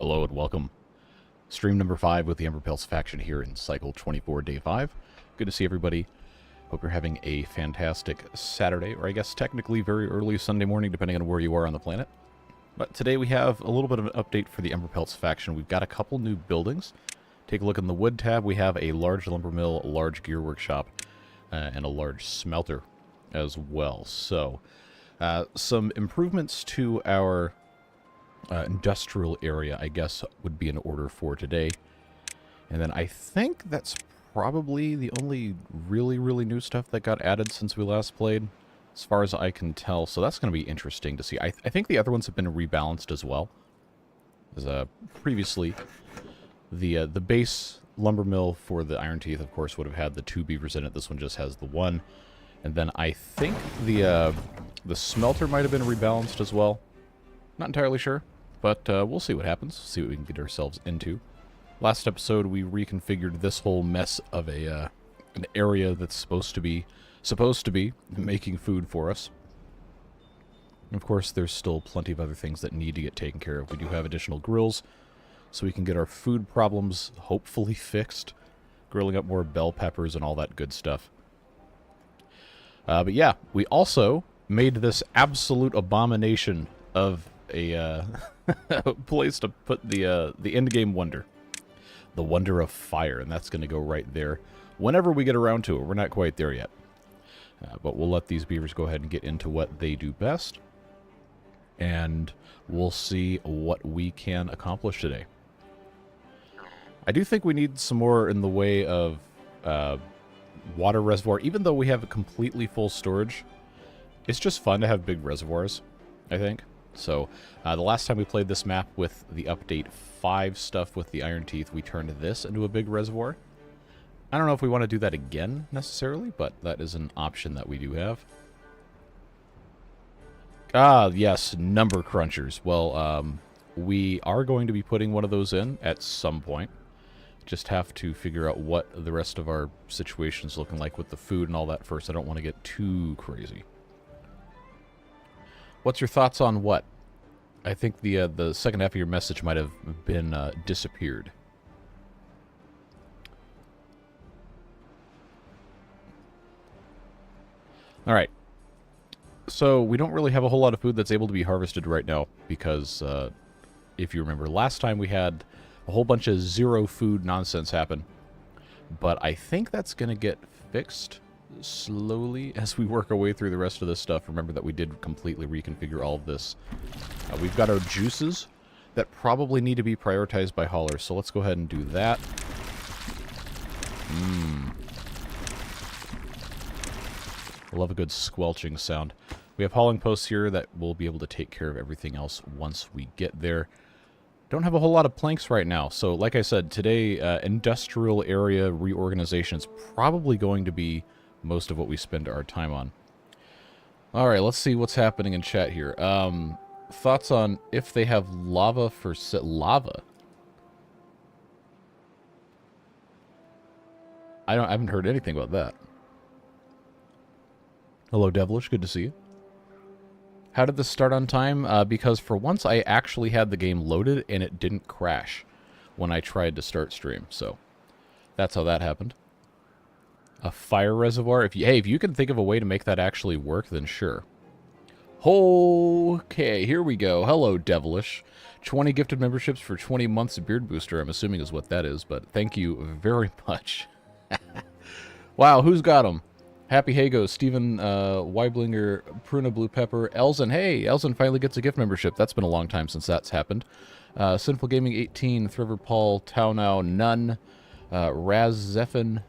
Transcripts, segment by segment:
Hello and welcome. Stream number 5 with the Emberpelts faction here in Cycle 24, Day 5. Good to see everybody. Hope you're having a fantastic Saturday, or I guess technically very early Sunday morning, depending on where you are on the planet. But today we have a little bit of an update for the Emberpelts faction. We've got a couple new buildings. Take a look in the wood tab. We have a large lumber mill, a large gear workshop, and a large smelter as well. So, some improvements to our industrial area, I guess, would be in order for today. And then I think that's probably the only really new stuff that got added since we last played, as far as I can tell. So that's going to be interesting to see. I think the other ones have been rebalanced as well. As previously, the base lumber mill for the Iron Teeth, of course, would have had the 2 beavers in it. This one just has the 1. And then I think the smelter might have been rebalanced as well. Not entirely sure. But we'll see what happens, see what we can get ourselves into. Last episode, we reconfigured this whole mess of an area that's supposed to be making food for us. And of course, there's still plenty of other things that need to get taken care of. We do have additional grills, so we can get our food problems hopefully fixed. Grilling up more bell peppers and all that good stuff. But yeah, we also made this absolute abomination of a place to put the end game wonder, the wonder of fire, and that's going to go right there whenever we get around to it. We're not quite there yet, but we'll let these beavers go ahead and get into what they do best, and we'll see what we can accomplish today. I do think we need some more in the way of water reservoir. Even though we have completely full storage, it's just fun to have big reservoirs, I think. So, the last time we played this map with the update 5 stuff with the Iron Teeth, we turned this into a big reservoir. I don't know if we want to do that again, necessarily, but that is an option that we do have. Ah, yes, number crunchers. Well, we are going to be putting one of those in at some point. Just have to figure out what the rest of our situation's looking like with the food and all that first. I don't want to get too crazy. What's your thoughts on what? I think the second half of your message might have been disappeared. All right. So we don't really have a whole lot of food that's able to be harvested right now because if you remember, last time we had a whole bunch of zero food nonsense happen. But I think that's going to get fixed slowly as we work our way through the rest of this stuff. Remember that we did completely reconfigure all of this. We've got our juices that probably need to be prioritized by haulers, so let's go ahead and do that. I love a good squelching sound. We have hauling posts here that will be able to take care of everything else once we get there. Don't have a whole lot of planks right now, so like I said, today industrial area reorganization is probably going to be most of what we spend our time on. Alright, let's see what's happening in chat here. Thoughts on if they have lava for lava? I haven't heard anything about that. Hello, Devilish. Good to see you. How did this start on time? Because for once I actually had the game loaded and it didn't crash when I tried to start stream. So that's how that happened. A fire reservoir. If you can think of a way to make that actually work, then sure. Okay, here we go. Hello, Devilish. 20 gifted memberships for 20 months of Beard Booster, I'm assuming is what that is, but thank you very much. Wow, who's got them? Happy Hago, Steven Weiblinger, Pruna Blue Pepper, Elzen. Hey, Elzen finally gets a gift membership. That's been a long time since that's happened. Sinful Gaming 18, Thriver Paul, Taunau, Nunn, Raz Zephin.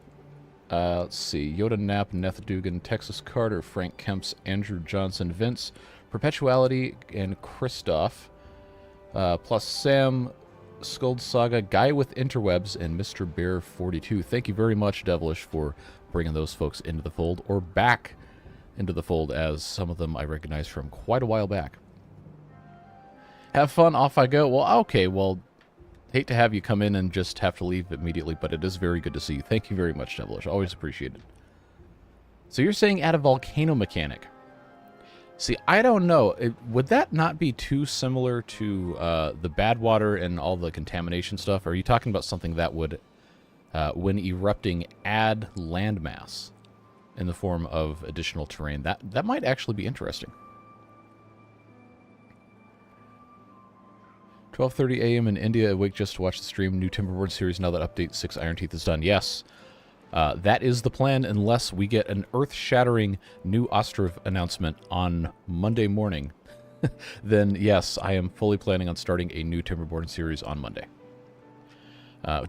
Let's see, Yoda Knapp, Neth Dugan, Texas Carter, Frank Kemps, Andrew Johnson, Vince, Perpetuality, and Christoph, plus Sam, Skuld Saga, Guy with Interwebs, and Mr. Bear 42. Thank you very much, Devilish, for bringing those folks into the fold, or back into the fold, as some of them I recognize from quite a while back. Have fun, off I go. Well, okay, well, hate to have you come in and just have to leave immediately, but it is very good to see you. Thank you very much, Devilish. Always appreciated. So you're saying add a volcano mechanic. See, I don't know. Would that not be too similar to the bad water and all the contamination stuff? Or are you talking about something that would, when erupting, add landmass in the form of additional terrain? That might actually be interesting. 12:30 a.m. in India, awake just to watch the stream. New Timberborn series now that Update 6 Iron Teeth is done. Yes, that is the plan unless we get an earth-shattering new Ostrov announcement on Monday morning. Then, yes, I am fully planning on starting a new Timberborn series on Monday.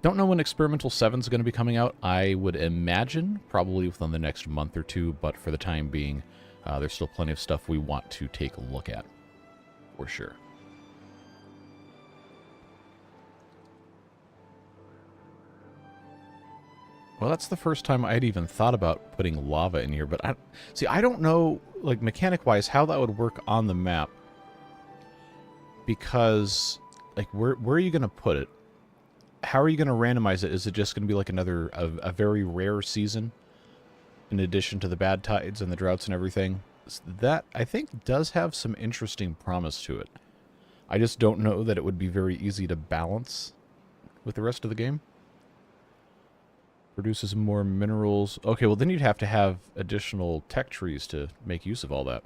Don't know when Experimental 7 is going to be coming out. I would imagine probably within the next month or two, but for the time being, there's still plenty of stuff we want to take a look at, for sure. Well, that's the first time I'd even thought about putting lava in here, but I don't know, like, mechanic-wise, how that would work on the map, because, like, where are you going to put it? How are you going to randomize it? Is it just going to be, like, a very rare season, in addition to the bad tides and the droughts and everything? That, I think, does have some interesting promise to it. I just don't know that it would be very easy to balance with the rest of the game. Produces more minerals. Okay, well then you'd have to have additional tech trees to make use of all that.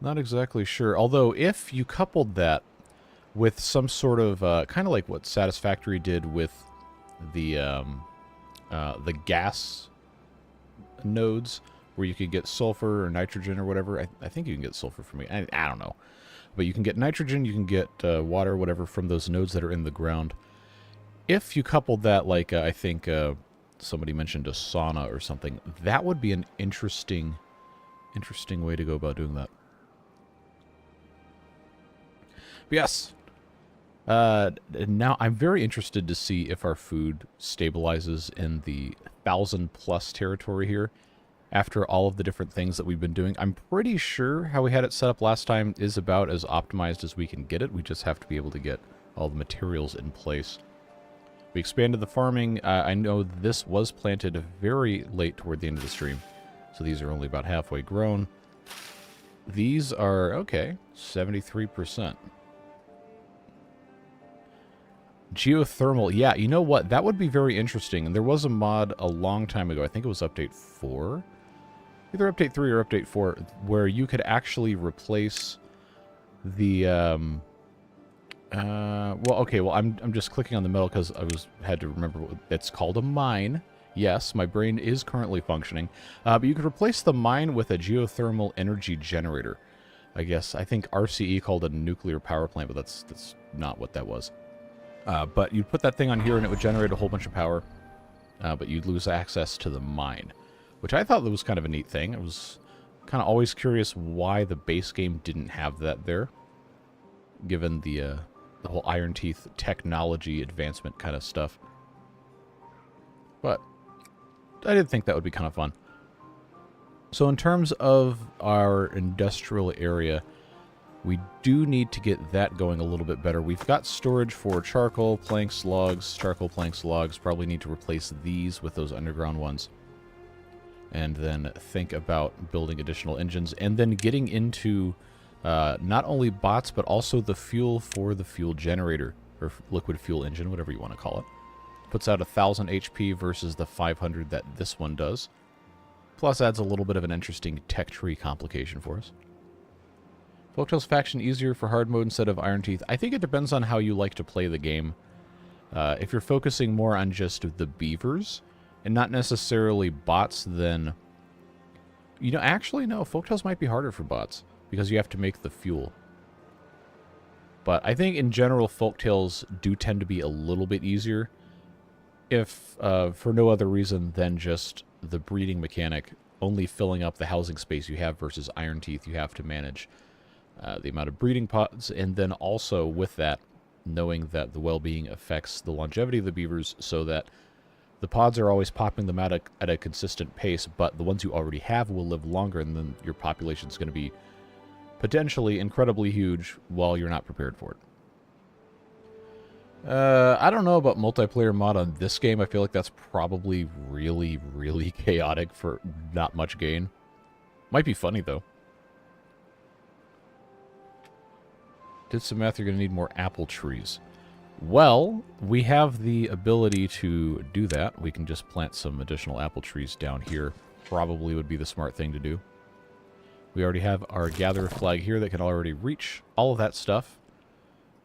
Not exactly sure. Although, if you coupled that with some sort of, kind of like what Satisfactory did with the gas nodes, where you could get sulfur or nitrogen or whatever. I think you can get sulfur from me. I don't know. But you can get nitrogen, you can get water, whatever, from those nodes that are in the ground. If you coupled that, like, I think somebody mentioned a sauna or something, that would be an interesting way to go about doing that. But yes, now I'm very interested to see if our food stabilizes in the 1,000+ territory here after all of the different things that we've been doing. I'm pretty sure how we had it set up last time is about as optimized as we can get it. We just have to be able to get all the materials in place. We expanded the farming. I know this was planted very late toward the end of the stream, so these are only about halfway grown. These are, okay, 73%. Geothermal, yeah, you know what? That would be very interesting. And there was a mod a long time ago, I think it was Update 4, either Update 3 or Update 4, where you could actually replace the... well, okay, well, I'm just clicking on the metal because I had to remember it's called a mine. Yes, my brain is currently functioning. But you could replace the mine with a geothermal energy generator. I guess, I think RCE called it a nuclear power plant, but that's not what that was. But you'd put that thing on here and it would generate a whole bunch of power. But you'd lose access to the mine, which I thought that was kind of a neat thing. I was kind of always curious why the base game didn't have that there, given the whole Iron Teeth technology advancement kind of stuff. But I did think that would be kind of fun. So in terms of our industrial area, we do need to get that going a little bit better. We've got storage for charcoal, planks, logs, charcoal, planks, logs. Probably need to replace these with those underground ones. And then think about building additional engines. And then getting into... not only bots, but also the fuel for the fuel generator, or liquid fuel engine, whatever you want to call it. Puts out 1,000 HP versus the 500 that this one does. Plus adds a little bit of an interesting tech tree complication for us. Folktales faction easier for hard mode instead of Iron Teeth. I think it depends on how you like to play the game. If you're focusing more on just the beavers, and not necessarily bots, then... You know, actually, no, Folktales might be harder for bots, because you have to make the fuel. But I think in general, Folktales do tend to be a little bit easier, if for no other reason than just the breeding mechanic, only filling up the housing space you have versus Iron Teeth. You have to manage the amount of breeding pods, and then also with that, knowing that the well-being affects the longevity of the beavers, so that the pods are always popping them out at a consistent pace, but the ones you already have will live longer, and then your population's going to be potentially incredibly huge while you're not prepared for it. I don't know about multiplayer mod on this game. I feel like that's probably really, really chaotic for not much gain. Might be funny, though. Did some math, you're going to need more apple trees. Well, we have the ability to do that. We can just plant some additional apple trees down here. Probably would be the smart thing to do. We already have our gatherer flag here that can already reach all of that stuff.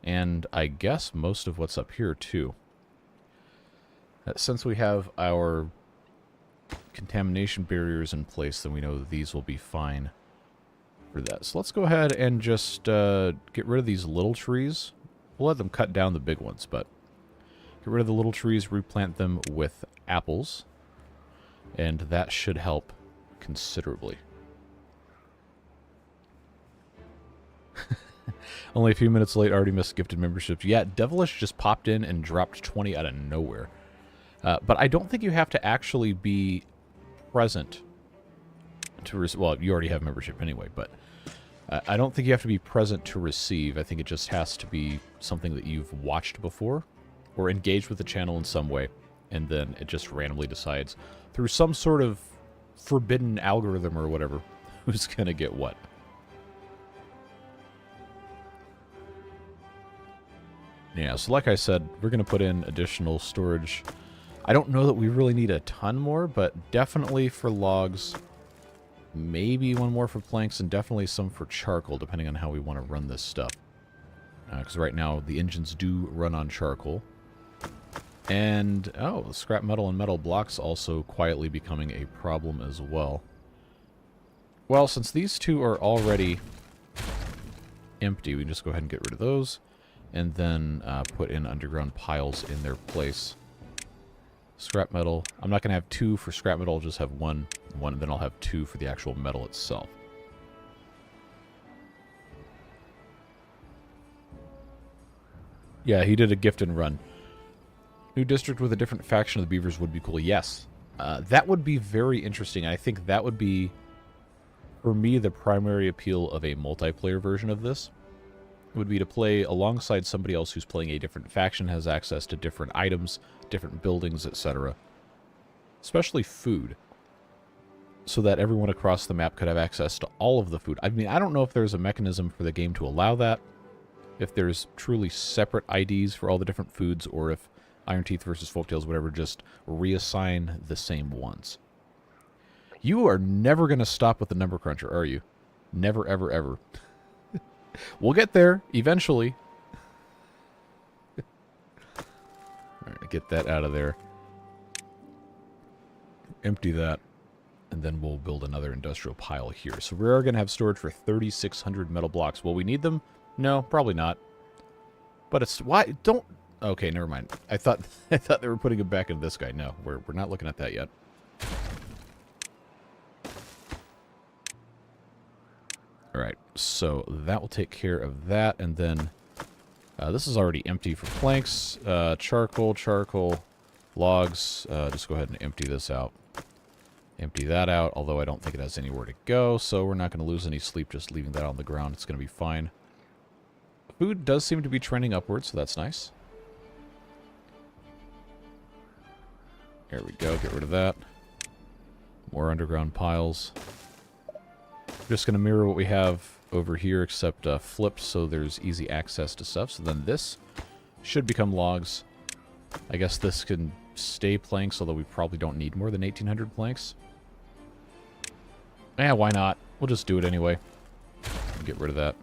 And I guess most of what's up here, too. Since we have our contamination barriers in place, then we know that these will be fine for that. So let's go ahead and just get rid of these little trees. We'll let them cut down the big ones, but get rid of the little trees, replant them with apples, and that should help considerably. Only a few minutes late, already missed gifted memberships. Yeah, Devilish just popped in and dropped 20 out of nowhere. But I don't think you have to actually be present to well, you already have membership anyway, but I don't think you have to be present to receive. I think it just has to be something that you've watched before or engaged with the channel in some way, and then it just randomly decides through some sort of forbidden algorithm or whatever who's going to get what. Yeah, so like I said, we're going to put in additional storage. I don't know that we really need a ton more, but definitely for logs, maybe one more for planks, and definitely some for charcoal, depending on how we want to run this stuff. Because right now, the engines do run on charcoal. And, oh, scrap metal and metal blocks also quietly becoming a problem as well. Well, since these two are already empty, we can just go ahead and get rid of those. And then put in underground piles in their place. Scrap metal. I'm not going to have 2 for scrap metal. I'll just have one, and then I'll have 2 for the actual metal itself. Yeah, he did a gift and run. New district with a different faction of the beavers would be cool. Yes. That would be very interesting. I think that would be, for me, the primary appeal of a multiplayer version of this. Would be to play alongside somebody else who's playing a different faction, has access to different items, different buildings, etc. Especially food. So that everyone across the map could have access to all of the food. I mean, I don't know if there's a mechanism for the game to allow that. If there's truly separate IDs for all the different foods, or if Iron Teeth versus Folktales, whatever, just reassign the same ones. You are never going to stop with the number cruncher, are you? Never, ever, ever. We'll get there, eventually. Alright, get that out of there. Empty that. And then we'll build another industrial pile here. So we are going to have storage for 3,600 metal blocks. Will we need them? No, probably not. But it's... Why? Don't... Okay, never mind. I thought they were putting it back in this guy. No, we're not looking at that yet. Alright, so that will take care of that, and then this is already empty for planks, charcoal, logs. Just go ahead and empty this out. Empty that out, although I don't think it has anywhere to go, so we're not going to lose any sleep just leaving that on the ground. It's going to be fine. Food does seem to be trending upwards, so that's nice. There we go, get rid of that. More underground piles. Just going to mirror what we have over here, except flipped, so there's easy access to stuff. So then this should become logs. I guess this can stay planks, although we probably don't need more than 1,800 planks. Yeah, why not? We'll just do it anyway. Get rid of that.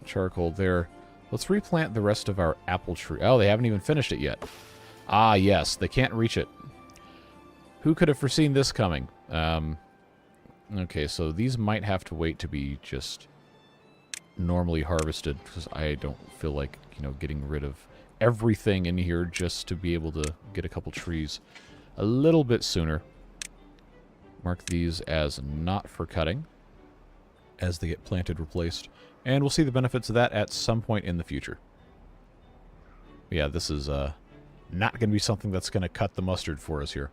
Charcoal there. Let's replant the rest of our apple tree. Oh, they haven't even finished it yet. Ah, yes, they can't reach it. Who could have foreseen this coming? Okay, so these might have to wait to be just normally harvested, because I don't feel like, you know, getting rid of everything in here just to be able to get a couple trees a little bit sooner. Mark these as not for cutting as they get planted, replaced, and we'll see the benefits of that at some point in the future. Yeah, this is not going to be something that's going to cut the mustard for us here.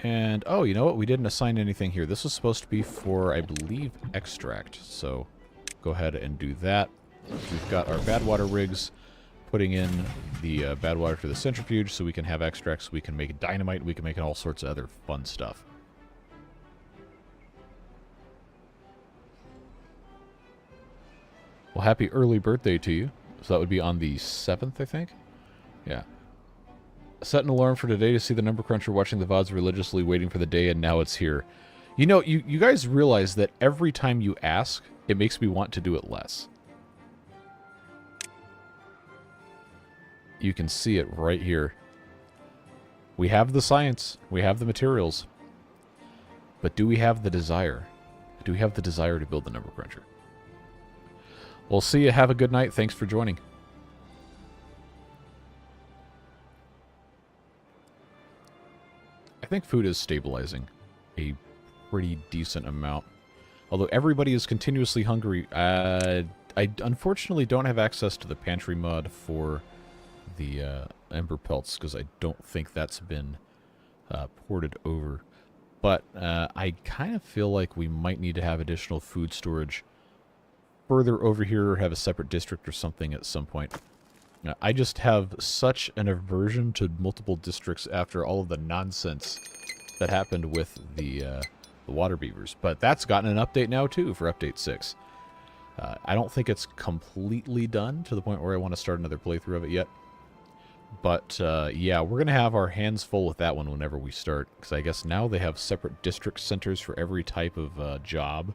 And, oh, you know what? We didn't assign anything here. This was supposed to be for, I believe, extract. So go ahead and do that. We've got our bad water rigs putting in the bad water to the centrifuge so we can have extracts, we can make dynamite, we can make all sorts of other fun stuff. Well, happy early birthday to you. So that would be on the 7th, I think? Yeah. Set an alarm for today to see the number cruncher watching the VODs religiously, waiting for the day, and now it's here. You know, you guys realize that every time you ask, it makes me want to do it less. You can see it right here. We have the science. We have the materials. But do we have the desire? Do we have the desire to build the number cruncher? We'll see you. Have a good night. Thanks for joining. I think food is stabilizing a pretty decent amount. Although everybody is continuously hungry. I unfortunately don't have access to the pantry mod for the Emberpelts because I don't think that's been ported over. But I kind of feel like we might need to have additional food storage further over here or have a separate district or something at some point. I just have such an aversion to multiple districts after all of the nonsense that happened with the water beavers. But that's gotten an update now, too, for Update 6. I don't think it's completely done to the point where I want to start another playthrough of it yet. But, yeah, we're going to have our hands full with that one whenever we start. Because I guess now they have separate district centers for every type of job.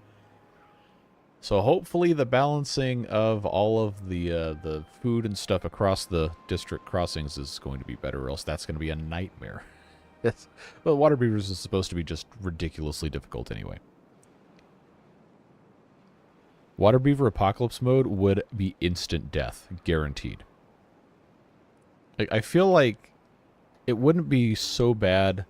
So hopefully the balancing of all of the food and stuff across the district crossings is going to be better, or else that's going to be a nightmare. Well, water beavers is supposed to be just ridiculously difficult anyway. Water beaver apocalypse mode would be instant death, guaranteed. I feel like it wouldn't be so bad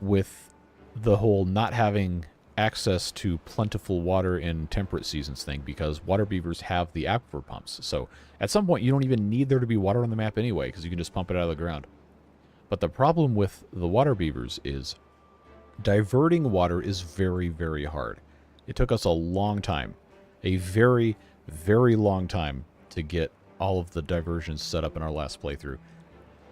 with the whole not having access to plentiful water in temperate seasons thing, because water beavers have the aquifer pumps. So at some point you don't even need there to be water on the map anyway, because you can just pump it out of the ground. But the problem with the water beavers is diverting water is very, very hard. It took us a long time, a very, very long time to get all of the diversions set up in our last playthrough.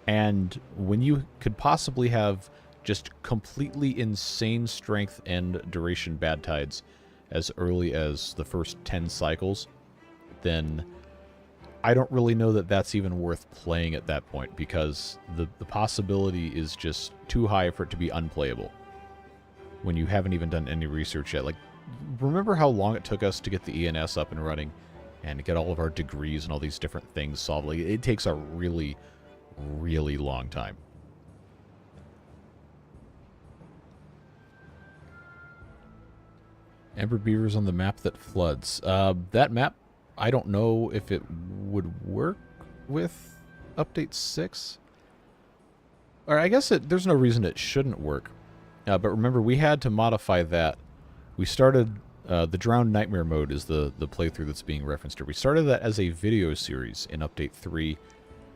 And when you could possibly have just completely insane strength and duration bad tides as early as the first 10 cycles, then I don't really know that that's even worth playing at that point, because the possibility is just too high for it to be unplayable when you haven't even done any research yet. Like, remember how long it took us to get the ENS up and running and to get all of our degrees and all these different things solved? Like, it takes a really, really long time. Ember beavers on the map that floods. That map, I don't know if it would work with Update 6. Or I guess there's no reason it shouldn't work. But remember, we had to modify that. We started, the Drowned Nightmare mode is the playthrough that's being referenced here. We started that as a video series in Update 3.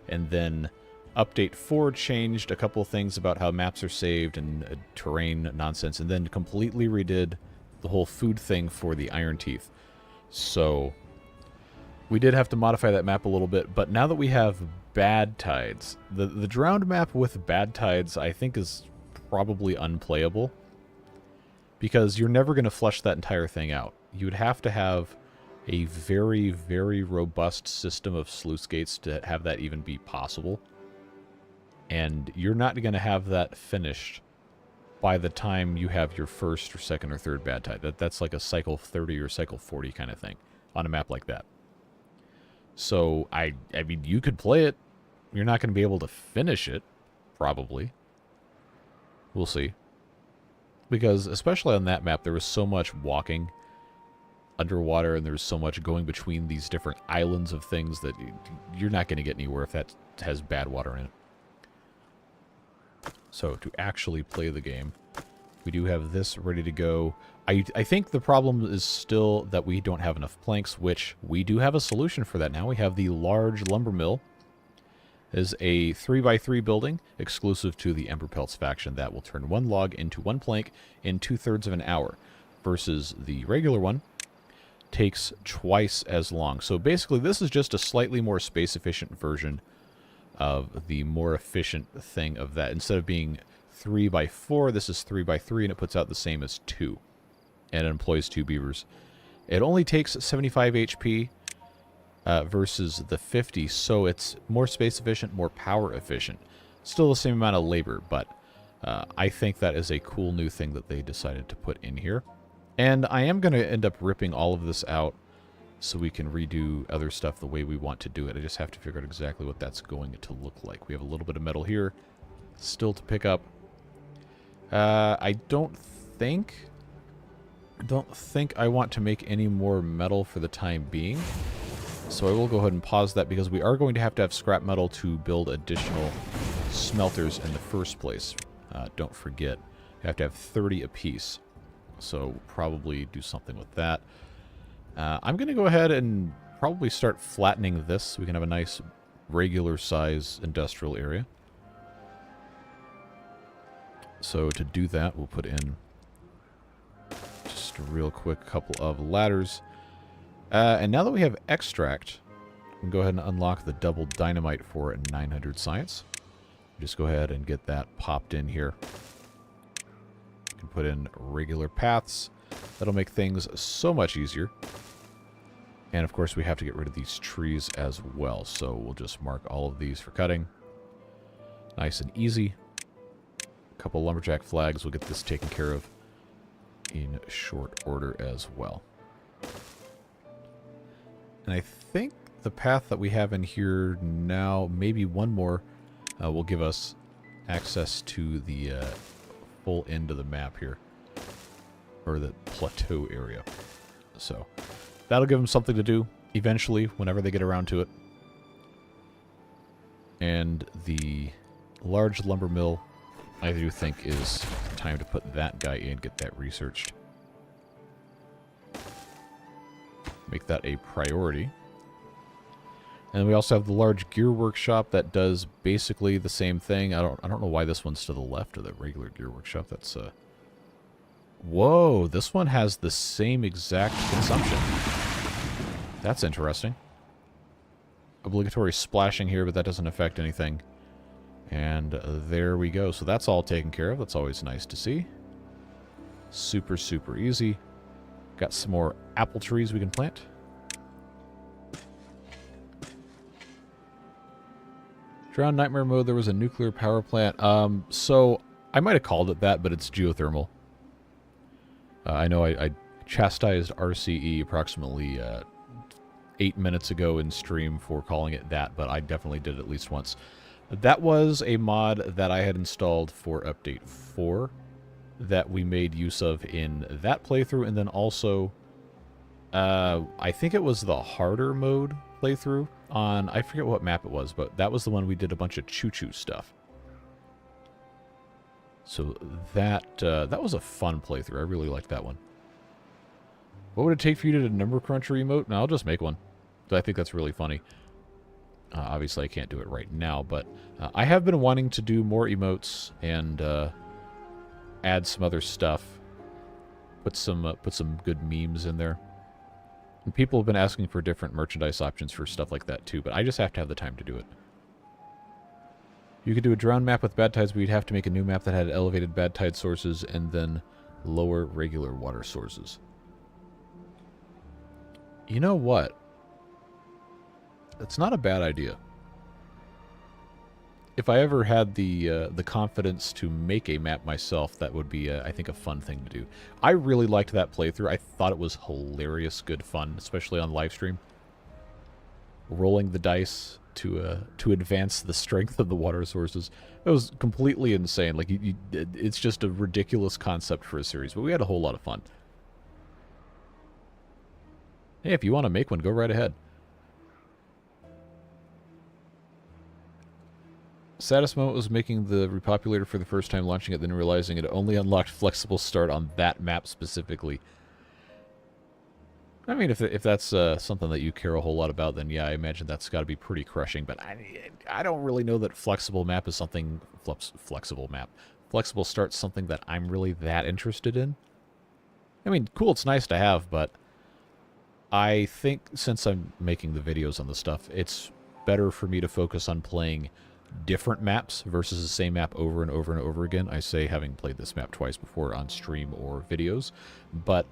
And then Update 4 changed a couple of things about how maps are saved and terrain nonsense. And then completely redid the whole food thing for the Iron Teeth. So we did have to modify that map a little bit, but now that we have bad tides, the drowned map with bad tides I think is probably unplayable, because you're never going to flesh that entire thing out. You'd have to have a very, very robust system of sluice gates to have that even be possible, and you're not going to have that finished by the time you have your first or second or third bad tide. That's like a cycle 30 or cycle 40 kind of thing on a map like that. So, I mean, you could play it. You're not going to be able to finish it, probably. We'll see. Because, especially on that map, there was so much walking underwater, and there was so much going between these different islands of things that you're not going to get anywhere if that has bad water in it. So, to actually play the game, we do have this ready to go. I think the problem is still that we don't have enough planks, which we do have a solution for that now. We have the large lumber mill is a 3x3 building exclusive to the Emberpelts faction that will turn 1 log into 1 plank in 2/3 of an hour, versus the regular one takes twice as long. So basically this is just a slightly more space efficient version of the more efficient thing of that. Instead of being 3x4, this is 3x3, and it puts out the same as 2. And it employs 2 beavers. It only takes 75 HP versus the 50, so it's more space efficient, more power efficient. Still the same amount of labor, but I think that is a cool new thing that they decided to put in here. And I am going to end up ripping all of this out so we can redo other stuff the way we want to do it. I just have to figure out exactly what that's going to look like. We have a little bit of metal here still to pick up. I don't think I want to make any more metal for the time being. So I will go ahead and pause that because we are going to have scrap metal to build additional smelters in the first place. Don't forget, you have to have 30 apiece. So probably do something with that. I'm going to go ahead and probably start flattening this so we can have a nice regular size industrial area. So to do that, we'll put in just a real quick couple of ladders. And now that we have extract, we can go ahead and unlock the double dynamite for 900 science. Just go ahead and get that popped in here. You can put in regular paths. That'll make things so much easier. And of course we have to get rid of these trees as well. So we'll just mark all of these for cutting. Nice and easy. A couple lumberjack flags. We'll get this taken care of in short order as well. And I think the path that we have in here now, maybe one more, will give us access to the full end of the map here. Or the plateau area. So that'll give them something to do eventually, whenever they get around to it. And the large lumber mill, I do think is time to put that guy in, get that researched. Make that a priority. And then we also have the large gear workshop that does basically the same thing. I don't know why this one's to the left of the regular gear workshop. That's whoa, this one has the same exact consumption. That's interesting. Obligatory splashing here, but that doesn't affect anything. And there we go. So that's all taken care of. That's always nice to see. Super, super easy. Got some more apple trees we can plant. Drown Nightmare Mode, there was a nuclear power plant. So I might have called it that, but it's geothermal. I know I chastised RCE approximately 8 minutes ago in stream for calling it that, but I definitely did it at least once. That was a mod that I had installed for Update 4 that we made use of in that playthrough, and then also I think it was the harder mode playthrough on, I forget what map it was, but that was the one we did a bunch of choo-choo stuff. So that that was a fun playthrough. I really liked that one. What would it take for you to do a number cruncher emote? No, I'll just make one. I think that's really funny. Obviously, I can't do it right now, but I have been wanting to do more emotes and add some other stuff. Put some good memes in there. And people have been asking for different merchandise options for stuff like that too, but I just have to have the time to do it. You could do a drown map with bad tides, but you'd have to make a new map that had elevated bad tide sources and then lower regular water sources. You know what? That's not a bad idea. If I ever had the confidence to make a map myself, that would be, I think, a fun thing to do. I really liked that playthrough. I thought it was hilarious, good fun, especially on live stream. Rolling the dice to advance the strength of the water sources. It was completely insane. Like it's just a ridiculous concept for a series, but we had a whole lot of fun. Hey, if you want to make one, go right ahead. Saddest moment was making the repopulator for the first time, launching it, then realizing it only unlocked flexible start on that map specifically. I mean, if that's something that you care a whole lot about, then yeah, I imagine that's got to be pretty crushing. But I don't really know that flexible map is something... Flexible map. Flexible start's something that I'm really that interested in. I mean, cool, it's nice to have, but I think since I'm making the videos on the stuff, it's better for me to focus on playing different maps versus the same map over and over and over again. I say having played this map twice before on stream or videos, but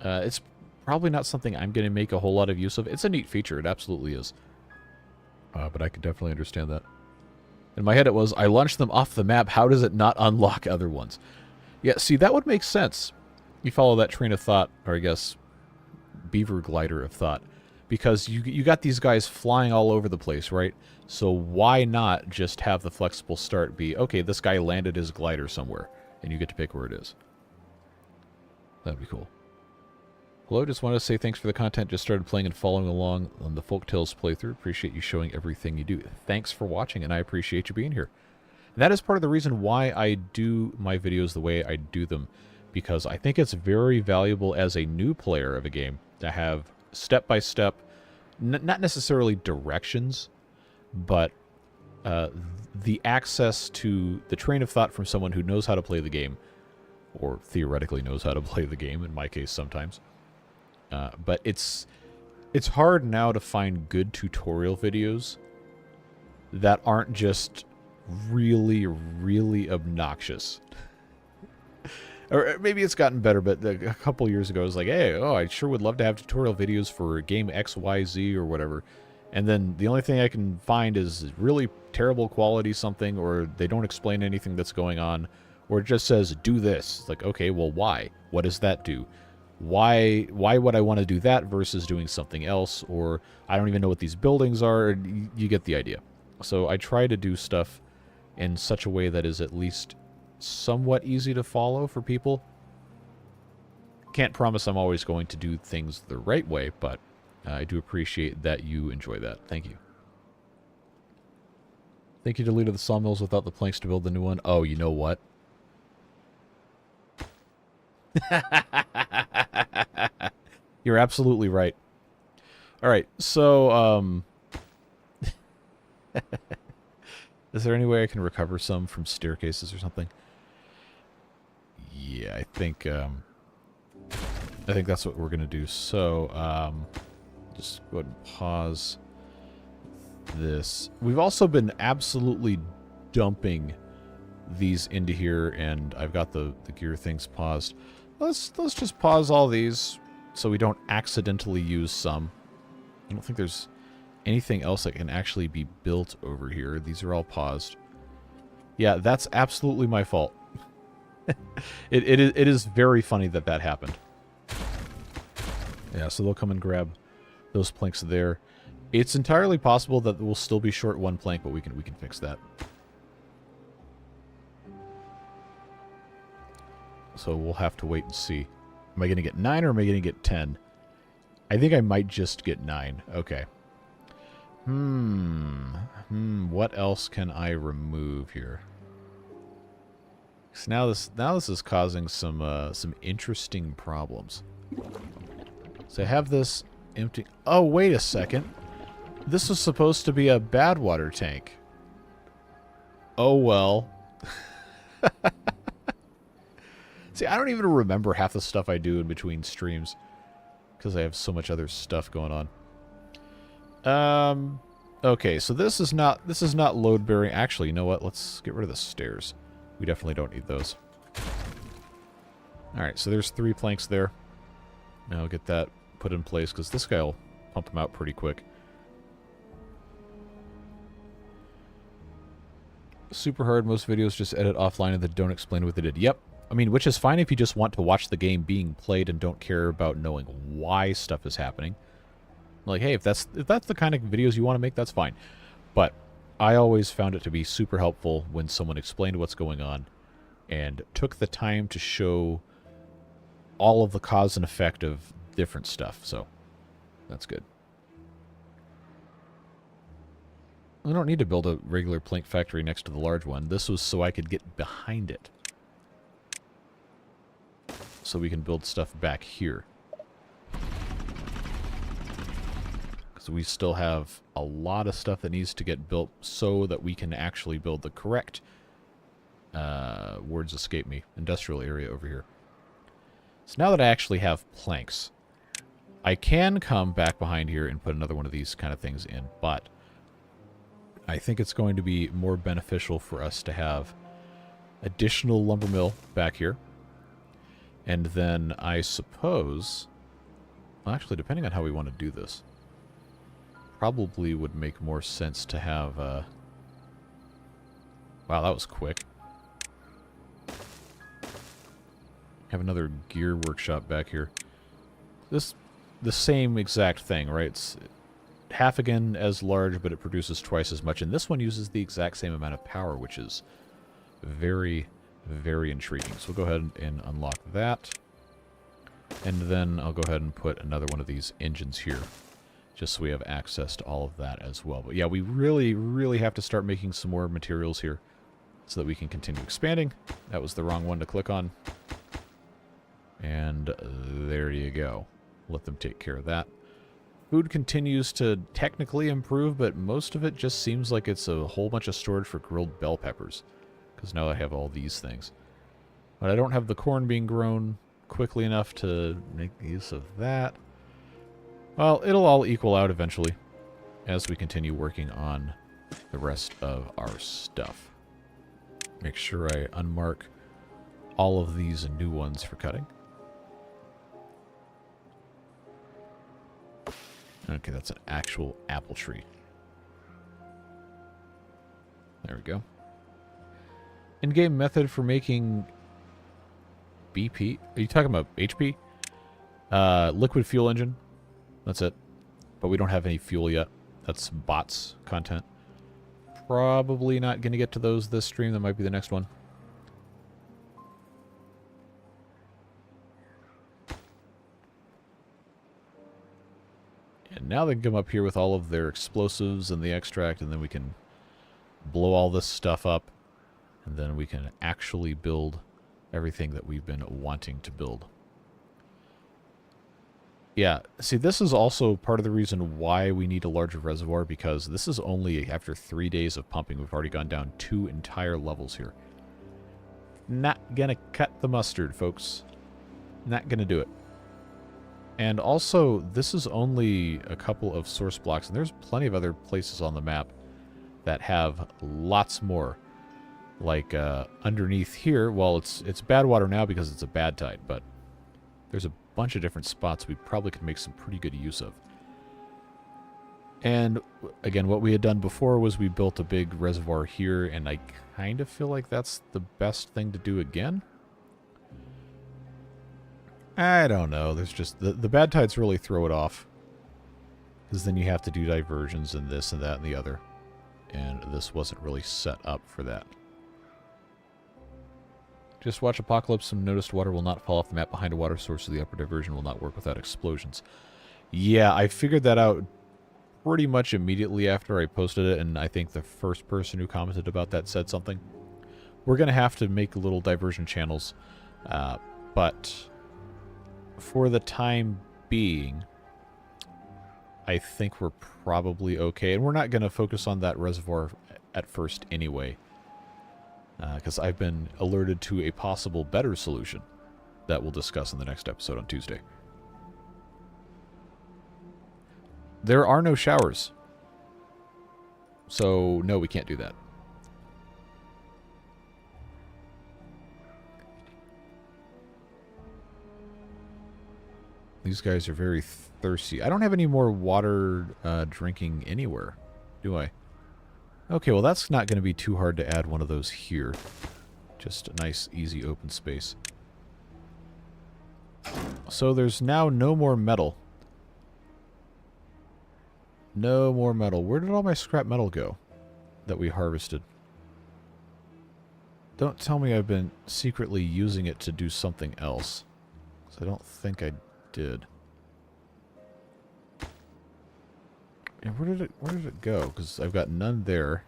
it's probably not something I'm going to make a whole lot of use of. It's a neat feature, it absolutely is. But I could definitely understand that. In my head it was, I launched them off the map, how does it not unlock other ones? Yeah, see, that would make sense. You follow that train of thought, or I guess beaver glider of thought, because you got these guys flying all over the place, right? So why not just have the flexible start be, okay, this guy landed his glider somewhere, and you get to pick where it is. That'd be cool. Hello, just wanted to say thanks for the content. Just started playing and following along on the Folktales playthrough. Appreciate you showing everything you do. Thanks for watching, and I appreciate you being here. And that is part of the reason why I do my videos the way I do them, because I think it's very valuable as a new player of a game to have step-by-step, not necessarily directions, but the access to the train of thought from someone who knows how to play the game, or theoretically knows how to play the game, in my case sometimes. But it's hard now to find good tutorial videos that aren't just really, really obnoxious. Or maybe it's gotten better, but a couple years ago, I was like, hey, I sure would love to have tutorial videos for game XYZ or whatever. And then the only thing I can find is really terrible quality something, or they don't explain anything that's going on, or it just says, do this. It's like, okay, well, why? What does that do? Why would I want to do that versus doing something else? Or I don't even know what these buildings are. You get the idea. So I try to do stuff in such a way that is at least somewhat easy to follow for people. Can't promise I'm always going to do things the right way, but I do appreciate that you enjoy that. Thank you. Think you deleted the sawmills without the planks to build the new one? Oh, you know what? You're absolutely right. Alright, so, is there any way I can recover some from staircases or something? Yeah, I think that's what we're gonna do. So, just go ahead and pause this. We've also been absolutely dumping these into here, and I've got the gear things paused. Let's just pause all these so we don't accidentally use some. I don't think there's anything else that can actually be built over here. These are all paused. Yeah, that's absolutely my fault. It is very funny that that happened. Yeah, so they'll come and grab those planks there. It's entirely possible that we'll still be short one plank, but we can fix that. So we'll have to wait and see. Am I going to get 9 or am I going to get 10? I think I might just get 9. Okay. What else can I remove here? So now this is causing some interesting problems. So I have this empty... Oh, wait a second. This was supposed to be a bad water tank. Oh, well. See, I don't even remember half the stuff I do in between streams because I have so much other stuff going on. Okay, so this is not load bearing. Actually, you know what? Let's get rid of the stairs. We definitely don't need those. All right, so there's 3 planks there. Now I'll get that put in place because this guy will pump them out pretty quick. Super hard. Most videos just edit offline and then don't explain what they did. Yep. I mean, which is fine if you just want to watch the game being played and don't care about knowing why stuff is happening. Like, hey, if that's the kind of videos you want to make, that's fine. But I always found it to be super helpful when someone explained what's going on and took the time to show all of the cause and effect of different stuff. So that's good. I don't need to build a regular plank factory next to the large one. This was so I could get behind it. So we can build stuff back here. Because we still have a lot of stuff that needs to get built so that we can actually build the correct, words escape me, industrial area over here. So now that I actually have planks, I can come back behind here and put another one of these kind of things in, but I think it's going to be more beneficial for us to have additional lumber mill back here. And then I suppose, well, actually, depending on how we want to do this, probably would make more sense to have, wow, that was quick. Have another gear workshop back here. This, the same exact thing, right? It's half again as large, but it produces twice as much. And this one uses the exact same amount of power, which is very, very intriguing. So we'll go ahead and unlock that. And then I'll go ahead and put another one of these engines here, just so we have access to all of that as well. But yeah, we really, really have to start making some more materials here so that we can continue expanding. That was the wrong one to click on. And there you go. Let them take care of that. Food continues to technically improve, but most of it just seems like it's a whole bunch of storage for grilled bell peppers. Because now I have all these things. But I don't have the corn being grown quickly enough to make use of that. Well, it'll all equal out eventually as we continue working on the rest of our stuff. Make sure I unmark all of these new ones for cutting. Okay, that's an actual apple tree. There we go. In-game method for making BP. Are you talking about HP? Liquid fuel engine. That's it. But we don't have any fuel yet. That's bots content. Probably not going to get to those this stream. That might be the next one. And now they can come up here with all of their explosives and the extract, and then we can blow all this stuff up, and then we can actually build everything that we've been wanting to build. Yeah, see, this is also part of the reason why we need a larger reservoir, because this is only after 3 days of pumping. We've already gone down 2 entire levels here. Not gonna cut the mustard, folks. Not gonna do it. And also, this is only a couple of source blocks, and there's plenty of other places on the map that have lots more. Like, underneath here, well, it's bad water now because it's a bad tide, but there's a bunch of different spots we probably could make some pretty good use of. And, again, what we had done before was we built a big reservoir here, and I kind of feel like that's the best thing to do again. I don't know. There's just... The bad tides really throw it off. Because then you have to do diversions and this and that and the other. And this wasn't really set up for that. Just watch Apocalypse and noticed water will not fall off the map behind a water source, so the upper diversion will not work without explosions. Yeah, I figured that out pretty much immediately after I posted it, and I think the first person who commented about that said something. We're going to have to make little diversion channels, but for the time being, I think we're probably okay. And we're not going to focus on that reservoir at first anyway, because I've been alerted to a possible better solution that we'll discuss in the next episode on Tuesday. There are no showers, so no, we can't do that. These guys are very thirsty. I don't have any more water drinking anywhere, do I? Okay, well that's not going to be too hard to add one of those here. Just a nice, easy open space. So there's now no more metal. No more metal. Where did all my scrap metal go that we harvested? Don't tell me I've been secretly using it to do something else. 'Cause I don't think I did. Yeah, where did it go? Because I've got none there.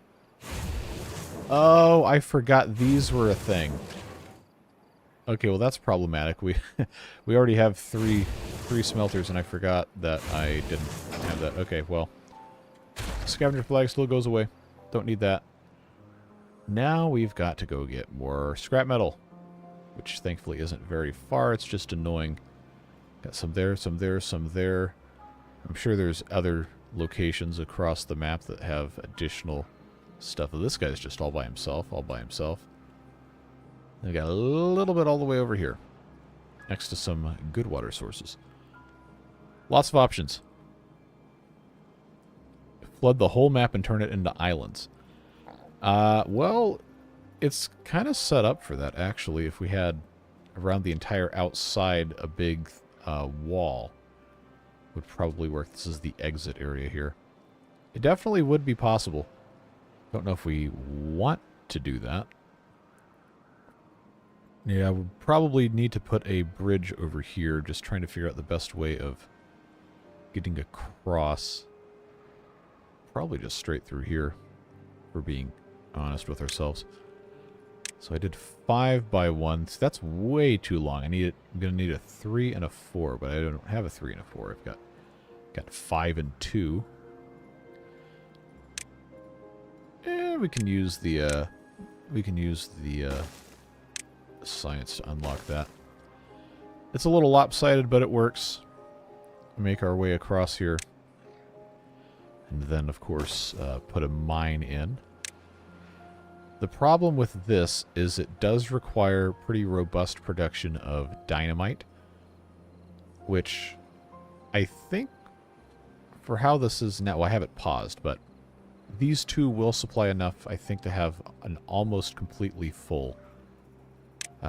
Oh, I forgot these were a thing. Okay, well that's problematic. We already have three smelters, and I forgot that I didn't didn't have that. Okay, well. Scavenger flag still goes away. Don't need that. Now we've got to go get more scrap metal, which thankfully isn't very far. It's just annoying. Got some there, some there, some there. I'm sure there's other locations across the map that have additional stuff. This guy's just all by himself, all by himself. We got a little bit all the way over here, next to some good water sources. Lots of options. Flood the whole map and turn it into islands. Well, it's kind of set up for that, actually. If we had around the entire outside a big wall, would probably work. This is the exit area here. It definitely would be possible. Don't know if we want to do that. Yeah, we probably need to put a bridge over here, just trying to figure out the best way of getting across. Probably just straight through here, if we're being honest with ourselves. So I did 5 by 1. So that's way too long. I'm going to need a 3 and a 4, but I don't have a 3 and a 4. I've got 5 and 2. And we can use the science to unlock that. It's a little lopsided, but it works. Make our way across here. And then, of course, put a mine in. The problem with this is it does require pretty robust production of dynamite, which I think for how this is now, well, I have it paused, but these two will supply enough, I think, to have an almost completely full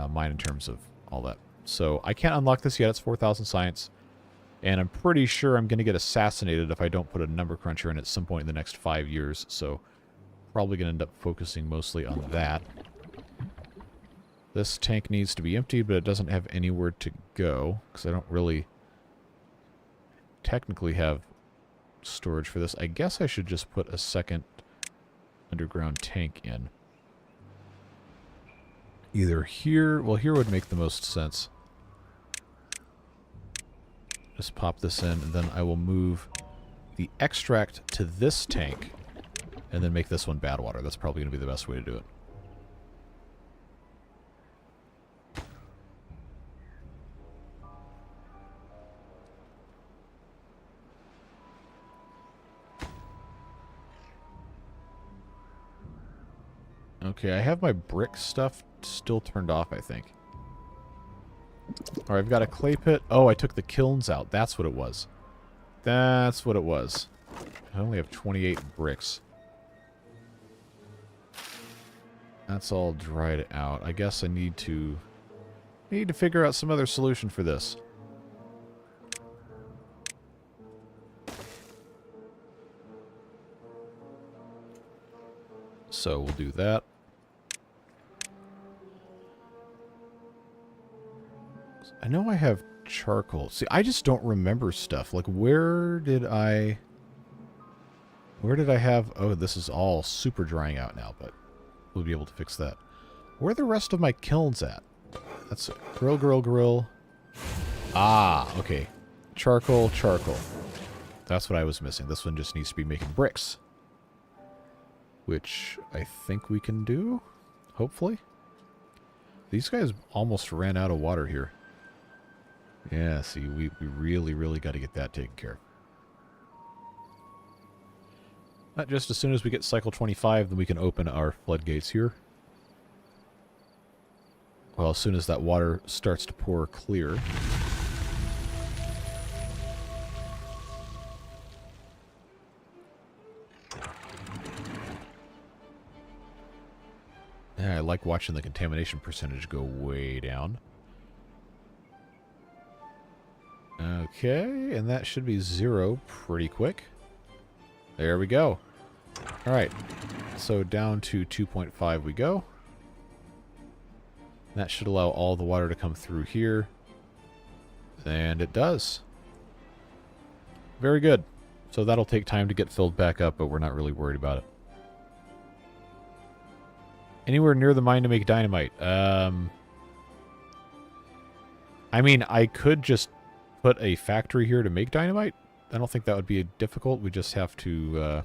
mine in terms of all that. So I can't unlock this yet. It's 4,000 science. And I'm pretty sure I'm going to get assassinated if I don't put a number cruncher in at some point in the next 5 years. So probably going to end up focusing mostly on that. This tank needs to be emptied, but it doesn't have anywhere to go, because I don't really technically have storage for this. I guess I should just put a second underground tank in. Either here, well, here would make the most sense. Just pop this in, and then I will move the extract to this tank, and then make this one bad water. That's probably going to be the best way to do it. Okay, I have my brick stuff still turned off, I think. Alright, I've got a clay pit. Oh, I took the kilns out. That's what it was. That's what it was. I only have 28 bricks. That's all dried out. I guess I need to figure out some other solution for this. So we'll do that. I know I have charcoal. See, I just don't remember stuff. Like, where did I have... Oh, this is all super drying out now, but we'll be able to fix that. Where are the rest of my kilns at? That's grill. Ah, okay. Charcoal. That's what I was missing. This one just needs to be making bricks. Which I think we can do, hopefully. These guys almost ran out of water here. Yeah, see, we really got to get that taken care of. Not just as soon as we get cycle 25, then we can open our floodgates here. Well, as soon as that water starts to pour clear. Yeah, I like watching the contamination percentage go way down. Okay, and that should be 0 pretty quick. There we go. Alright, so down to 2.5 we go. That should allow all the water to come through here. And it does. Very good. So that'll take time to get filled back up, but we're not really worried about it. Anywhere near the mine to make dynamite? I mean, I could just put a factory here to make dynamite, I don't think that would be difficult. We just have to...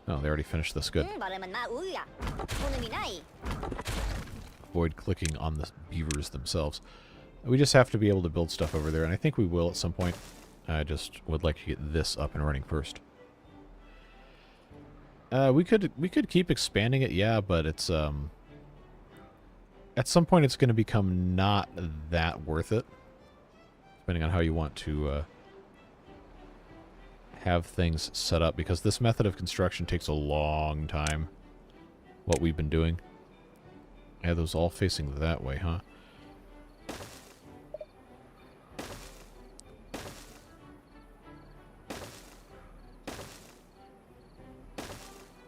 Oh, they already finished this. Good. Avoid clicking on the beavers themselves. We just have to be able to build stuff over there, and I think we will at some point. I just would like to get this up and running first. We could keep expanding it, yeah, but it's at some point it's going to become not that worth it, depending on how you want to have things set up, because this method of construction takes a long time. What we've been doing. Yeah, those all facing that way, huh?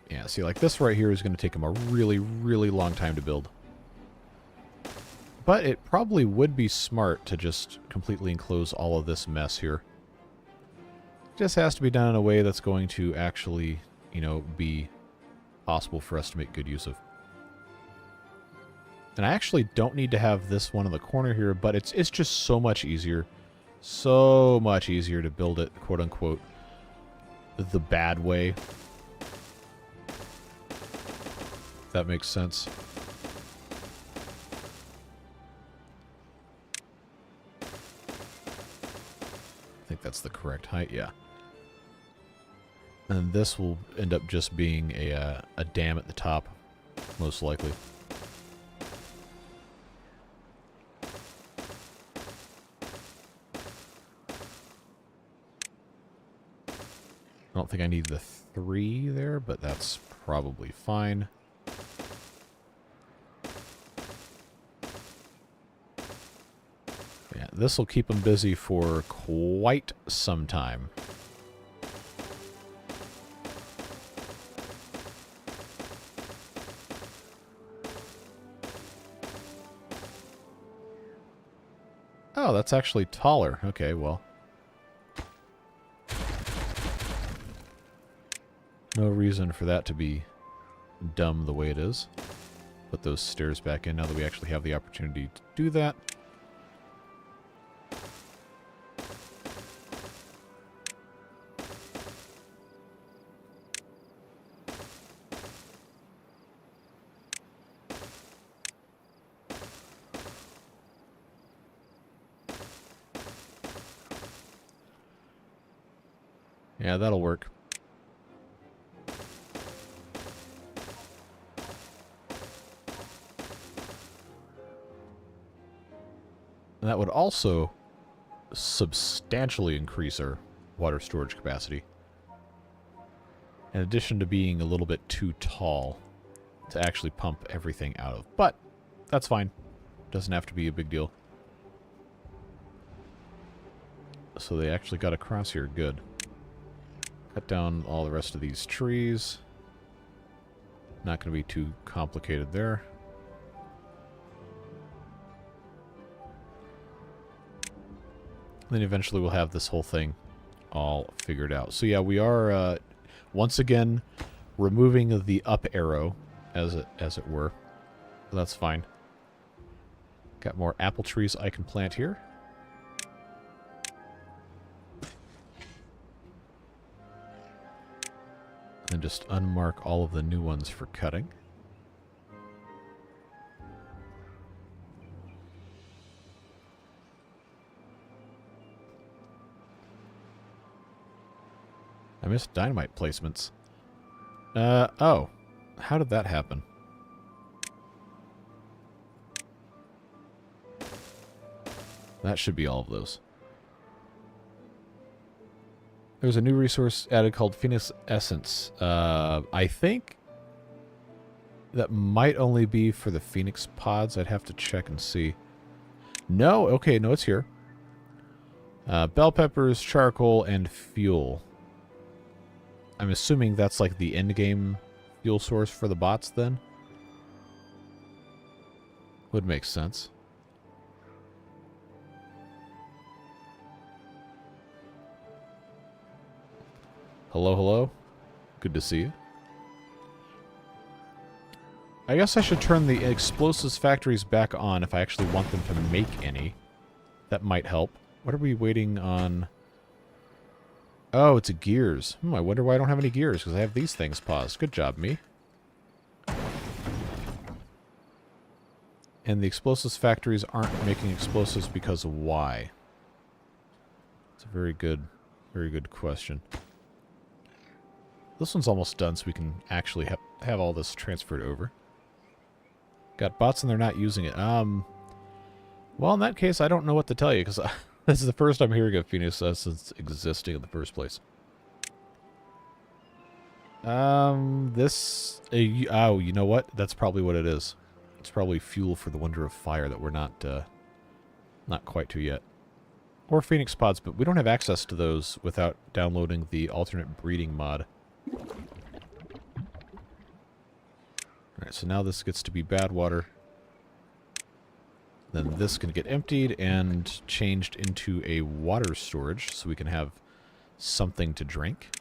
Yeah, see, like this right here is going to take them a really, really long time to build. But it probably would be smart to just completely enclose all of this mess here. Just has to be done in a way that's going to actually, you know, be possible for us to make good use of. And I actually don't need to have this one in the corner here, but it's just so much easier. So much easier to build it, quote-unquote, the bad way. If that makes sense. I think that's the correct height, yeah. And this will end up just being a dam at the top, most likely. I don't think I need the 3 there, but that's probably fine. Yeah, this will keep them busy for quite some time. Oh, that's actually taller. Okay, well. No reason for that to be dumb the way it is. Put those stairs back in now that we actually have the opportunity to do that. Yeah, that'll work. And that would also substantially increase our water storage capacity. In addition to being a little bit too tall to actually pump everything out of. But that's fine. Doesn't have to be a big deal. So they actually got across here. Good. Cut down all the rest of these trees. Not going to be too complicated there. Then eventually we'll have this whole thing all figured out. So yeah, we are once again removing the up arrow, as it were. That's fine. Got more apple trees I can plant here. And just unmark all of the new ones for cutting. I missed dynamite placements. Oh. How did that happen? That should be all of those. There's a new resource added called Phoenix Essence. I think that might only be for the Phoenix pods. I'd have to check and see. No, okay, no, it's here. Bell peppers, charcoal, and fuel. I'm assuming that's like the end-game fuel source for the bots then? Would make sense. Hello, hello. Good to see you. I guess I should turn the explosives factories back on if I actually want them to make any. That might help. What are we waiting on? Oh, it's a gears. I wonder why I don't have any gears, because I have these things paused. Good job, me. And the explosives factories aren't making explosives because of why? It's a very good question. This one's almost done, so we can actually have all this transferred over. Got bots and they're not using it. Well, in that case, I don't know what to tell you, because this is the first I'm hearing of Phoenix since existing in the first place. This... oh, you know what? That's probably what it is. It's probably fuel for the Wonder of Fire that we're not quite to yet. Or Phoenix Pods, but we don't have access to those without downloading the alternate breeding mod. Alright, so now this gets to be bad water. Then this can get emptied and changed into a water storage so we can have something to drink.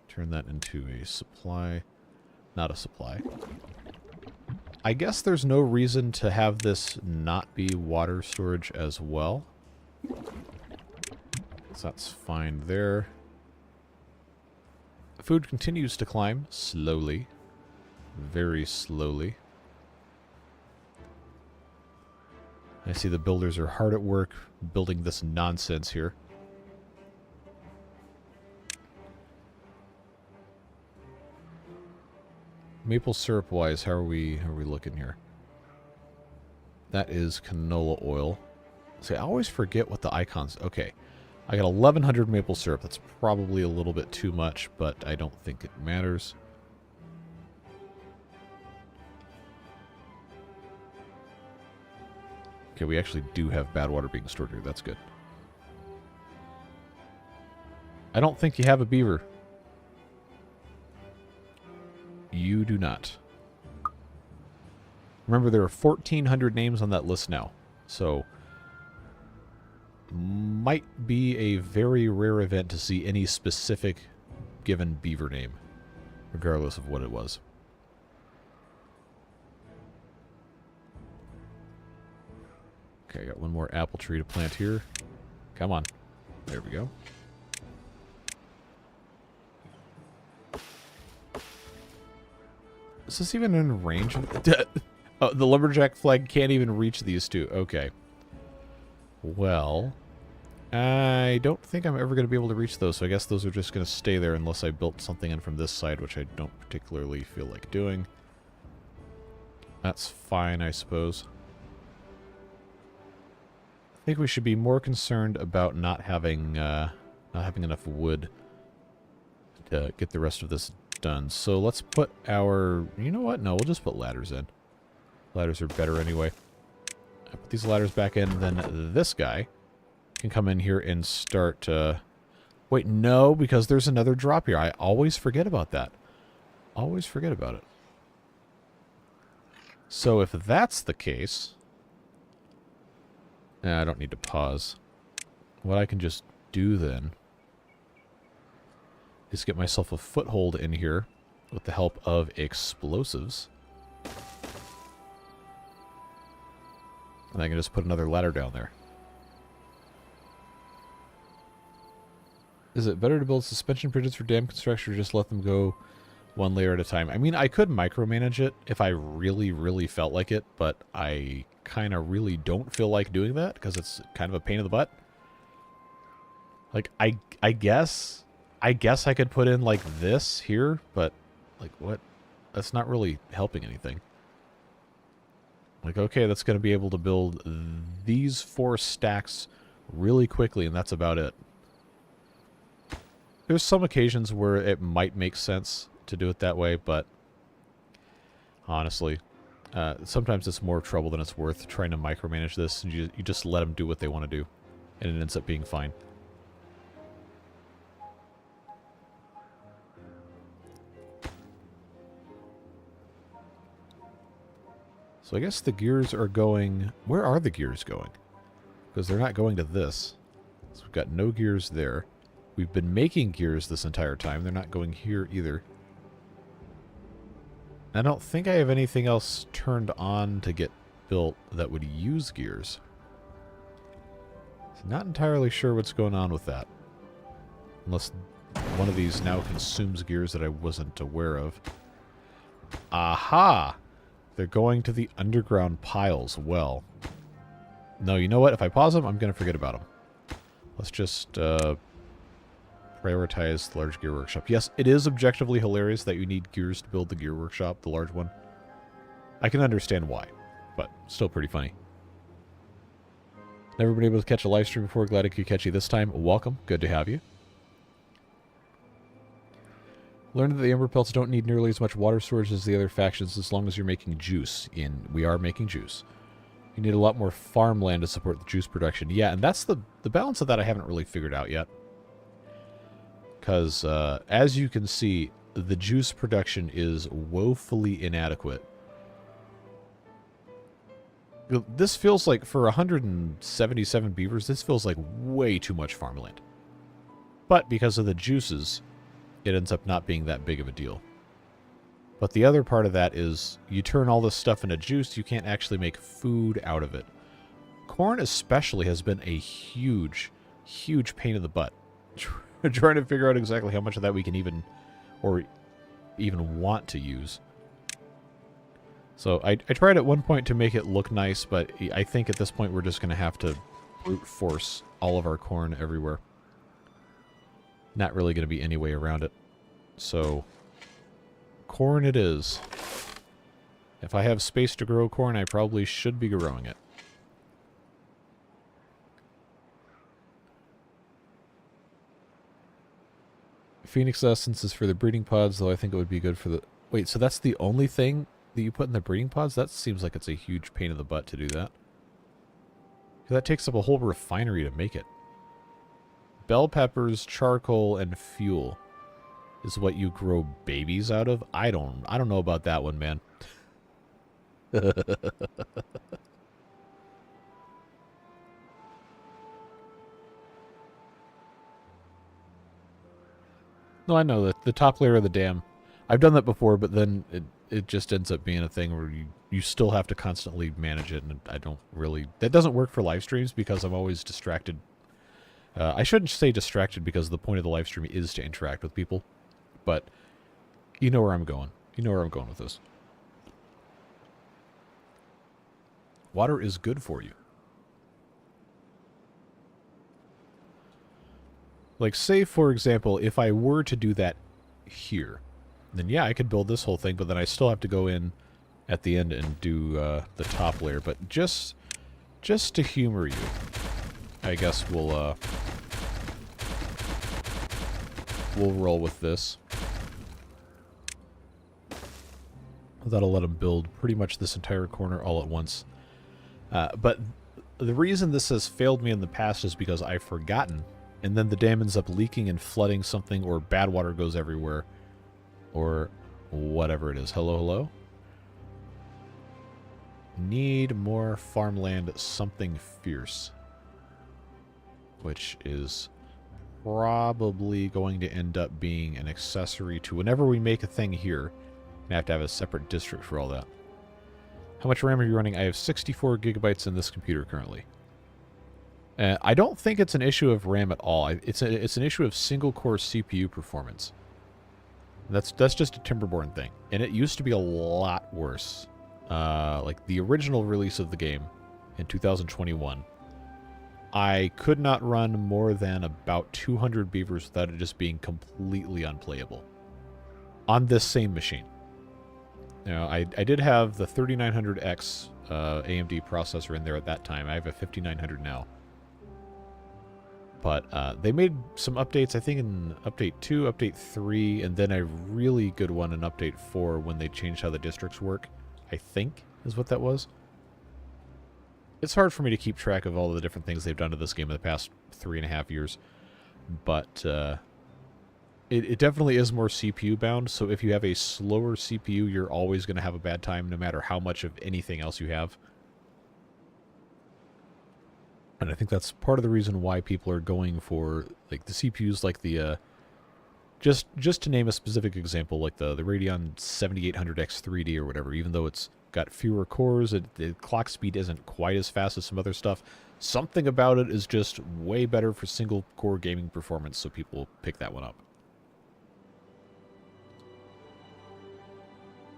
Turn that into a supply. Not a supply. I guess there's no reason to have this not be water storage as well. So that's fine there. Food continues to climb slowly. Very slowly. I see the builders are hard at work building this nonsense here. Maple syrup wise, how are we looking here? That is canola oil. See, I always forget what the icons... Okay. I got 1100 maple syrup. That's probably a little bit too much, but I don't think it matters. Okay, we actually do have bad water being stored here. That's good. I don't think you have a beaver. You do not. Remember, there are 1,400 names on that list now. So, might be a very rare event to see any specific given beaver name, regardless of what it was. Okay, I got one more apple tree to plant here. Come on. There we go. Is this even in range of... Oh, the lumberjack flag can't even reach these two. Okay. Well, I don't think I'm ever going to be able to reach those, so I guess those are just going to stay there unless I built something in from this side, which I don't particularly feel like doing. That's fine, I suppose. I think we should be more concerned about not having enough wood to get the rest of this done. So let's put our... You know what? No, we'll just put ladders in. Ladders are better anyway. I put these ladders back in, then this guy can come in here and start... Wait, no, because there's another drop here. I always forget about that. Always forget about it. So if that's the case... I don't need to pause. What I can just do then is get myself a foothold in here with the help of explosives. And I can just put another ladder down there. Is it better to build suspension bridges for dam construction or just let them go one layer at a time? I mean, I could micromanage it if I really, really felt like it, but I kind of really don't feel like doing that because it's kind of a pain in the butt. Like, I guess I could put in like this here, but like what? That's not really helping anything. Like, okay, that's going to be able to build these 4 stacks really quickly, and that's about it. There's some occasions where it might make sense to do it that way, but honestly, sometimes it's more trouble than it's worth trying to micromanage this. And you just let them do what they want to do, and it ends up being fine. So I guess the gears are going... Where are the gears going? Because they're not going to this. So we've got no gears there. We've been making gears this entire time. They're not going here either. I don't think I have anything else turned on to get built that would use gears. So not entirely sure what's going on with that. Unless one of these now consumes gears that I wasn't aware of. Aha! They're going to the underground piles. Well, no, you know what? If I pause them, I'm going to forget about them. Let's just prioritize the large gear workshop. Yes, it is objectively hilarious that you need gears to build the gear workshop, the large one. I can understand why, but still pretty funny. Never been able to catch a live stream before. Glad I could catch you this time. Welcome. Good to have you. Learned that the Emberpelts don't need nearly as much water storage as the other factions as long as you're making juice. We are making juice. You need a lot more farmland to support the juice production. Yeah, and that's the balance of that I haven't really figured out yet. Because, as you can see, the juice production is woefully inadequate. This feels like, for 177 beavers, this feels like way too much farmland. But because of the juices, it ends up not being that big of a deal. But the other part of that is, you turn all this stuff into juice, you can't actually make food out of it. Corn especially has been a huge, huge pain in the butt. Trying to figure out exactly how much of that we can even want to use. So I tried at one point to make it look nice, but I think at this point we're just going to have to brute force all of our corn everywhere. Not really going to be any way around it. So, corn it is. If I have space to grow corn, I probably should be growing it. Phoenix Essence is for the breeding pods, though I think it would be good for the... Wait, so that's the only thing that you put in the breeding pods? That seems like it's a huge pain in the butt to do that. That takes up a whole refinery to make it. Bell peppers, charcoal, and fuel is what you grow babies out of? I don't know about that one, man. No, I know that the top layer of the dam. I've done that before, but then it just ends up being a thing where you still have to constantly manage it, and I don't really... That doesn't work for live streams because I'm always distracted. I shouldn't say distracted because the point of the live stream is to interact with people. But you know where I'm going. You know where I'm going with this. Water is good for you. Like, say, for example, if I were to do that here, then yeah, I could build this whole thing, but then I still have to go in at the end and do the top layer. But just to humor you, I guess we'll roll with this. That'll let them build pretty much this entire corner all at once. But the reason this has failed me in the past is because I've forgotten, and then the dam ends up leaking and flooding something, or bad water goes everywhere, or whatever it is. Hello, hello? Need more farmland, something fierce. Which is probably going to end up being an accessory to whenever we make a thing here. I have to have a separate district for all that. How much RAM are you running? I have 64 gigabytes in this computer currently. I don't think it's an issue of RAM at all. It's an issue of single-core CPU performance. That's just a Timberborn thing. And it used to be a lot worse. Like the original release of the game in 2021, I could not run more than about 200 beavers without it just being completely unplayable. On this same machine. You know, I did have the 3900X AMD processor in there at that time. I have a 5900 now. But they made some updates, I think in Update 2, Update 3, and then a really good one in Update 4 when they changed how the districts work, I think is what that was. It's hard for me to keep track of all the different things they've done to this game in the past 3.5 years. But it definitely is more CPU bound, so if you have a slower CPU, you're always going to have a bad time no matter how much of anything else you have. And I think that's part of the reason why people are going for like the CPUs like the just to name a specific example, like the Radeon 7800X 3D or whatever, even though it's got fewer cores, the clock speed isn't quite as fast as some other stuff. Something about it is just way better for single core gaming performance, so people pick that one up.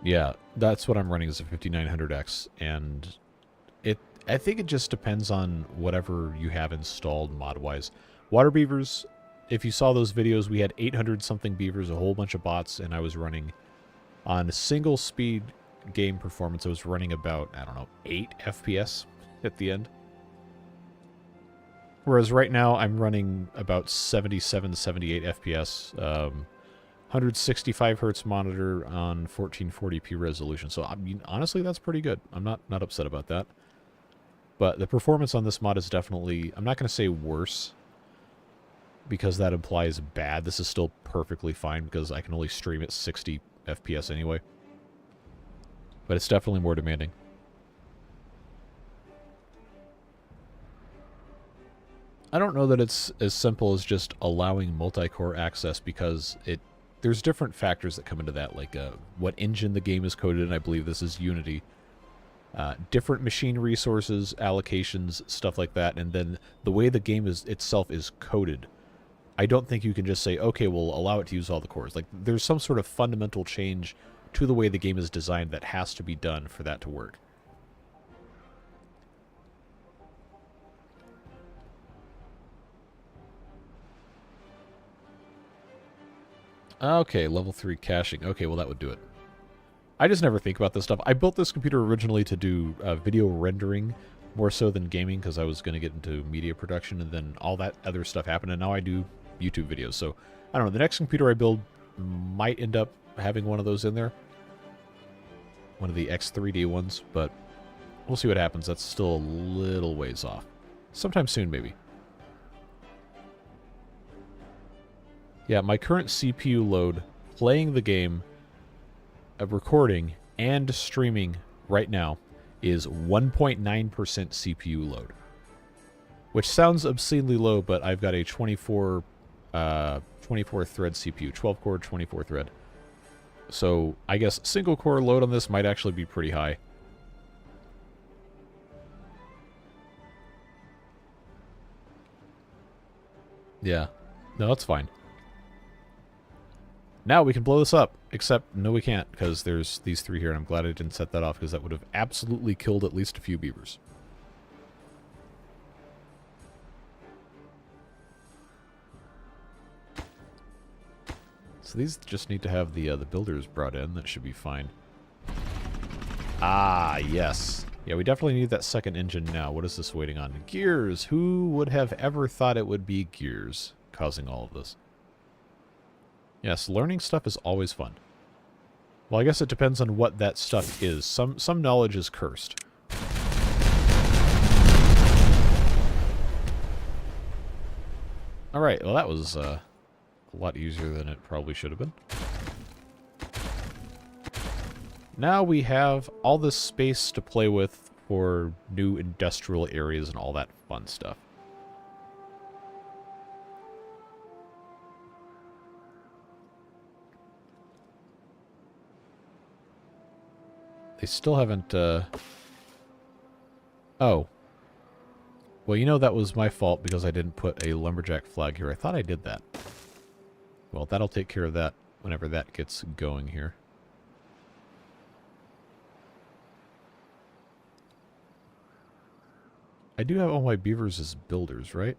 Yeah, that's what I'm running as a 5900X, and I think it just depends on whatever you have installed mod-wise. Water beavers, if you saw those videos, we had 800-something beavers, a whole bunch of bots, and I was running on single-speed game performance. I was running about, I don't know, 8 FPS at the end. Whereas right now, I'm running about 77, 78 FPS, 165 hertz monitor on 1440p resolution. So, I mean, honestly, that's pretty good. I'm not upset about that. But the performance on this mod is definitely, I'm not going to say worse, because that implies bad. This is still perfectly fine, because I can only stream at 60 FPS anyway. But it's definitely more demanding. I don't know that it's as simple as just allowing multi-core access, because there's different factors that come into that, like what engine the game is coded in. I believe this is Unity. Different machine resources, allocations, stuff like that, and then the way the game itself is coded. I don't think you can just say, okay, we'll allow it to use all the cores. Like, there's some sort of fundamental change to the way the game is designed that has to be done for that to work. Okay, level 3 caching. Okay, well that would do it. I just never think about this stuff. I built this computer originally to do video rendering more so than gaming, because I was going to get into media production, and then all that other stuff happened, and now I do YouTube videos. So, I don't know, the next computer I build might end up having one of those in there. One of the X3D ones, but we'll see what happens. That's still a little ways off. Sometime soon, maybe. Yeah, my current CPU load, playing the game, recording, and streaming right now is 1.9% CPU load. Which sounds obscenely low, but I've got a 24 thread CPU, 12 core, 24 thread. So I guess single core load on this might actually be pretty high. Yeah, no, that's fine. Now we can blow this up, except no we can't, because there's these three here, and I'm glad I didn't set that off, because that would have absolutely killed at least a few beavers. So these just need to have the builders brought in. That should be fine. Ah, yes. Yeah, we definitely need that second engine now. What is this waiting on? Gears! Who would have ever thought it would be gears causing all of this? Yes, learning stuff is always fun. Well, I guess it depends on what that stuff is. Some knowledge is cursed. Alright, well that was a lot easier than it probably should have been. Now we have all this space to play with for new industrial areas and all that fun stuff. They still haven't, Oh. Well, you know that was my fault because I didn't put a lumberjack flag here. I thought I did that. Well, that'll take care of that whenever that gets going here. I do have all my beavers as builders, right?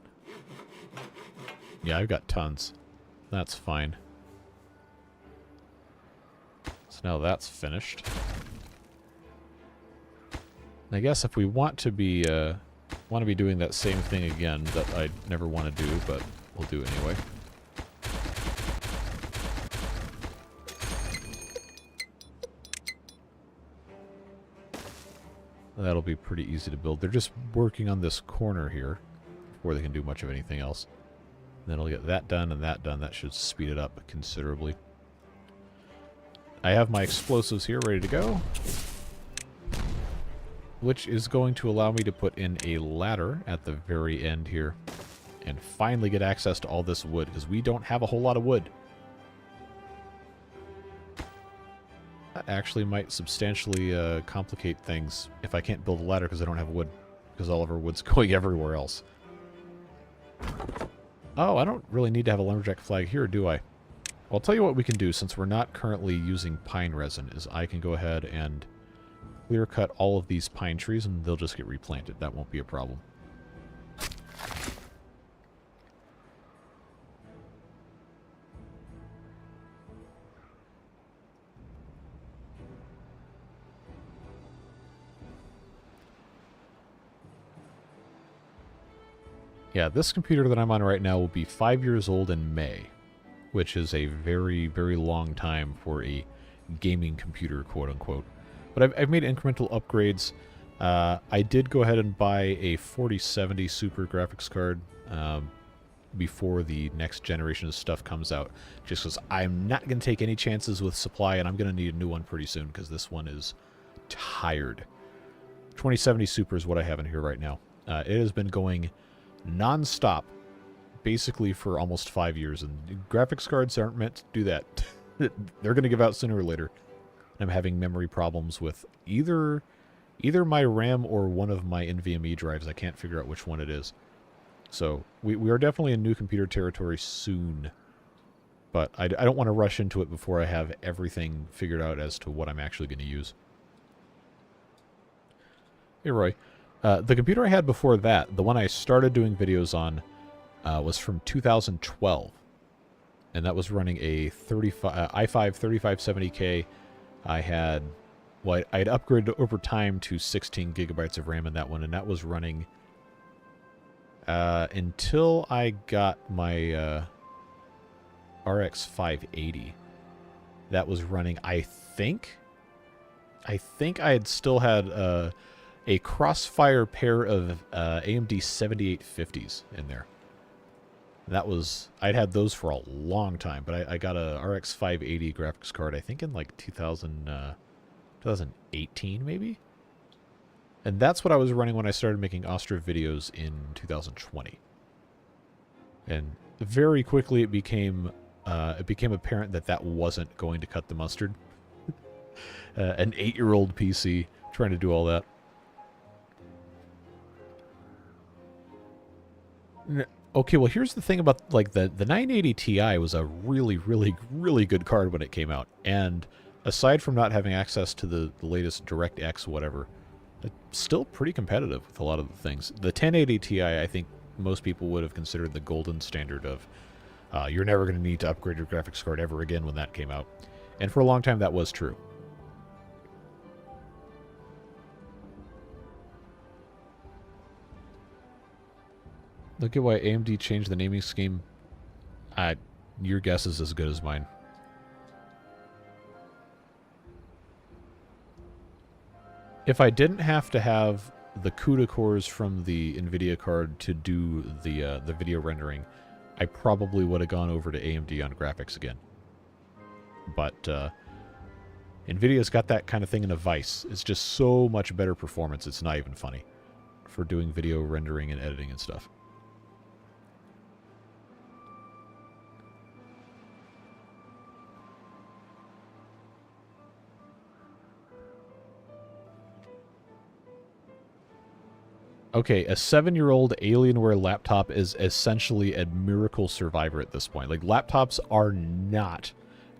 Yeah, I've got tons. That's fine. So now that's finished. I guess if we want to be doing that same thing again that I never want to do, but we'll do it anyway. That'll be pretty easy to build. They're just working on this corner here before they can do much of anything else. And then I'll get that done and that done. That should speed it up considerably. I have my explosives here ready to go, which is going to allow me to put in a ladder at the very end here and finally get access to all this wood, because we don't have a whole lot of wood. That actually might substantially complicate things if I can't build a ladder because I don't have wood, because all of our wood's going everywhere else. Oh, I don't really need to have a lumberjack flag here, do I? I'll tell you what we can do, since we're not currently using pine resin, is I can go ahead and clear cut all of these pine trees and they'll just get replanted. That won't be a problem. Yeah, this computer that I'm on right now will be 5 years old in May, which is a very, very long time for a gaming computer, quote-unquote. But I've made incremental upgrades. I did go ahead and buy a 4070 Super graphics card before the next generation of stuff comes out, just because I'm not going to take any chances with supply, and I'm going to need a new one pretty soon, because this one is tired. 2070 Super is what I have in here right now. It has been going non-stop basically for almost 5 years, and graphics cards aren't meant to do that. They're going to give out sooner or later. I'm having memory problems with either my RAM or one of my NVMe drives. I can't figure out which one it is. So we are definitely in new computer territory soon, but I don't want to rush into it before I have everything figured out as to what I'm actually going to use. Hey Roy, the computer I had before that, the one I started doing videos on, was from 2012, and that was running a i5 3570K. I had upgraded over time to 16 gigabytes of RAM in that one, and that was running until I got my RX 580. That was running, I think I had still had a Crossfire pair of AMD 7850s in there. That was, I'd had those for a long time, but I got a RX 580 graphics card, I think in like 2018 maybe? And that's what I was running when I started making Ostra videos in 2020. And very quickly it became apparent that that wasn't going to cut the mustard. An 8-year-old PC trying to do all that. Okay, well, here's the thing about, like, the 980 Ti was a really, really, really good card when it came out. And aside from not having access to the latest DirectX whatever, it's still pretty competitive with a lot of the things. The 1080 Ti, I think most people would have considered the golden standard of you're never going to need to upgrade your graphics card ever again when that came out. And for a long time, that was true. Look at why AMD changed the naming scheme. Your guess is as good as mine. If I didn't have to have the CUDA cores from the NVIDIA card to do the video rendering, I probably would have gone over to AMD on graphics again. But NVIDIA's got that kind of thing in a vice. It's just so much better performance, it's not even funny for doing video rendering and editing and stuff. Okay, a 7-year-old Alienware laptop is essentially a miracle survivor at this point. Like, laptops are not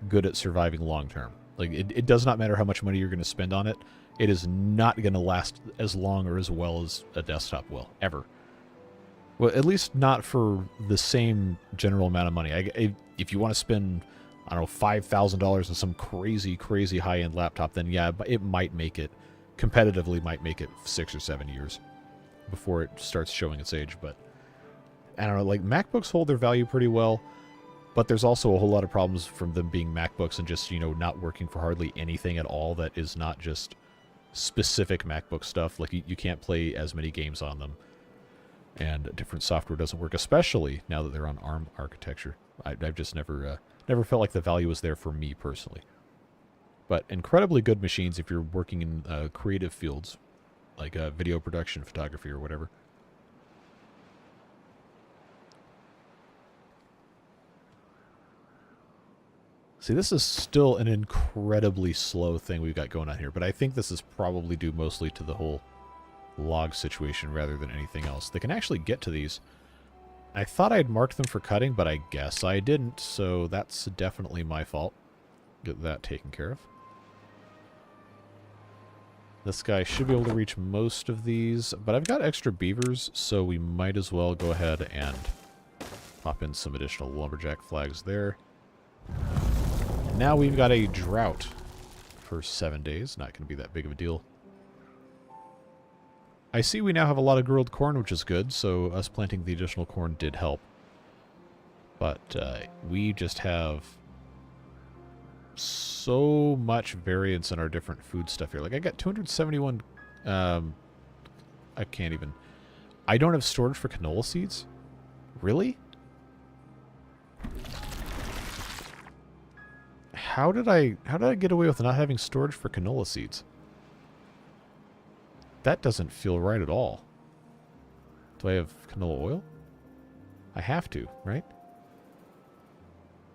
good at surviving long-term. Like, it does not matter how much money you're going to spend on it. It is not going to last as long or as well as a desktop will, ever. Well, at least not for the same general amount of money. If you want to spend, I don't know, $5,000 on some crazy, crazy high-end laptop, then yeah, it might make it, competitively might make it 6 or 7 years before it starts showing its age. But I don't know, like, MacBooks hold their value pretty well, but there's also a whole lot of problems from them being MacBooks and just, you know, not working for hardly anything at all that is not just specific MacBook stuff. Like, you can't play as many games on them, and different software doesn't work, especially now that they're on ARM architecture. I've just never felt like the value was there for me personally. But incredibly good machines if you're working in creative fields, like video production, photography, or whatever. See, this is still an incredibly slow thing we've got going on here, but I think this is probably due mostly to the whole log situation rather than anything else. They can actually get to these I thought I had marked them for cutting, but I guess I didn't, so that's definitely my fault. Get that taken care of. This guy should be able to reach most of these, but I've got extra beavers, so we might as well go ahead and pop in some additional lumberjack flags there. And now we've got a drought for 7 days. Not going to be that big of a deal. I see we now have a lot of grilled corn, which is good, so us planting the additional corn did help. But we just have so much variance in our different food stuff here. Like, I got 271... I can't even... I don't have storage for canola seeds? Really? How did I get away with not having storage for canola seeds? That doesn't feel right at all. Do I have canola oil? I have to, right?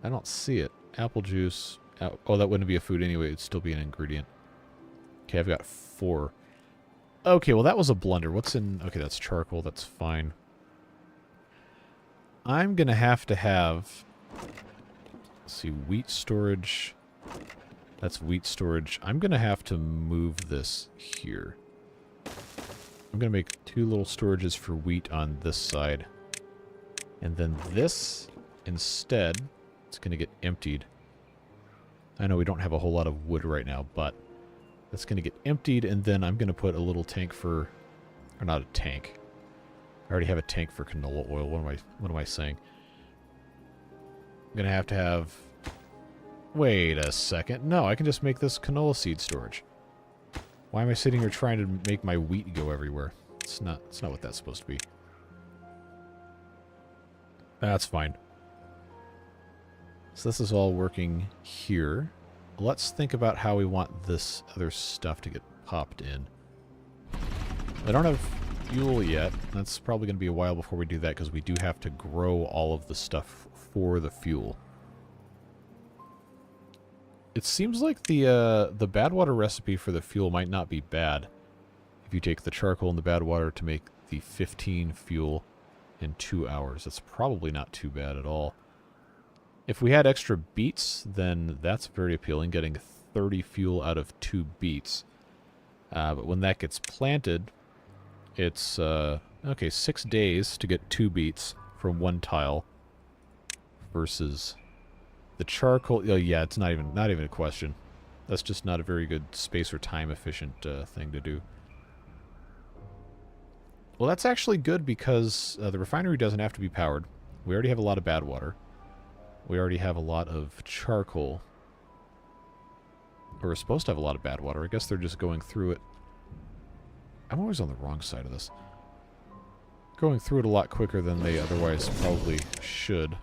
I don't see it. Apple juice. Oh, that wouldn't be a food anyway. It'd still be an ingredient. Okay, I've got 4. Okay, well, that was a blunder. What's in... Okay, that's charcoal. That's fine. I'm going to have... Let's see, wheat storage. That's wheat storage. I'm going to have to move this here. I'm going to make 2 little storages for wheat on this side. And then this, instead, it's going to get emptied. I know we don't have a whole lot of wood right now, but that's going to get emptied, and then I'm going to put a little tank for... Or not a tank. I already have a tank for canola oil. What am I saying? I'm going to have... Wait a second. No, I can just make this canola seed storage. Why am I sitting here trying to make my wheat go everywhere? It's not what that's supposed to be. That's fine. So this is all working here. Let's think about how we want this other stuff to get popped in. I don't have fuel yet. That's probably going to be a while before we do that, because we do have to grow all of the stuff for the fuel. It seems like the bad water recipe for the fuel might not be bad. If you take the charcoal and the bad water to make the 15 fuel in 2 hours, that's probably not too bad at all. If we had extra beets, then that's very appealing, getting 30 fuel out of 2 beets. But when that gets planted, it's, okay, 6 days to get 2 beets from 1 tile versus... The charcoal, oh yeah, it's not even a question. That's just not a very good space or time efficient thing to do. Well, that's actually good because the refinery doesn't have to be powered. We already have a lot of bad water. We already have a lot of charcoal. Or we're supposed to have a lot of bad water. I guess they're just going through it. I'm always on the wrong side of this. Going through it a lot quicker than they otherwise probably should.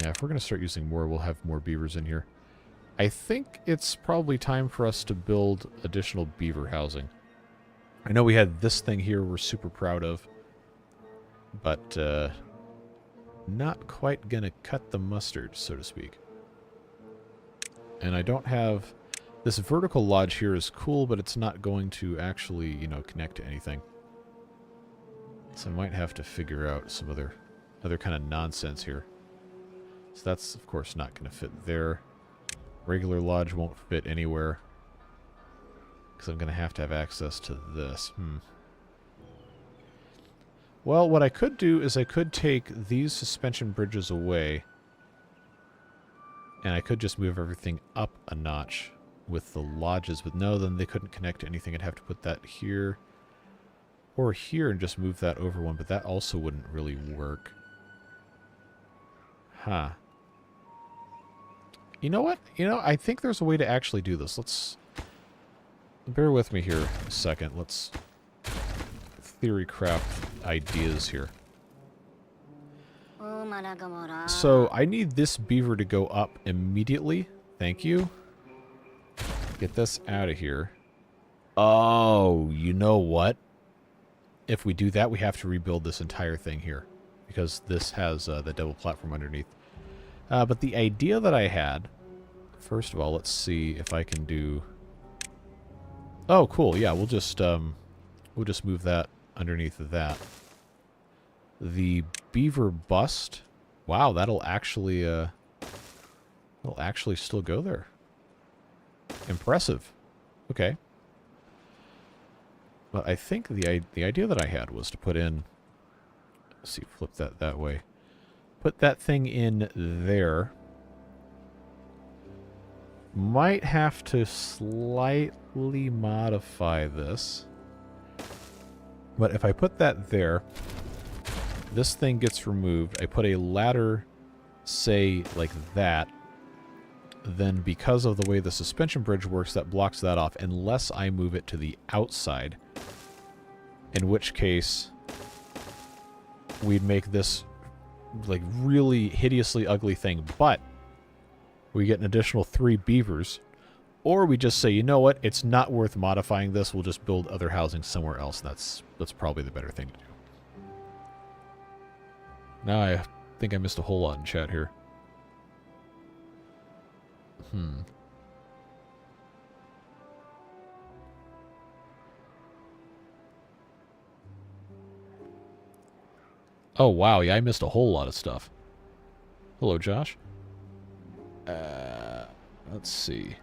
Yeah, if we're going to start using more, we'll have more beavers in here. I think it's probably time for us to build additional beaver housing. I know we had this thing here we're super proud of, but not quite going to cut the mustard, so to speak. And I don't have... This vertical lodge here is cool, but it's not going to actually, you know, connect to anything. So I might have to figure out some other kind of nonsense here. So that's, of course, not going to fit there. Regular lodge won't fit anywhere. Because I'm going to have access to this. Well, what I could do is I could take these suspension bridges away. And I could just move everything up a notch with the lodges. But no, then they couldn't connect to anything. I'd have to put that here. Or here and just move that over one. But that also wouldn't really work. Huh. You know what? You know, I think there's a way to actually do this. Let's... Bear with me here a second. Let's theory craft ideas here. So, I need this beaver to go up immediately. Thank you. Get this out of here. Oh, you know what? If we do that, we have to rebuild this entire thing here. Because this has the double platform underneath. But the idea that I had... First of all, let's see if I can do... Oh, cool. Yeah, we'll just move that underneath of that. The beaver bust. Wow, that'll actually still go there. Impressive. Okay. But I think the idea that I had was to put in... Let's see, flip that way. Put that thing in there. Might have to slightly modify this. But if I put that there, this thing gets removed. I put a ladder, say, like that. Then because of the way the suspension bridge works, that blocks that off unless I move it to the outside. In which case, we'd make this, like, really hideously ugly thing. But we get an additional 3 beavers. Or we just say, you know what, it's not worth modifying this. We'll just build other housing somewhere else. That's probably the better thing to do. Now I think I missed a whole lot in chat here. Oh, wow. Yeah, I missed a whole lot of stuff. Hello, Josh. Let's see.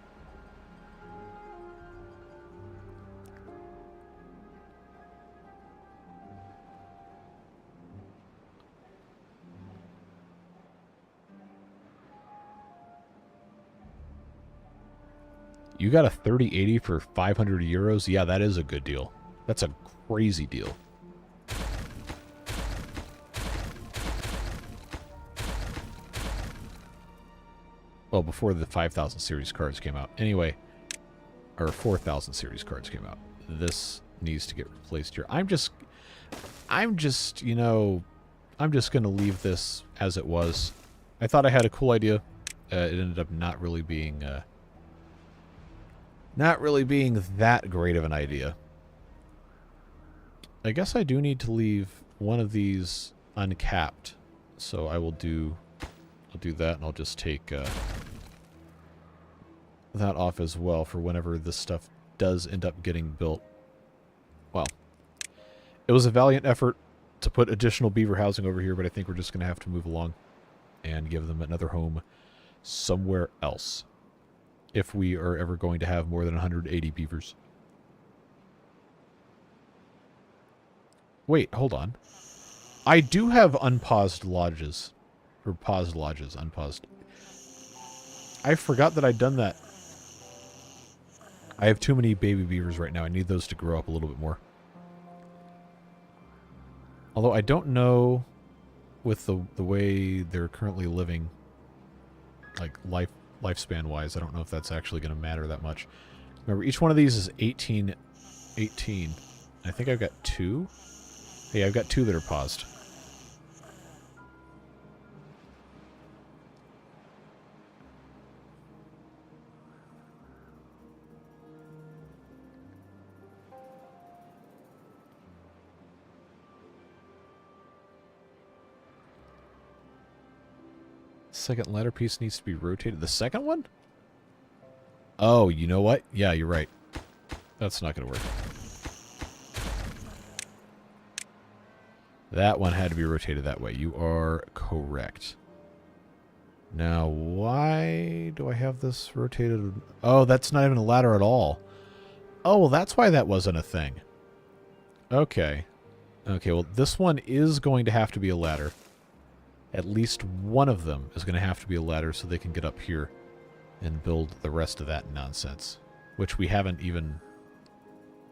You got a 3080 for 500 euros? Yeah, that is a good deal. That's a crazy deal. Well, before the 5000 series cards came out. Anyway, or 4000 series cards came out. This needs to get replaced here. I'm just, you know, I'm just going to leave this as it was. I thought I had a cool idea. It ended up not really being that great of an idea. I guess I do need to leave one of these uncapped. So I'll do that, and I'll just take that off as well for whenever this stuff does end up getting built. Well, it was a valiant effort to put additional beaver housing over here, but I think we're just going to have to move along and give them another home somewhere else if we are ever going to have more than 180 beavers. Wait, hold on. I do have unpaused lodges. Or paused lodges, unpaused. I forgot that I'd done that. I have too many baby beavers right now. I need those to grow up a little bit more. Although I don't know with the way they're currently living, like lifespan-wise, I don't know if that's actually going to matter that much. Remember, each one of these is 18. I think I've got 2. Yeah, I've got 2 that are paused. Second ladder piece needs to be rotated. The second one? Oh, you know what? Yeah, you're right. That's not going to work. That one had to be rotated that way. You are correct. Now, why do I have this rotated? Oh, that's not even a ladder at all. Oh, well, that's why that wasn't a thing. Okay. Okay, well, this one is going to have to be a ladder. At least one of them is going to have to be a ladder so they can get up here and build the rest of that nonsense, which we haven't even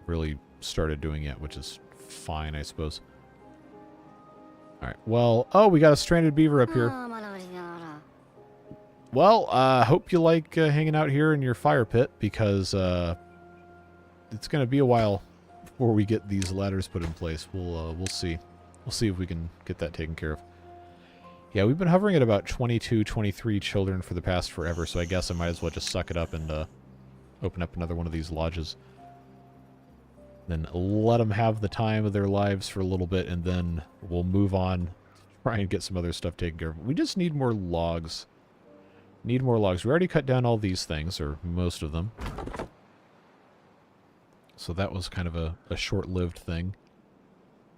really started doing yet, which is fine, I suppose. All right, well, oh, we got a stranded beaver up here. Well, hope you like hanging out here in your fire pit, because it's going to be a while before we get these ladders put in place. We'll see. We'll see if we can get that taken care of. Yeah, we've been hovering at about 22, 23 children for the past forever, so I guess I might as well just suck it up and open up another one of these lodges. Then let them have the time of their lives for a little bit, and then we'll move on, try and get some other stuff taken care of. We just need more logs. Need more logs. We already cut down all these things, or most of them. So that was kind of a short-lived thing.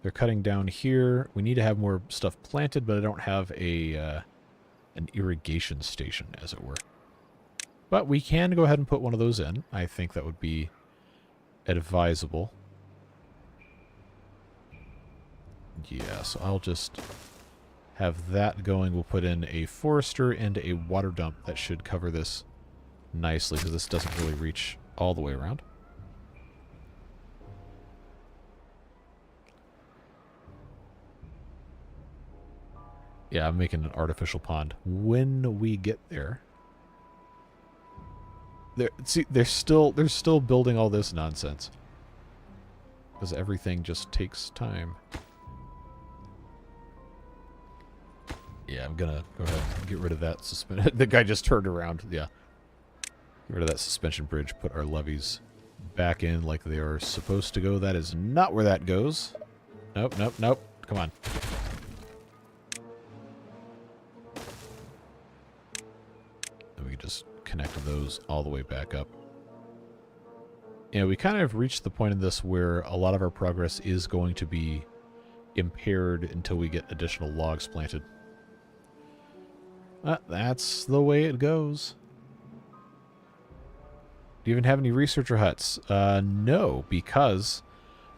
They're cutting down here. We need to have more stuff planted, but I don't have a an irrigation station, as it were. But we can go ahead and put one of those in. I think that would be advisable. Yeah, so I'll just have that going. We'll put in a forester and a water dump. That should cover this nicely, because this doesn't really reach all the way around. Yeah, I'm making an artificial pond. When we get there... See, they're still building all this nonsense. Because everything just takes time. Yeah, I'm gonna go ahead and get rid of that suspension. The guy just turned around. Yeah. Get rid of that suspension bridge. Put our levees back in like they are supposed to go. That is not where that goes. Nope, nope, nope. Come on. And we just connect those all the way back up. Yeah, we kind of reached the point in this where a lot of our progress is going to be impaired until we get additional logs planted. That's the way it goes. Do you even have any researcher huts? No, because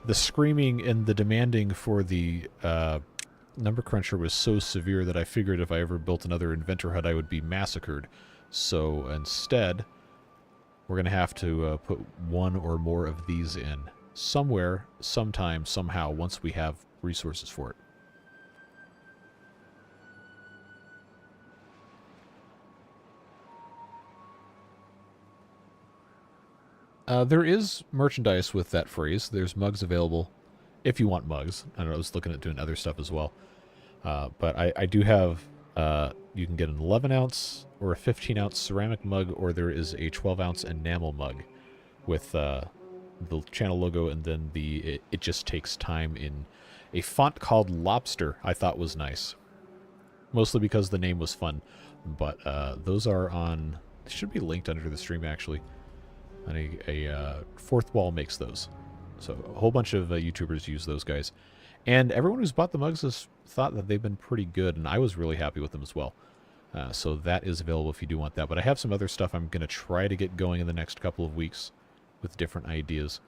the screaming and the demanding for the number cruncher was so severe that I figured if I ever built another inventor hut, I would be massacred. So instead, we're going to have to put one or more of these in somewhere, sometime, somehow, once we have resources for it. There is merchandise with that phrase. There's mugs available if you want mugs. I don't know, I was looking at doing other stuff as well. But I do have, you can get an 11-ounce or a 15-ounce ceramic mug, or there is a 12-ounce enamel mug with the channel logo, and then it just takes time in a font called Lobster. I thought was nice. Mostly because the name was fun. But those are on, they should be linked under the stream actually. And a Fourth Wall makes those. So a whole bunch of YouTubers use those guys. And everyone who's bought the mugs has thought that they've been pretty good, and I was really happy with them as well. So that is available if you do want that. But I have some other stuff I'm going to try to get going in the next couple of weeks with different ideas.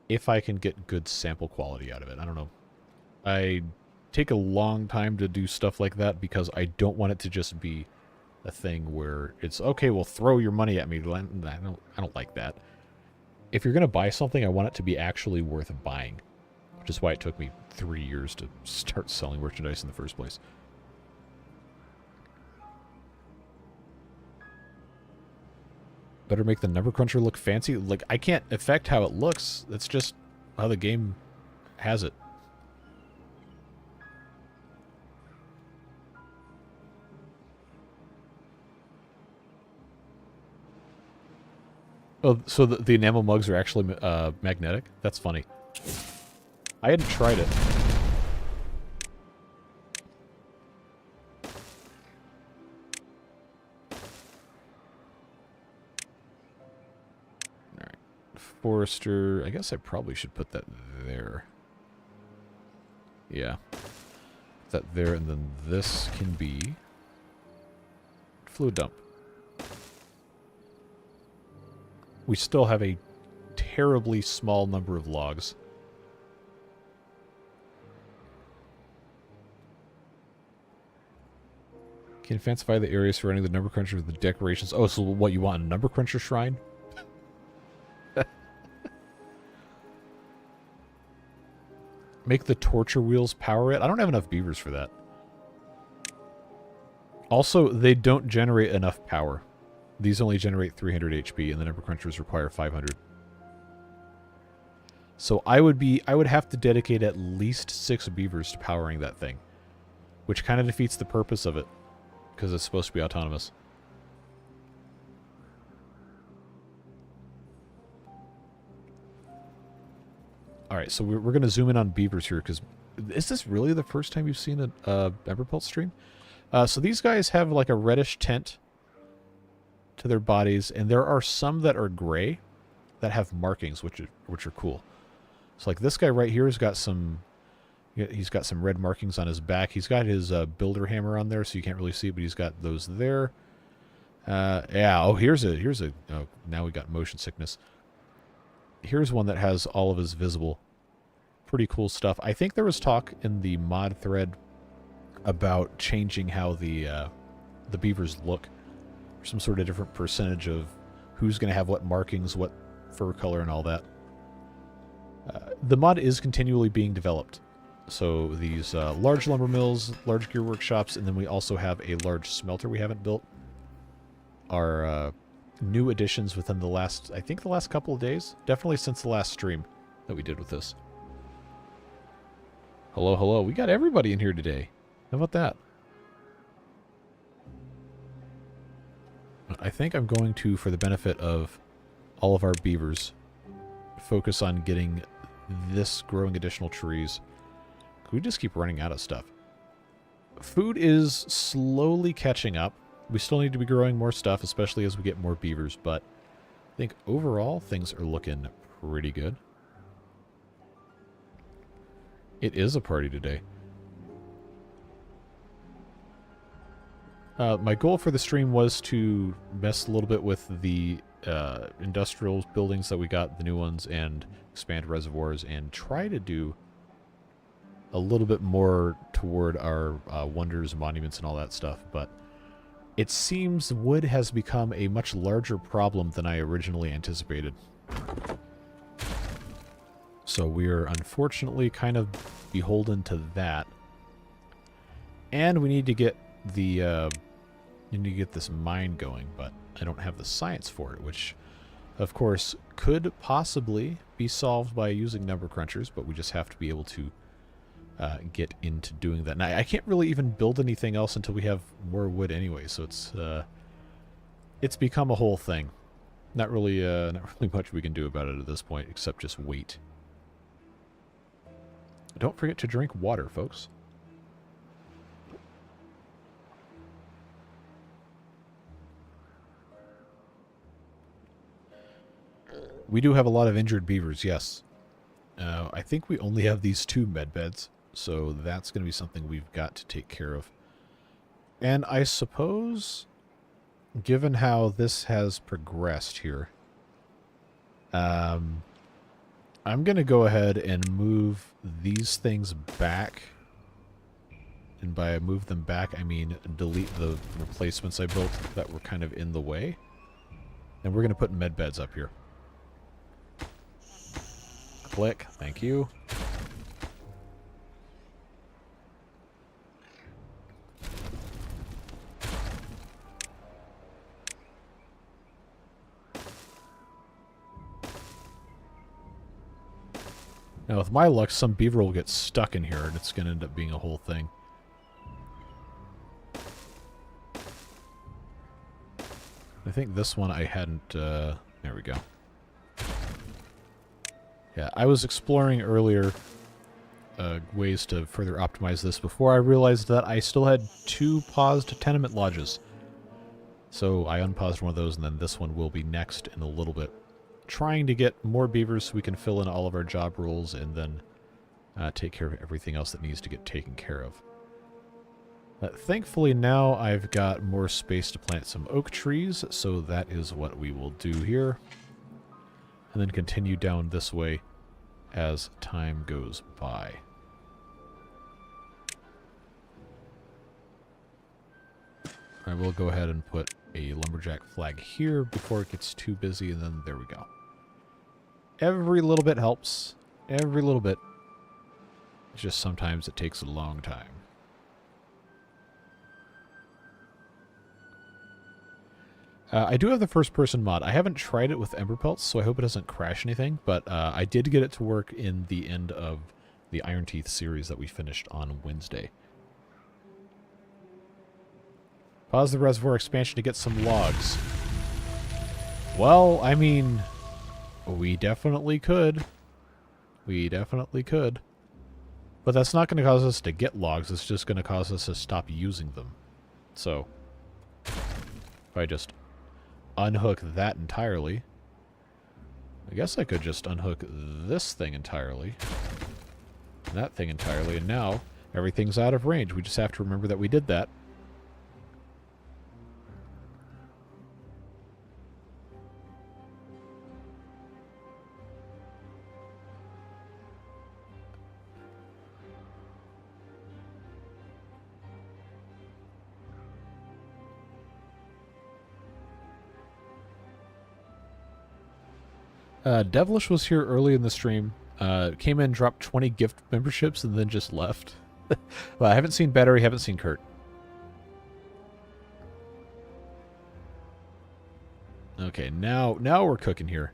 If I can get good sample quality out of it. I don't know. I take a long time to do stuff like that because I don't want it to just be a thing where it's, okay, well, throw your money at me. I don't like that. If you're going to buy something, I want it to be actually worth buying, which is why it took me 3 years to start selling merchandise in the first place. Better make the number cruncher look fancy. Like, I can't affect how it looks. That's just how the game has it. Oh, so the enamel mugs are actually magnetic? That's funny. I hadn't tried it. Alright. Forester. I guess I probably should put that there. Yeah. Put that there, and then this can be fluid dump. We still have a terribly small number of logs. Can fancify the area surrounding the number cruncher with the decorations. Oh, so what, you want a number cruncher shrine? Make the torture wheels power it? I don't have enough beavers for that. Also, they don't generate enough power. These only generate 300 HP, and the number crunchers require 500. So I would have to dedicate at least 6 beavers to powering that thing, which kind of defeats the purpose of it, because it's supposed to be autonomous. Alright, so we're going to zoom in on beavers here, because is this really the first time you've seen a Emberpelts stream? So these guys have like a reddish tint to their bodies, and there are some that are gray that have markings, which are cool. So like this guy right here has got some, he's got some red markings on his back. He's got his builder hammer on there, so you can't really see, but he's got those there. Yeah, oh, oh, now we got motion sickness. Here's one that has all of his visible. Pretty cool stuff. I think there was talk in the mod thread about changing how the beavers look. Some sort of different percentage of who's going to have what markings, what fur color, and all that. The mod is continually being developed. So these large lumber mills, large gear workshops, and then we also have a large smelter we haven't built. Are new additions within the last, I think the last couple of days. Definitely since the last stream that we did with this. Hello, hello. We got everybody in here today. How about that? I think I'm going to, for the benefit of all of our beavers, focus on getting this growing additional trees. We just keep running out of stuff. Food is slowly catching up. We still need to be growing more stuff, especially as we get more beavers, but I think overall things are looking pretty good. It is a party today. My goal for the stream was to mess a little bit with the industrial buildings that we got, the new ones, and expand reservoirs, and try to do a little bit more toward our wonders, monuments, and all that stuff, but it seems wood has become a much larger problem than I originally anticipated. So we are unfortunately kind of beholden to that. And we need to get the this mine going, but I don't have the science for it, which of course could possibly be solved by using number crunchers, but we just have to be able to get into doing that. Now I can't really even build anything else until we have more wood anyway, so it's become a whole thing. Not really much we can do about it at this point, except just wait. Don't forget to drink water, folks. We do have a lot of injured beavers, yes. I think we only have these 2 med beds, so that's going to be something we've got to take care of. And I suppose, given how this has progressed here, I'm going to go ahead and move these things back. And by move them back, I mean delete the replacements I built that were kind of in the way. And we're going to put med beds up here. Click. Thank you. Now, with my luck, some beaver will get stuck in here, and it's going to end up being a whole thing. I think this one I hadn't... there we go. Yeah, I was exploring earlier ways to further optimize this before I realized that I still had 2 paused tenement lodges. So I unpaused one of those, and then this one will be next in a little bit. Trying to get more beavers so we can fill in all of our job roles and then take care of everything else that needs to get taken care of. Thankfully now I've got more space to plant some oak trees, so that is what we will do here. And then continue down this way as time goes by. I will go ahead and put a lumberjack flag here before it gets too busy, and then there we go. Every little bit helps. Every little bit. It's just sometimes it takes a long time. I do have the first-person mod. I haven't tried it with Emberpelts, so I hope it doesn't crash anything, but I did get it to work in the end of the Iron Teeth series that we finished on Wednesday. Pause the reservoir expansion to get some logs. Well, I mean, we definitely could. We definitely could. But that's not going to cause us to get logs. It's just going to cause us to stop using them. So, if I just unhook that entirely, I guess I could just unhook this thing entirely. That thing entirely, and now everything's out of range. We just have to remember that we did that. Devilish was here early in the stream. Came in, dropped 20 gift memberships, and then just left. Well, I haven't seen Battery, haven't seen Kurt. Okay, now we're cooking here.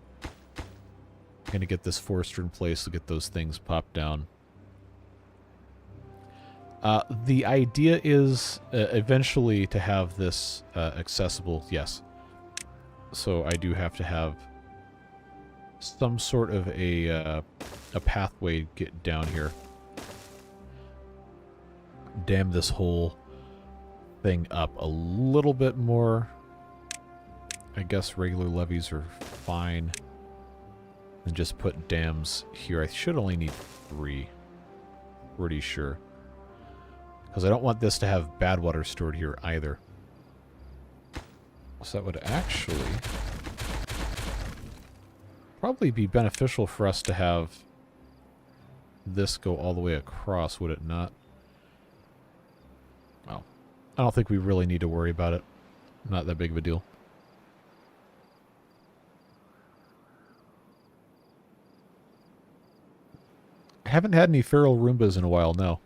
Gonna get this forester in place to get those things popped down. The idea is eventually to have this accessible, yes. So I do have to have some sort of a pathway get down here. Dam this whole thing up a little bit more. I guess regular levees are fine. And just put dams here. I should only need 3. Pretty sure. Because I don't want this to have bad water stored here either. So that would actually probably be beneficial for us to have this go all the way across, would it not? Well, I don't think we really need to worry about it. Not that big of a deal. I haven't had any feral Roombas in a while, no.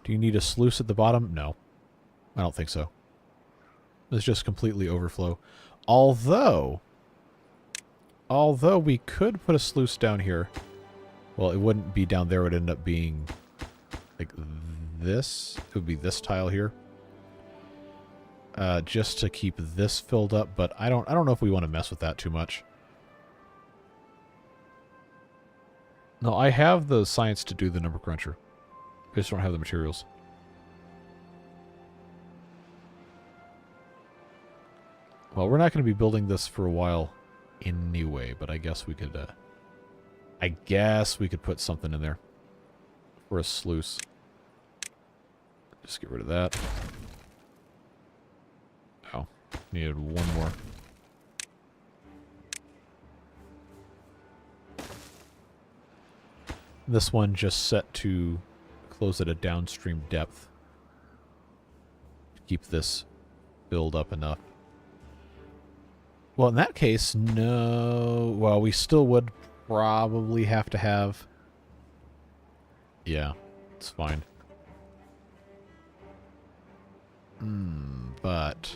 Do you need a sluice at the bottom? No. I don't think so. It's just completely overflow. Although we could put a sluice down here. Well, it wouldn't be down there. It would end up being like this. It would be this tile here. Just to keep this filled up, but I don't know if we want to mess with that too much. No, I have the science to do the number cruncher. I just don't have the materials. Well, we're not going to be building this for a while anyway, but I guess we could put something in there for a sluice. Just get rid of that. Oh, needed one more. This one just set to close at a downstream depth. Keep this filled up enough. Well, in that case, no. Well, we still would probably have to have... Yeah, it's fine. But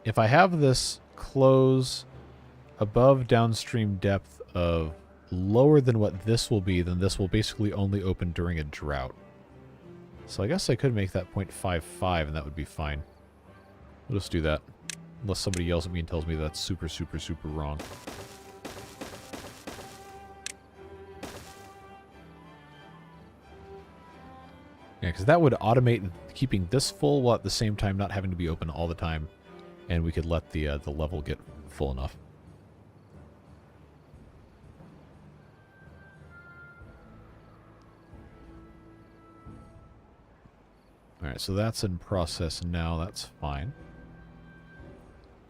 if I have this close above downstream depth of lower than what this will be, then this will basically only open during a drought. So I guess I could make that 0.55 and that would be fine. We'll just do that. Unless somebody yells at me and tells me that's super, super, super wrong. Yeah, because that would automate keeping this full while at the same time not having to be open all the time. And we could let the level get full enough. Alright, so that's in process now. That's fine.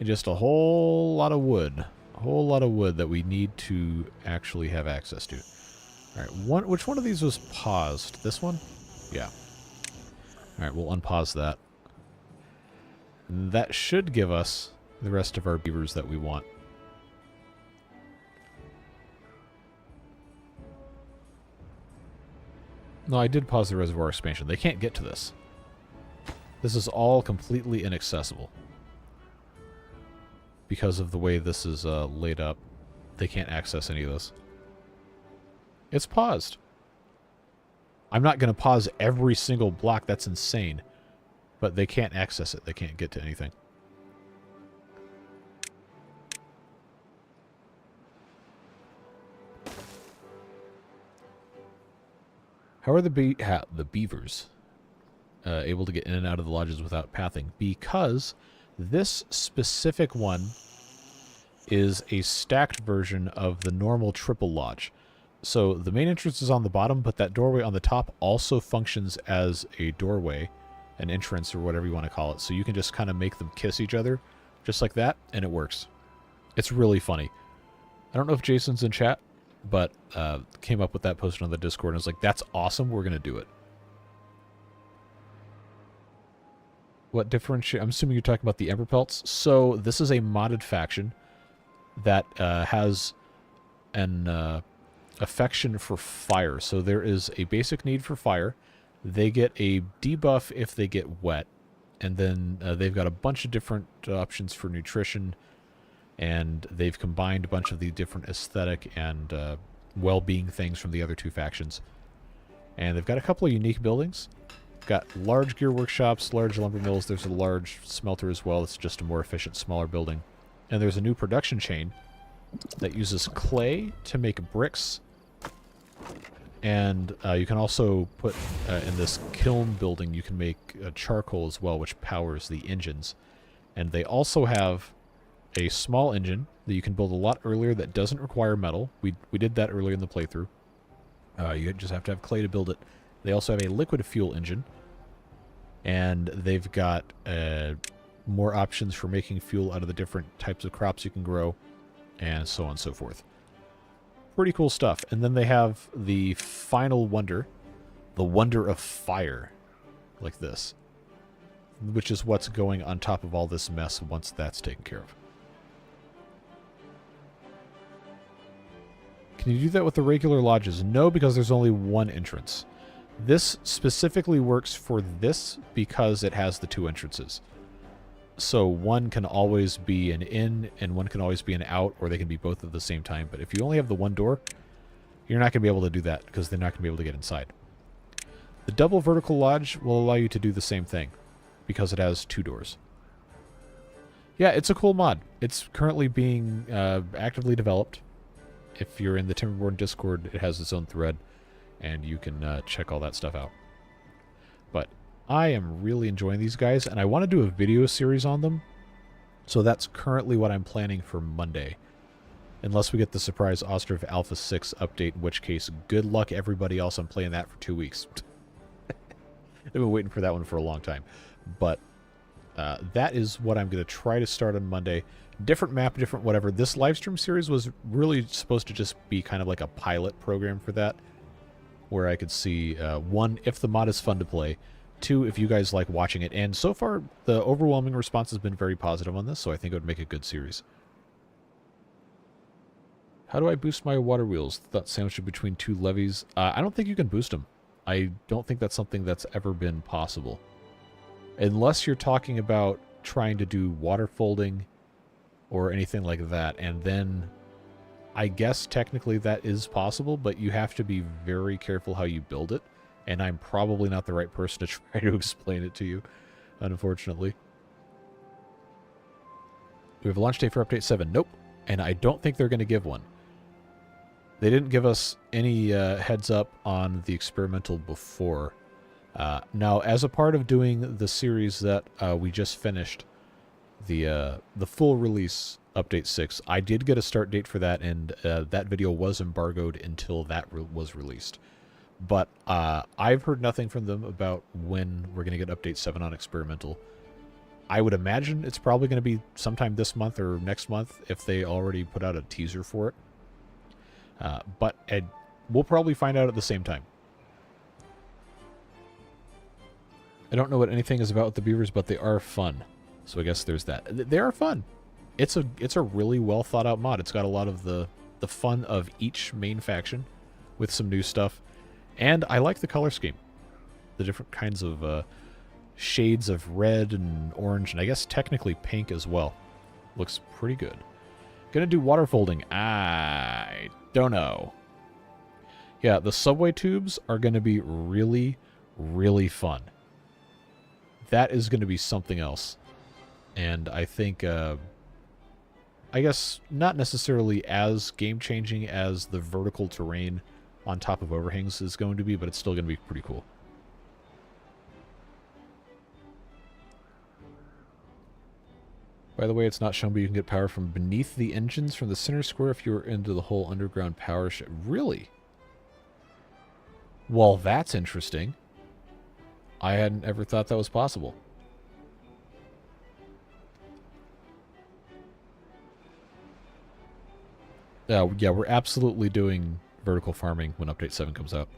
And just a whole lot of wood. A whole lot of wood that we need to actually have access to. Alright, which one of these was paused? This one? Yeah. Alright, we'll unpause that. And that should give us the rest of our beavers that we want. No, I did pause the reservoir expansion. They can't get to this. This is all completely inaccessible. Because of the way this is laid up, they can't access any of this. It's paused. I'm not going to pause every single block. That's insane. But they can't access it. They can't get to anything. How are the beavers able to get in and out of the lodges without pathing? Because this specific one is a stacked version of the normal triple lodge. So the main entrance is on the bottom, but that doorway on the top also functions as a doorway, an entrance, or whatever you want to call it. So you can just kind of make them kiss each other, just like that, and it works. It's really funny. I don't know if Jason's in chat, but came up with that, posted on the Discord, and was like, that's awesome, we're going to do it. What differentiate? I'm assuming you're talking about the Emberpelts. So this is a modded faction that has an affection for fire. So there is a basic need for fire. They get a debuff if they get wet. And then they've got a bunch of different options for nutrition. And they've combined a bunch of the different aesthetic and well-being things from the other two factions. And they've got a couple of unique buildings. Got large gear workshops, large lumber mills. There's a large smelter as well. It's just a more efficient, smaller building. And there's a new production chain that uses clay to make bricks. And you can also put, in this kiln building, you can make charcoal as well, which powers the engines. And they also have a small engine that you can build a lot earlier that doesn't require metal. We did that earlier in the playthrough. You just have to have clay to build it. They also have a liquid fuel engine, and they've got more options for making fuel out of the different types of crops you can grow, and so on and so forth. Pretty cool stuff. And then they have the final wonder, the wonder of fire, like this, which is what's going on top of all this mess once that's taken care of. Can you do that with the regular lodges? No, because there's only one entrance. This specifically works for this because it has the two entrances. So one can always be an in and one can always be an out, or they can be both at the same time. But if you only have the one door, you're not going to be able to do that because they're not going to be able to get inside. The double vertical lodge will allow you to do the same thing because it has two doors. Yeah, it's a cool mod. It's currently being actively developed. If you're in the Timberborn Discord, it has its own thread, and you can check all that stuff out. But I am really enjoying these guys, and I want to do a video series on them. So that's currently what I'm planning for Monday. Unless we get the surprise Ostrov Alpha 6 update, in which case, good luck everybody else. I'm playing that for 2 weeks. I've been waiting for that one for a long time. But that is what I'm going to try to start on Monday. Different map, different whatever. This livestream series was really supposed to just be kind of like a pilot program for that, where I could see, one, if the mod is fun to play, two, if you guys like watching it. And so far, the overwhelming response has been very positive on this, so I think it would make a good series. How do I boost my water wheels? That sandwiched between two levees. I don't think you can boost them. I don't think that's something that's ever been possible. Unless you're talking about trying to do water folding or anything like that. And then I guess technically that is possible, but you have to be very careful how you build it. And I'm probably not the right person to try to explain it to you, unfortunately. We have a launch date for Update 7. Nope. And I don't think they're going to give one. They didn't give us any heads up on the experimental before. Now, as a part of doing the series that we just finished, the full release Update 6, I did get a start date for that, and that video was embargoed until that was released. But I've heard nothing from them about when we're going to get Update 7 on experimental. I would imagine it's probably going to be sometime this month or next month if they already put out a teaser for it. But we'll probably find out at the same time. I don't know what anything is about with the beavers, but they are fun. So I guess there's that. They are fun. It's a really well thought out mod. It's got a lot of the fun of each main faction with some new stuff. And I like the color scheme. The different kinds of shades of red and orange, and I guess technically pink as well. Looks pretty good. Gonna do water folding. I don't know. Yeah, the subway tubes are gonna be really, really fun. That is gonna be something else. And I think, I guess not necessarily as game-changing as the vertical terrain on top of overhangs is going to be, but it's still going to be pretty cool. By the way, it's not shown, but you can get power from beneath the engines from the center square if you're into the whole underground power Really? Well, that's interesting. I hadn't ever thought that was possible. Yeah, we're absolutely doing vertical farming when Update 7 comes out.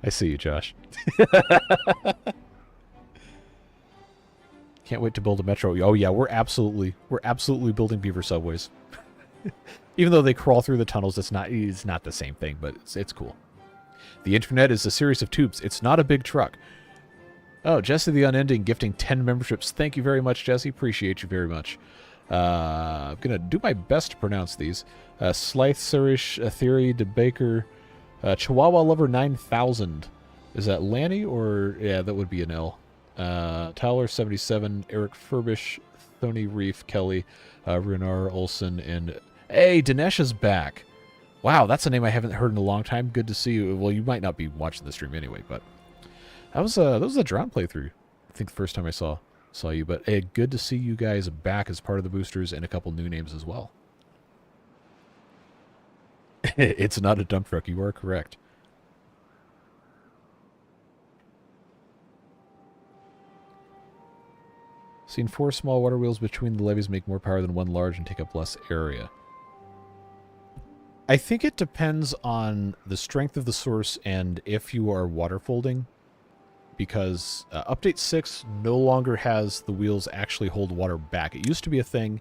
I see you, Josh. Can't wait to build a metro. Oh yeah, we're absolutely building beaver subways. Even though they crawl through the tunnels, it's not the same thing, but it's cool. The internet is a series of tubes. It's not a big truck. Oh, Jesse the Unending gifting 10 memberships. Thank you very much, Jesse. Appreciate you very much. I'm going to do my best to pronounce these. Slythe Sirish, Theory, DeBaker, Chihuahua Lover 9000. Is that Lanny or... Yeah, that would be an L. Towler 77, Eric Furbish, Thony Reef, Kelly, Runar Olson, and... Hey, Dinesh is back. Wow, that's a name I haven't heard in a long time. Good to see you. Well, you might not be watching the stream anyway, but... That was a Drown playthrough. I think the first time I saw you. But hey, good to see you guys back as part of the boosters and a couple new names as well. It's not a dump truck. You are correct. Seen 4 small water wheels between the levees make more power than one large and take up less area. I think it depends on the strength of the source and if you are waterfolding. Because Update 6 no longer has the wheels actually hold water back. It used to be a thing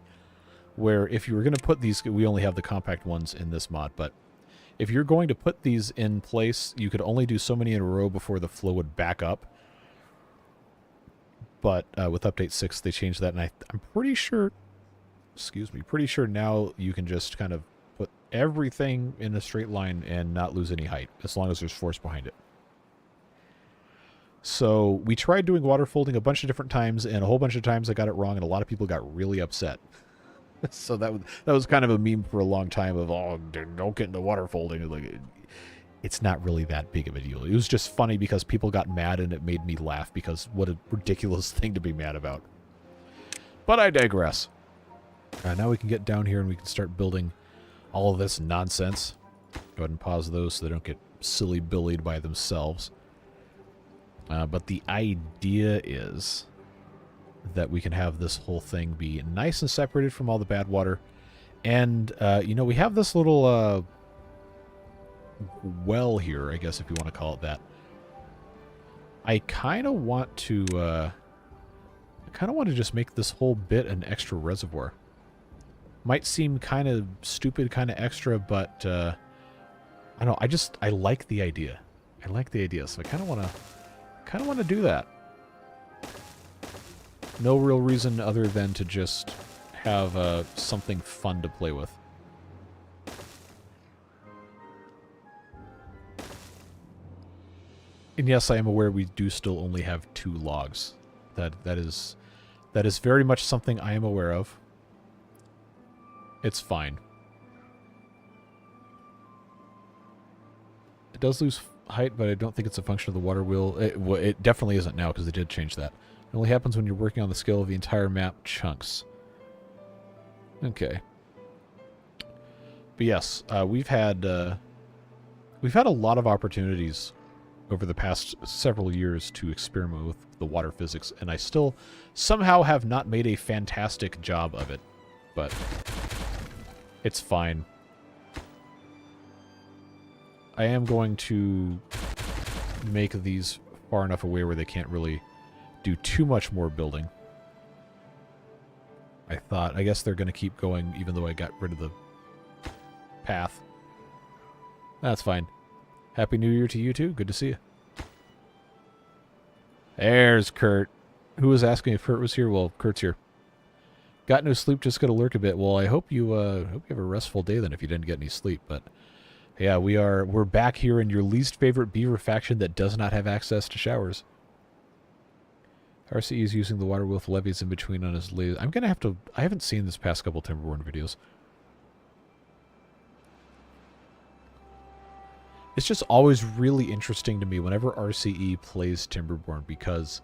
where if you were going to put these... We only have the compact ones in this mod, but if you're going to put these in place, you could only do so many in a row before the flow would back up. But with Update 6, they changed that, and I'm pretty sure... Excuse me. Pretty sure now you can just kind of put everything in a straight line and not lose any height, as long as there's force behind it. So we tried doing water folding a bunch of different times, and a whole bunch of times I got it wrong, and a lot of people got really upset. So that was kind of a meme for a long time of, oh, don't get into water folding. Like, it's not really that big of a deal. It was just funny because people got mad, and it made me laugh because what a ridiculous thing to be mad about. But I digress. Now we can get down here and we can start building all of this nonsense. Go ahead and pause those so they don't get silly billied by themselves. But the idea is that we can have this whole thing be nice and separated from all the bad water. And, you know, we have this little well here, I guess, if you want to call it that. I kind of want to just make this whole bit an extra reservoir. Might seem kind of stupid, kind of extra, but, I don't know, I like the idea. I like the idea, so I kind of want to do that. No real reason other than to just have something fun to play with. And yes, I am aware we do still only have 2 logs. That is very much something I am aware of. It's fine. It does lose height, but I don't think it's a function of the water wheel. It definitely isn't now, because they did change that. It only happens when you're working on the scale of the entire map chunks. Okay. But yes, we've had a lot of opportunities over the past several years to experiment with the water physics, and I still somehow have not made a fantastic job of it. But it's fine. I am going to make these far enough away where they can't really do too much more building. I guess they're going to keep going even though I got rid of the path. That's fine. Happy New Year to you too. Good to see you. There's Kurt. Who was asking if Kurt was here? Well, Kurt's here. Got no sleep, just going to lurk a bit. Well, I hope you have a restful day then if you didn't get any sleep, but... Yeah, we're back here in your least favorite beaver faction that does not have access to showers. RCE is using the water with levees in between on his laser. I'm gonna have to... I haven't seen this past couple Timberborn videos. It's just always really interesting to me whenever RCE plays Timberborn, because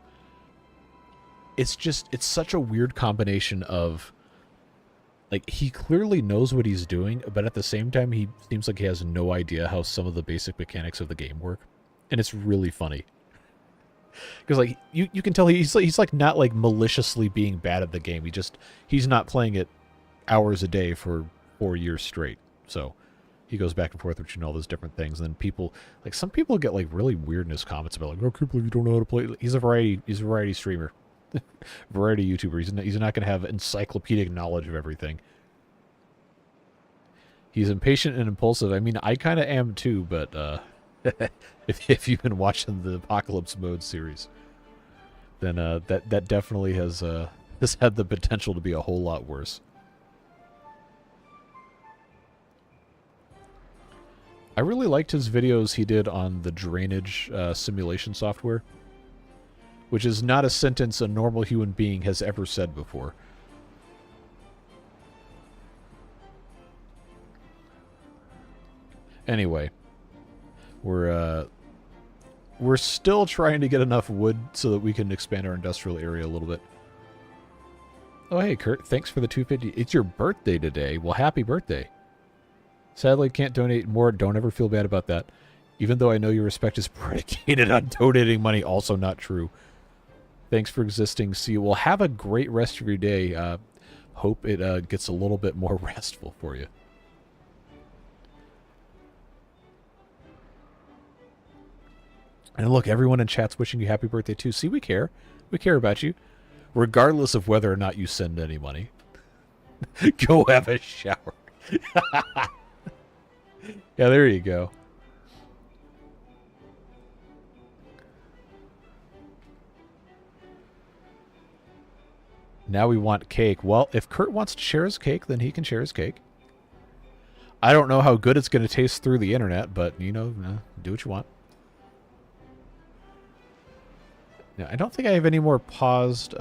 it's such a weird combination of, like, he clearly knows what he's doing, but at the same time he seems like he has no idea how some of the basic mechanics of the game work. And it's really funny. Because, like, you can tell he's like not like maliciously being bad at the game. He's not playing it hours a day for 4 years straight. So he goes back and forth between all those different things. And then people, like, some people get like really weird in his comments about, like, oh, I can't believe you don't know how to play. He's a variety streamer. Variety YouTuber. He's not going to have encyclopedic knowledge of everything. He's impatient and impulsive. I mean, I kind of am too, but if you've been watching the Apocalypse Mode series, then that definitely has had the potential to be a whole lot worse. I really liked his videos he did on the drainage simulation software, which is not a sentence a normal human being has ever said before. Anyway, we're still trying to get enough wood so that we can expand our industrial area a little bit. Oh, hey, Kurt, thanks for the 250. It's your birthday today. Well, happy birthday. Sadly, can't donate more. Don't ever feel bad about that. Even though I know your respect is predicated on donating money, also not true. Thanks for existing. See you. Well, have a great rest of your day. Hope it gets a little bit more restful for you. And look, everyone in chat's wishing you happy birthday too. See, we care. We care about you. Regardless of whether or not you send any money. Go have a shower. Yeah, there you go. Now we want cake. Well, if Kurt wants to share his cake, then he can share his cake. I don't know how good it's going to taste through the internet, but, you know, do what you want. Now, I don't think I have any more paused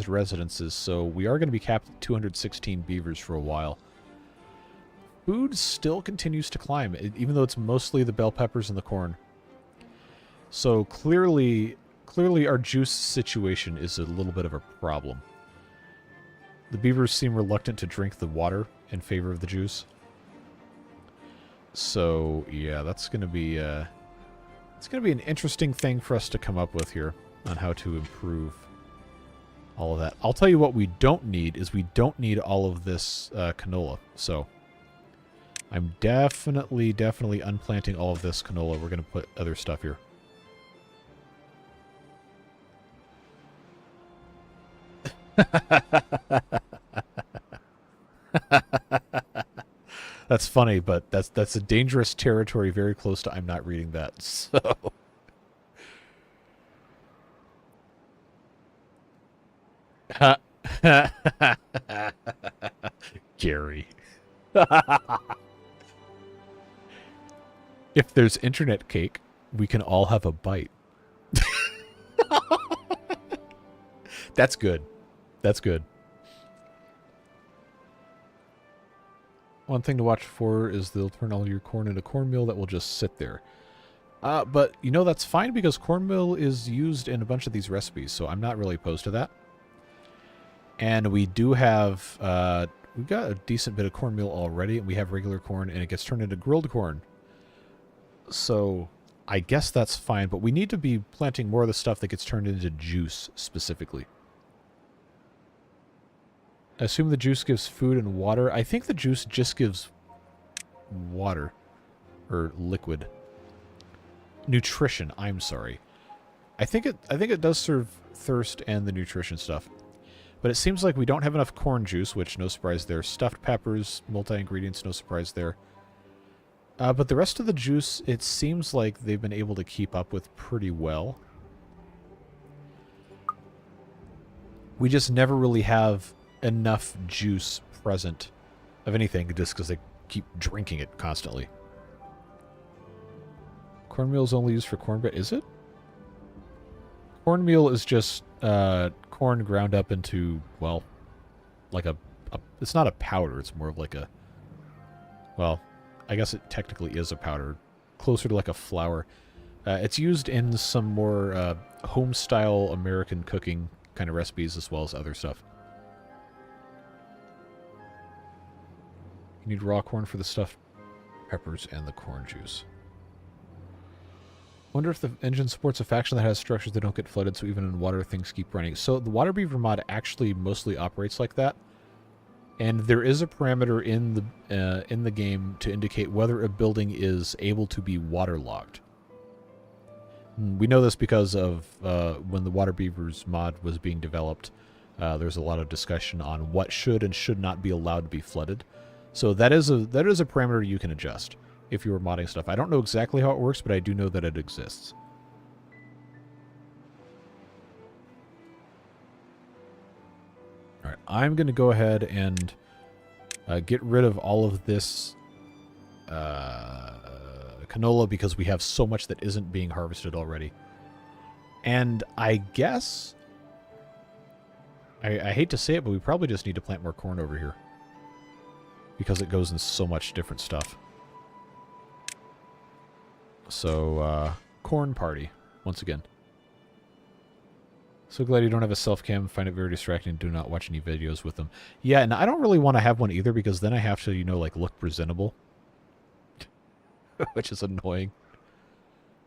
residences, so we are going to be capped at 216 beavers for a while. Food still continues to climb, even though it's mostly the bell peppers and the corn. So clearly our juice situation is a little bit of a problem. The beavers seem reluctant to drink the water in favor of the juice. So yeah, that's going to be it's going to be an interesting thing for us to come up with here on how to improve all of that. I'll tell you what we don't need is we don't need all of this canola. So I'm definitely unplanting all of this canola. We're going to put other stuff here. That's funny, but that's a dangerous territory very close to I'm not reading that. So Gary. If there's internet cake, we can all have a bite. That's good. That's good. One thing to watch for is they'll turn all your corn into cornmeal that will just sit there. But, you know, that's fine because cornmeal is used in a bunch of these recipes, so I'm not really opposed to that. And we do have, we've got a decent bit of cornmeal already, and we have regular corn, and it gets turned into grilled corn. So I guess that's fine, but we need to be planting more of the stuff that gets turned into juice specifically. I assume the juice gives food and water. I think the juice just gives water. Or liquid. Nutrition, I'm sorry. I think it does serve thirst and the nutrition stuff. But it seems like we don't have enough corn juice, which no surprise there. Stuffed peppers, multi-ingredients, no surprise there. But the rest of the juice, it seems like they've been able to keep up with pretty well. We just never really have enough juice present of anything just because they keep drinking it constantly. Cornmeal is only used for cornbread, is it? Cornmeal is just corn ground up into, well, like a it's not a powder, it's more of like a, well, I guess it technically is a powder. closer to like a flour. It's used in some more home-style American cooking kind of recipes as well as other stuff. You need raw corn for the stuffed peppers and the corn juice. Wonder if the engine supports a faction that has structures that don't get flooded, so even in water things keep running. So the Water Beaver mod actually mostly operates like that. And there is a parameter in the game to indicate whether a building is able to be waterlogged. We know this because of when the Water Beavers mod was being developed, there's a lot of discussion on what should and should not be allowed to be flooded. So that is a parameter you can adjust if you were modding stuff. I don't know exactly how it works, but I do know that it exists. All right, I'm going to go ahead and get rid of all of this canola because we have so much that isn't being harvested already. And I guess, I hate to say it, but we probably just need to plant more corn over here because it goes in so much different stuff. So, corn party, once again. So glad you don't have a self-cam. Find it very distracting and do not watch any videos with them. Yeah, and I don't really want to have one either because then I have to, you know, like, look presentable. Which is annoying.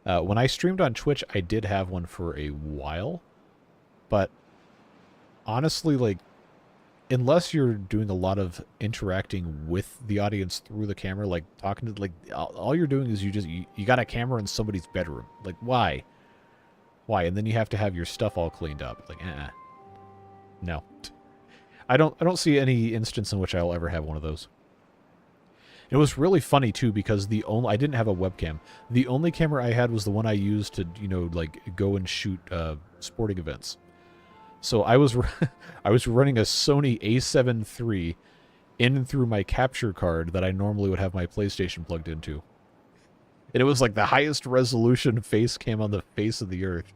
When I streamed on Twitch, I did have one for a while. But, honestly, like, unless you're doing a lot of interacting with the audience through the camera, like, talking to, like, all you're doing is you got a camera in somebody's bedroom. Like, why? Why? And then you have to have your stuff all cleaned up. Like, no. I don't see any instance in which I'll ever have one of those. It was really funny too because I didn't have a webcam. The only camera I had was the one I used to, you know, like go and shoot sporting events. So I was running a Sony A7 III in through my capture card that I normally would have my PlayStation plugged into. And it was like the highest resolution face cam on the face of the earth.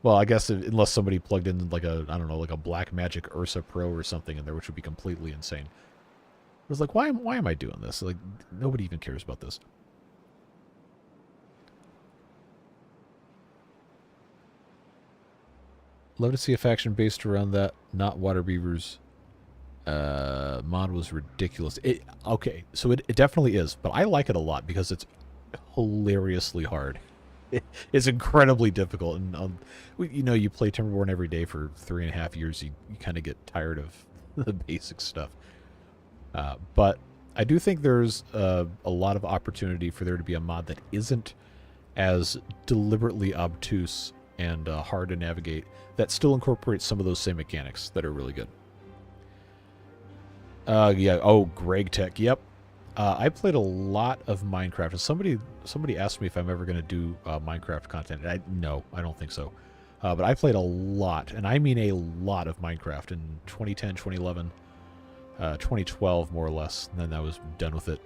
Well, I guess unless somebody plugged in like a, I don't know, like a Blackmagic Ursa Pro or something in there, which would be completely insane. I was like, why am I doing this? Like, nobody even cares about this. Love to see a faction based around that, not Water Beavers. Mod was ridiculous. Okay, so it definitely is, but I like it a lot because it's hilariously hard. It's incredibly difficult, and you know, you play Timberborn every day for 3.5 years, you kind of get tired of the basic stuff. But I do think there's a lot of opportunity for there to be a mod that isn't as deliberately obtuse and hard to navigate, that still incorporates some of those same mechanics that are really good. Yeah. Oh, Greg Tech. Yep. I played a lot of Minecraft. Somebody asked me if I'm ever going to do Minecraft content. No, I don't think so. But I played a lot, and I mean a lot of Minecraft in 2010, 2011, 2012, more or less. And then I was done with it.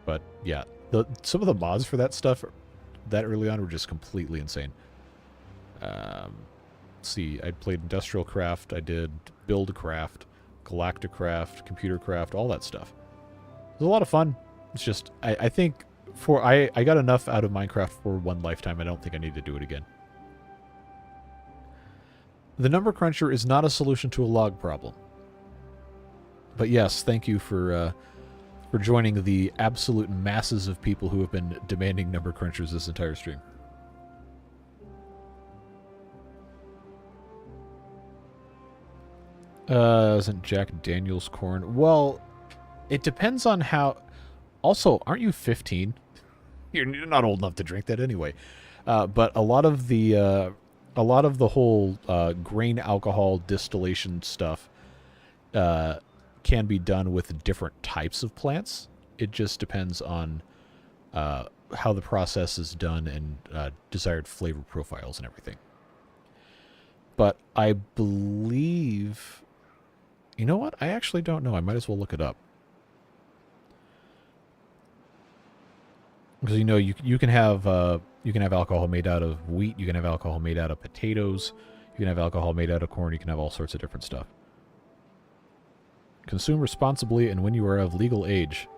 But yeah, some of the mods for that stuff that early on were just completely insane. Let's see, I played Industrial Craft, I did Buildcraft, Galacticraft, Computercraft, all that stuff. It was a lot of fun. It's just, I think I got enough out of Minecraft for one lifetime. I don't think I need to do it again. The number cruncher is not a solution to a log problem. But yes, thank you for joining the absolute masses of people who have been demanding number crunchers this entire stream. Isn't Jack Daniels corn? Well, it depends on how... Also, aren't you 15? You're not old enough to drink that anyway. But a lot of the whole grain alcohol distillation stuff can be done with different types of plants. It just depends on how the process is done and desired flavor profiles and everything. But I believe... You know what? I actually don't know. I might as well look it up. Because, you know, you can have alcohol made out of wheat, you can have alcohol made out of potatoes, you can have alcohol made out of corn, you can have all sorts of different stuff. Consume responsibly and when you are of legal age.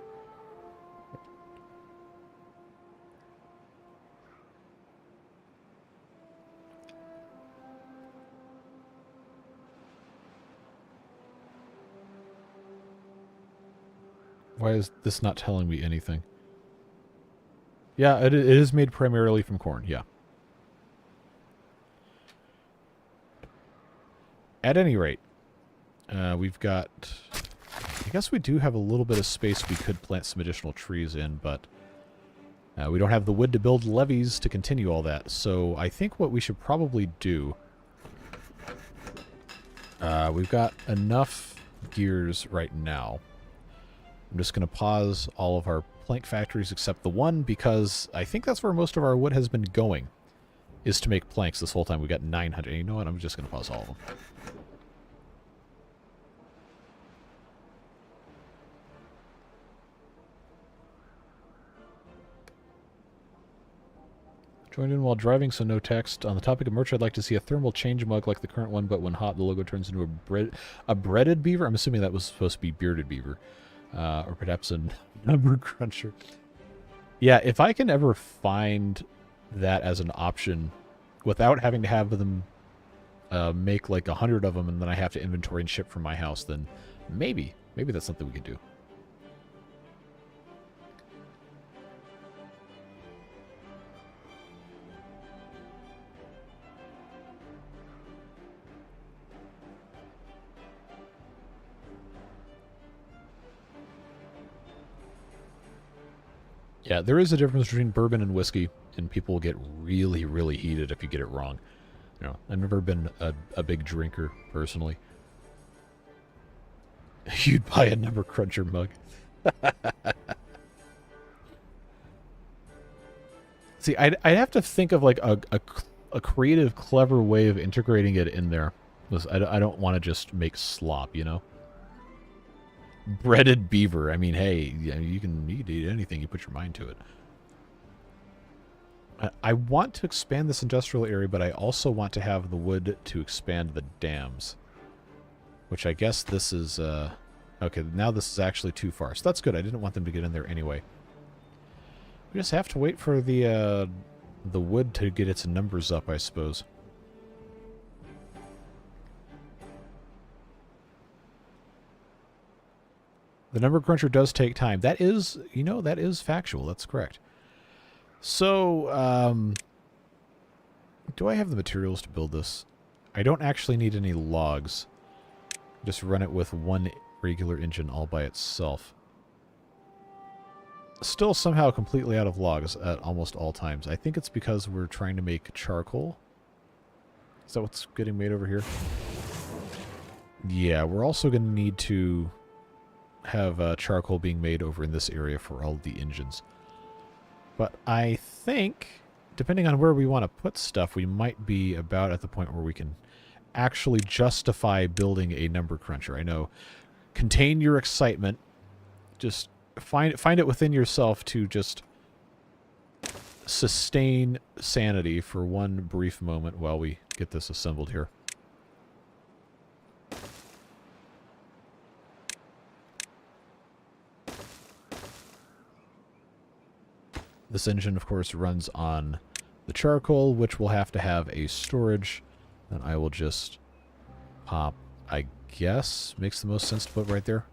Why is this not telling me anything? Yeah, it is made primarily from corn, yeah. At any rate, we've got... I guess we do have a little bit of space we could plant some additional trees in, but we don't have the wood to build levees to continue all that. So I think what we should probably do... we've got enough gears right now. I'm just going to pause all of our plank factories except the one, because I think that's where most of our wood has been going, is to make planks this whole time. We've got 900. You know what? I'm just going to pause all of them. Joined in while driving, so no text. On the topic of merch, I'd like to see a thermal change mug like the current one, but when hot, the logo turns into a breaded beaver. I'm assuming that was supposed to be bearded beaver. Or perhaps a number cruncher. Yeah, if I can ever find that as an option without having to have them make like 100 of them and then I have to inventory and ship from my house, then maybe that's something we could do. Yeah, there is a difference between bourbon and whiskey, and people will get really, really heated if you get it wrong. You know, I've never been a big drinker, personally. You'd buy a number cruncher mug. See, I'd have to think of like a creative, clever way of integrating it in there. I don't want to just make slop, you know? Breaded beaver. I mean, hey, you can eat anything you put your mind to it. I want to expand this industrial area, but I also want to have the wood to expand the dams. Which I guess this is... okay, now this is actually too far. So that's good. I didn't want them to get in there anyway. We just have to wait for the wood to get its numbers up, I suppose. The number cruncher does take time. That is, you know, that is factual. That's correct. So, do I have the materials to build this? I don't actually need any logs. Just run it with one regular engine all by itself. Still somehow completely out of logs at almost all times. I think it's because we're trying to make charcoal. Is that what's getting made over here? Yeah, we're also going to need to have charcoal being made over in this area for all the engines. But I think, depending on where we want to put stuff, we might be about at the point where we can actually justify building a number cruncher. I know. Contain your excitement. Just find it within yourself to just sustain sanity for one brief moment while we get this assembled here. This engine, of course, runs on the charcoal, which will have to have a storage. Then I will just pop, I guess, makes the most sense to put right there.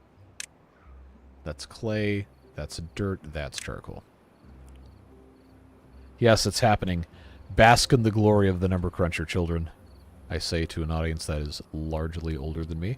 That's clay, that's dirt, that's charcoal. Yes, it's happening. Bask in the glory of the number cruncher, children. I say to an audience that is largely older than me.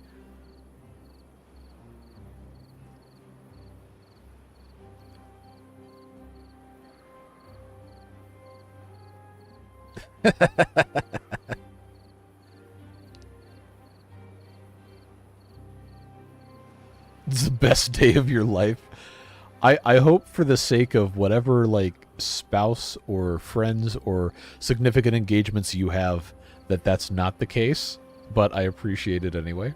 It's the best day of your life. I hope for the sake of whatever, like, spouse or friends or significant engagements you have, that that's not the case, but I appreciate it anyway.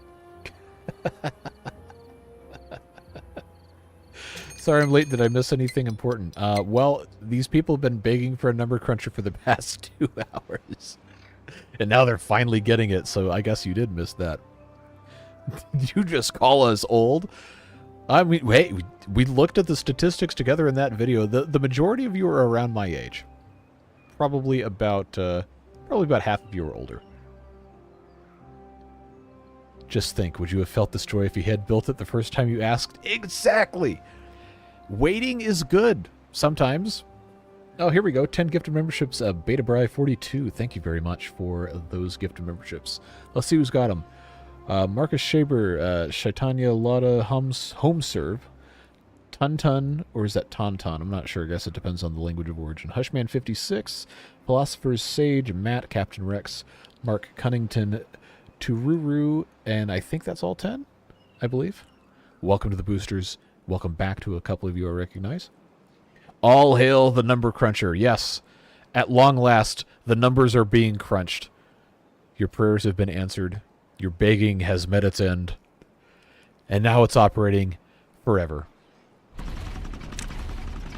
Sorry I'm late. Did I miss anything important? Well, these people have been begging for a number cruncher for the past 2 hours. And now they're finally getting it, so I guess you did miss that. Did you just call us old? I mean, wait, we looked at the statistics together in that video. The majority of you are around my age. Probably about half of you are older. Just think, would you have felt this joy if you had built it the first time you asked? Exactly! Waiting is good sometimes. Oh, here we go. 10 gifted memberships. Beta Bri 42. Thank you very much for those gifted memberships. Let's see who's got them. Marcus Shaber, Shaitanya Lotta Home Serve, Tun, or is that Tauntaun? I'm not sure. I guess it depends on the language of origin. Hushman 56, Philosopher's Sage, Matt, Captain Rex, Mark Cunnington, Tururu, and I think that's all 10, I believe. Welcome to the boosters. Welcome back to a couple of you I recognize. All hail the number cruncher. Yes, at long last, the numbers are being crunched. Your prayers have been answered. Your begging has met its end. And now it's operating forever.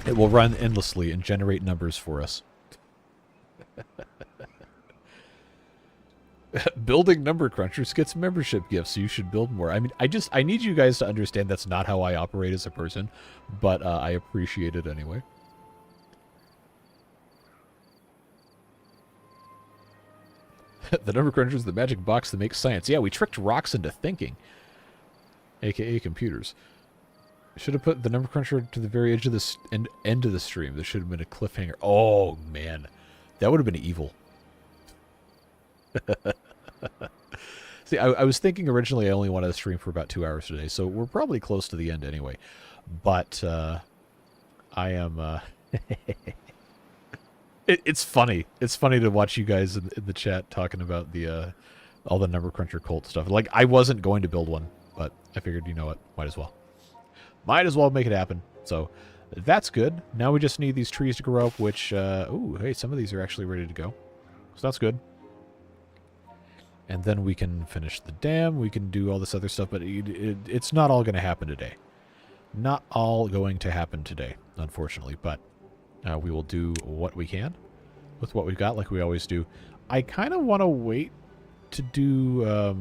It will run endlessly and generate numbers for us. Building number crunchers gets membership gifts, so you should build more. I mean, I need you guys to understand that's not how I operate as a person, but I appreciate it anyway. The number cruncher is the magic box that makes science. Yeah, we tricked rocks into thinking, aka computers. Should have put the number cruncher to the very edge of the end of the stream. There should have been a cliffhanger. Oh man, that would have been evil. See, I was thinking originally I only wanted to stream for about 2 hours today, so we're probably close to the end anyway. But I am. It's funny. It's funny to watch you guys in the chat talking about the all the number cruncher cult stuff. Like, I wasn't going to build one, but I figured, you know what, might as well. Might as well make it happen. So that's good. Now we just need these trees to grow up, which, ooh, hey, some of these are actually ready to go. So that's good. And then we can finish the dam. We can do all this other stuff, but it's not all going to happen today. Not all going to happen today, unfortunately, but we will do what we can with what we've got, like we always do. I kind of want to wait to do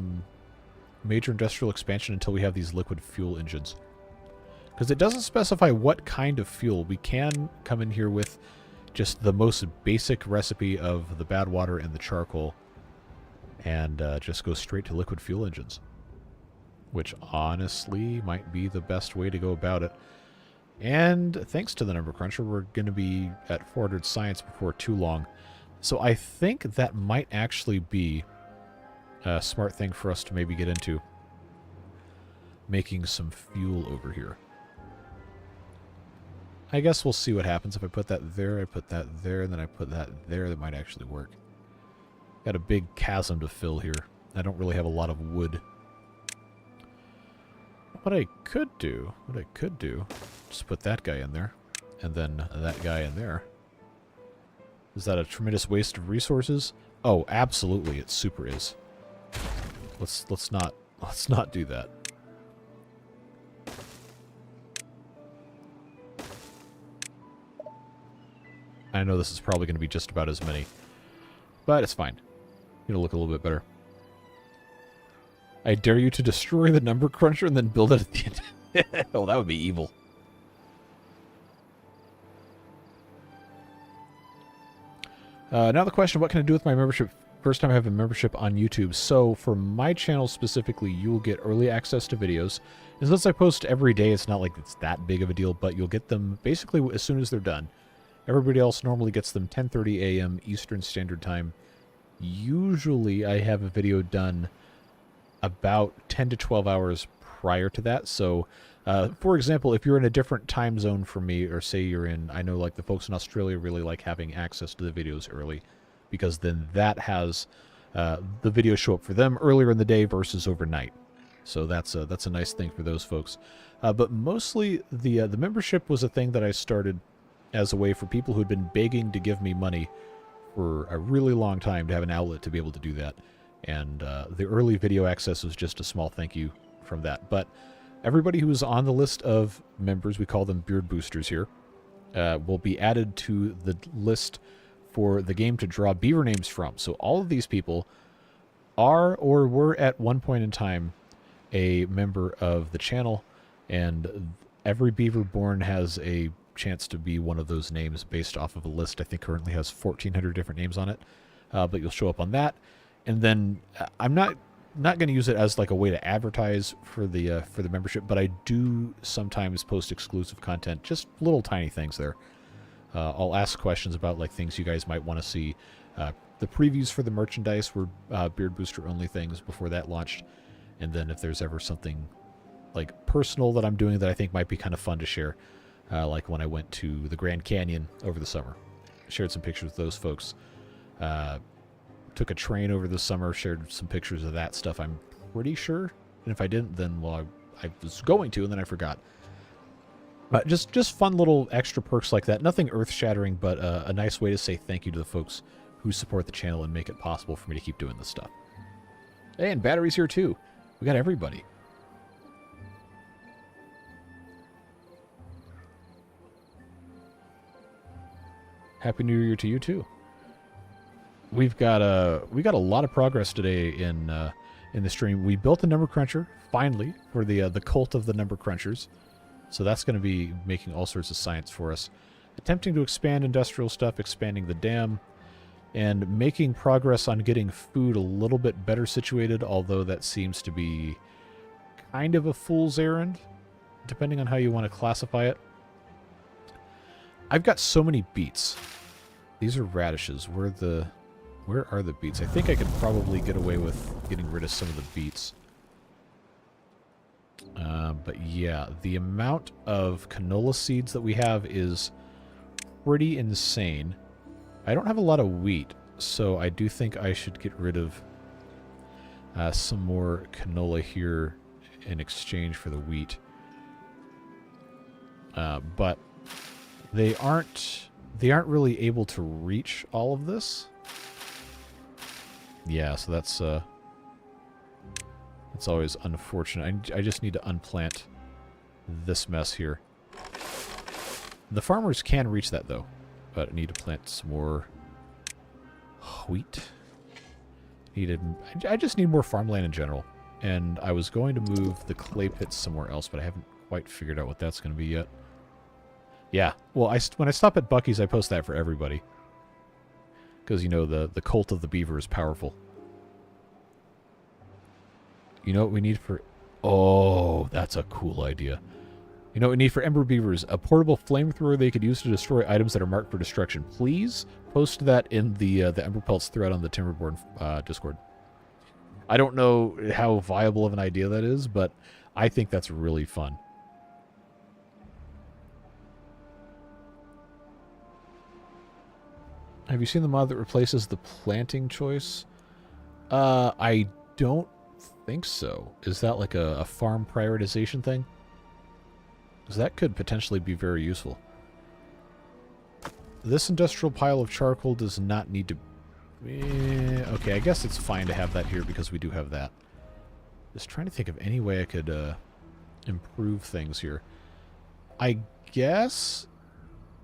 major industrial expansion until we have these liquid fuel engines. Because it doesn't specify what kind of fuel. We can come in here with just the most basic recipe of the bad water and the charcoal and just go straight to liquid fuel engines. Which honestly might be the best way to go about it. And thanks to the number cruncher, we're going to be at 400 science before too long. So I think that might actually be a smart thing for us to maybe get into. Making some fuel over here. I guess we'll see what happens. If I put that there, I put that there, and then I put that there, that might actually work. Got a big chasm to fill here. I don't really have a lot of wood. What I could do, just put that guy in there, and then that guy in there. Is that a tremendous waste of resources? Oh, absolutely, it super is. Let's not do that. I know this is probably going to be just about as many, but it's fine. It'll look a little bit better. I dare you to destroy the number cruncher and then build it at the end. Oh, that would be evil. Now the question, what can I do with my membership? First time I have a membership on YouTube. So for my channel specifically, you'll get early access to videos. And since I post every day, it's not like it's that big of a deal, but you'll get them basically as soon as they're done. Everybody else normally gets them 10:30 a.m. Eastern Standard Time. Usually I have a video done about 10 to 12 hours prior to that. So, for example, if you're in a different time zone from me, or say you're in, I know like the folks in Australia really like having access to the videos early, because then that has the videos show up for them earlier in the day versus overnight. So that's a nice thing for those folks. But mostly the membership was a thing that I started as a way for people who'd been begging to give me money for a really long time to have an outlet to be able to do that. And the early video access was just a small thank you from that. But everybody who is on the list of members, we call them beard boosters here, will be added to the list for the game to draw beaver names from. So all of these people are or were at one point in time a member of the channel, and every beaver born has a chance to be one of those names based off of a list. I think currently has 1,400 different names on it, but you'll show up on that. And then I'm not not going to use it as like a way to advertise for the membership, but I do sometimes post exclusive content, just little tiny things there. I'll ask questions about like things you guys might want to see. The previews for the merchandise were Beard Booster only things before that launched, and then if there's ever something like personal that I'm doing that I think might be kind of fun to share, like when I went to the Grand Canyon over the summer, shared some pictures with those folks. Took a train over the summer, shared some pictures of that stuff, I'm pretty sure. And if I didn't, then, well, I was going to, and then I forgot. But just fun little extra perks like that. Nothing earth-shattering, but a nice way to say thank you to the folks who support the channel and make it possible for me to keep doing this stuff. Hey, and Battery's here, too. We got everybody. Happy New Year to you, too. We got a lot of progress today in the stream. We built a number cruncher finally for the cult of the number crunchers, so that's going to be making all sorts of science for us. Attempting to expand industrial stuff, expanding the dam, and making progress on getting food a little bit better situated. Although that seems to be kind of a fool's errand, depending on how you want to classify it. I've got so many beets. These are radishes. Where are the beets? I think I could probably get away with getting rid of some of the beets. But yeah, the amount of canola seeds that we have is pretty insane. I don't have a lot of wheat, so I do think I should get rid of some more canola here in exchange for the wheat. But they aren't really able to reach all of this. Yeah, so that's always unfortunate. I just need to unplant this mess here. The farmers can reach that, though. But I need to plant some more wheat. I just need more farmland in general. And I was going to move the clay pits somewhere else, but I haven't quite figured out what that's going to be yet. Yeah, well, when I stop at Buc-ee's, I post that for everybody. Because, you know, the cult of the beaver is powerful. You know what we need for... Oh, that's a cool idea. You know what we need for Ember Beavers? A portable flamethrower they could use to destroy items that are marked for destruction. Please post that in the Emberpelts thread on the Timberborn Discord. I don't know how viable of an idea that is, but I think that's really fun. Have you seen the mod that replaces the planting choice? I don't think so. Is that like a farm prioritization thing? Because that could potentially be very useful. This industrial pile of charcoal does not need to... okay, I guess it's fine to have that here because we do have that. Just trying to think of any way I could improve things here. I guess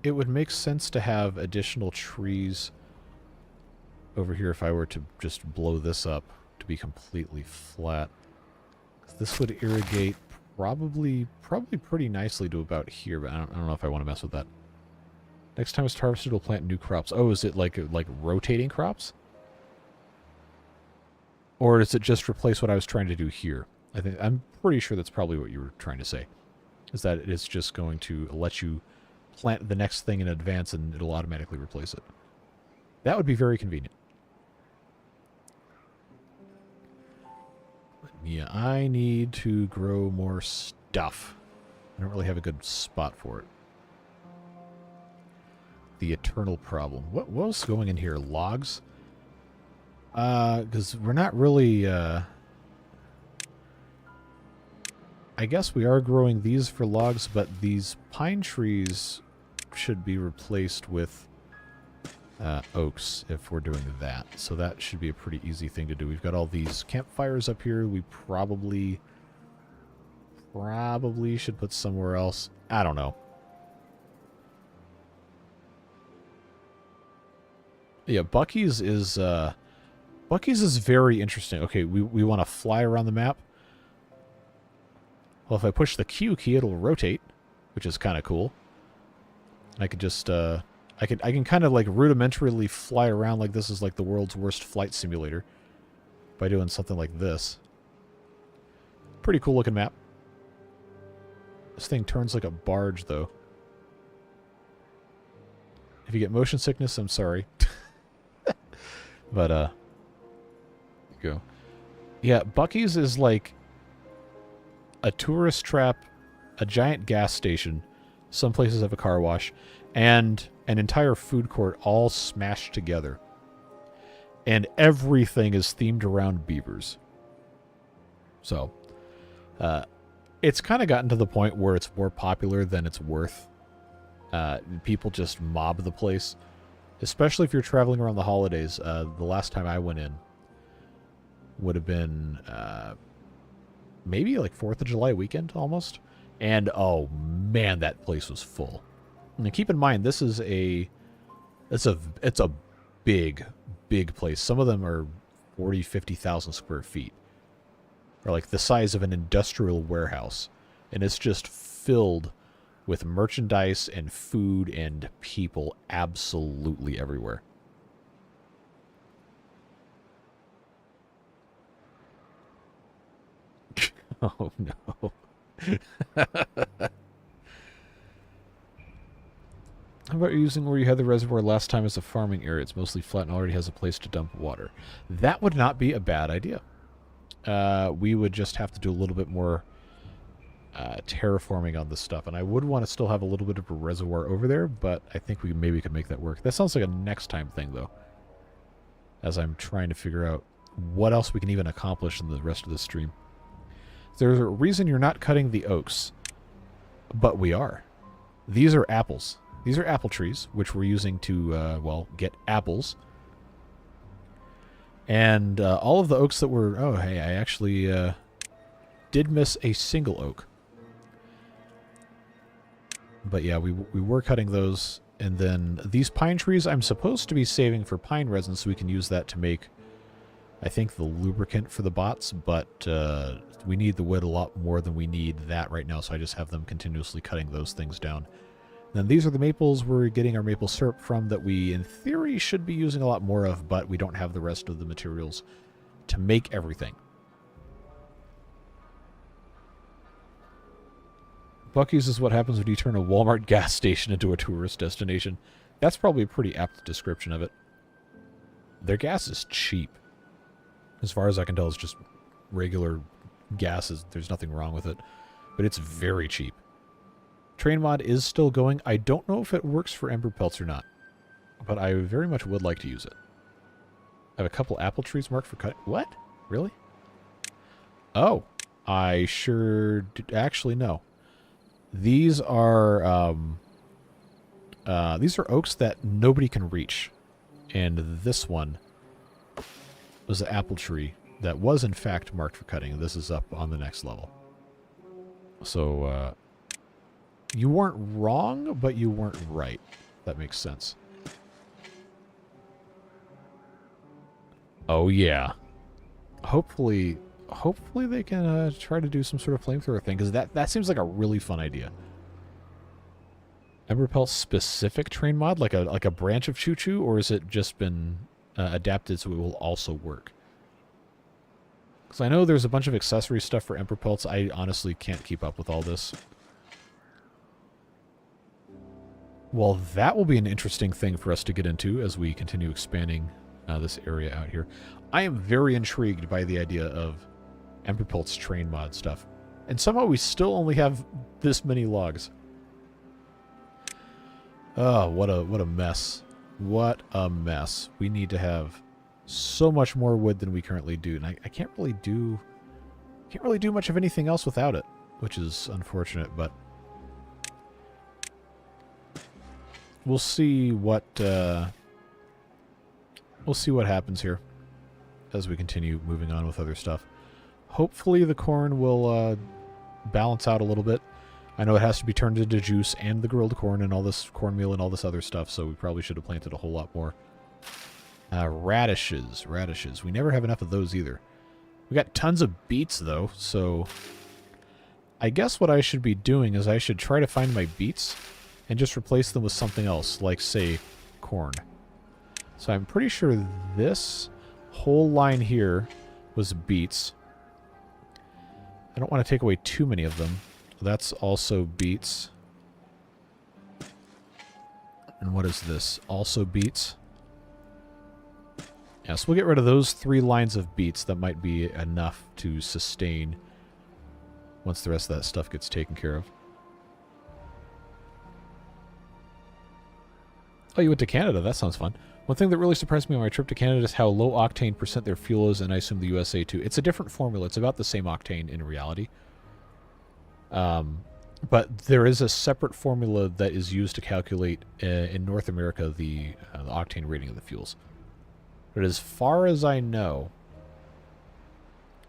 it would make sense to have additional trees over here if I were to just blow this up to be completely flat. This would irrigate probably pretty nicely to about here, but I don't know if I want to mess with that. Next time it's harvested, we'll plant new crops. Oh, is it like rotating crops? Or does it just replace what I was trying to do here? I'm pretty sure that's probably what you were trying to say. Is that it's just going to let you plant the next thing in advance and it'll automatically replace it. That would be very convenient. But yeah, I need to grow more stuff. I don't really have a good spot for it. The eternal problem. What was going in here? Logs? Because we're not really... I guess we are growing these for logs, but these pine trees should be replaced with oaks if we're doing that. So that should be a pretty easy thing to do. We've got all these campfires up here. We probably should put somewhere else. I don't know. Yeah, Buc-ee's is very interesting. Okay, we want to fly around the map. Well, if I push the Q key, it'll rotate, which is kind of cool. I could just I can kind of like rudimentarily fly around like this is like the world's worst flight simulator by doing something like this. Pretty cool looking map. This thing turns like a barge, though. If you get motion sickness, I'm sorry. But, go. Yeah, Buc-ee's is like a tourist trap, a giant gas station, some places have a car wash, and an entire food court all smashed together. And everything is themed around beavers. So, it's kind of gotten to the point where it's more popular than it's worth. People just mob the place. Especially if you're traveling around the holidays. The last time I went in would have been maybe like 4th of July weekend almost. And oh man, that place was full. And keep in mind, this is it's a big place. Some of them are 40, 50,000 square feet. Or like the size of an industrial warehouse. And it's just filled with merchandise and food and people absolutely everywhere. Oh no. How about using where you had the reservoir last time as a farming area? It's mostly flat and already has a place to dump water. That would not be a bad idea. We would just have to do a little bit more terraforming on this stuff. And I would want to still have a little bit of a reservoir over there, but I think we maybe could make that work. That sounds like a next time thing, though. As I'm trying to figure out what else we can even accomplish in the rest of the stream. There's a reason you're not cutting the oaks, but we are. These are apples. These are apple trees, which we're using to, well, get apples. And all of the oaks that were... Oh, hey, I actually did miss a single oak. But yeah, we were cutting those. And then these pine trees I'm supposed to be saving for pine resin so we can use that to make, I think, the lubricant for the bots. But we need the wood a lot more than we need that right now, so I just have them continuously cutting those things down. Then these are the maples we're getting our maple syrup from that we, in theory, should be using a lot more of, but we don't have the rest of the materials to make everything. Buc-ee's is what happens when you turn a Walmart gas station into a tourist destination. That's probably a pretty apt description of it. Their gas is cheap. As far as I can tell, it's just regular gas. There's nothing wrong with it. But it's very cheap. Train mod is still going. I don't know if it works for Emberpelts or not. But I very much would like to use it. I have a couple apple trees marked for cut. What? Really? Oh. I sure did. Actually, no. These are oaks that nobody can reach. And this one was an apple tree that was in fact marked for cutting. This is up on the next level. So, you weren't wrong, but you weren't right. That makes sense. Oh yeah. Hopefully they can try to do some sort of flamethrower thing, because that seems like a really fun idea. Emberpelt specific train mod, like a branch of Choo Choo, or has it just been adapted so it will also work? Because I know there's a bunch of accessory stuff for Emberpelts. I honestly can't keep up with all this. Well, that will be an interesting thing for us to get into as we continue expanding this area out here. I am very intrigued by the idea of Emberpelts train mod stuff. And somehow we still only have this many logs. Oh, what a mess. What a mess. We need to have so much more wood than we currently do. And I can't really do much of anything else without it, which is unfortunate, but we'll see what happens here as we continue moving on with other stuff. Hopefully the corn will balance out a little bit. I know it has to be turned into juice and the grilled corn and all this cornmeal and all this other stuff, so we probably should have planted a whole lot more. Radishes. We never have enough of those either. We got tons of beets, though, so I guess what I should be doing is I should try to find my beets and just replace them with something else, like, say, corn. So I'm pretty sure this whole line here was beets. I don't want to take away too many of them. That's also beets. And what is this? Also beets. Yeah, so we'll get rid of those 3 lines of beets. That might be enough to sustain once the rest of that stuff gets taken care of. Oh, you went to Canada. That sounds fun. One thing that really surprised me on my trip to Canada is how low octane % their fuel is, and I assume the USA too. It's a different formula. It's about the same octane in reality. But there is a separate formula that is used to calculate in North America the octane rating of the fuels. But as far as I know,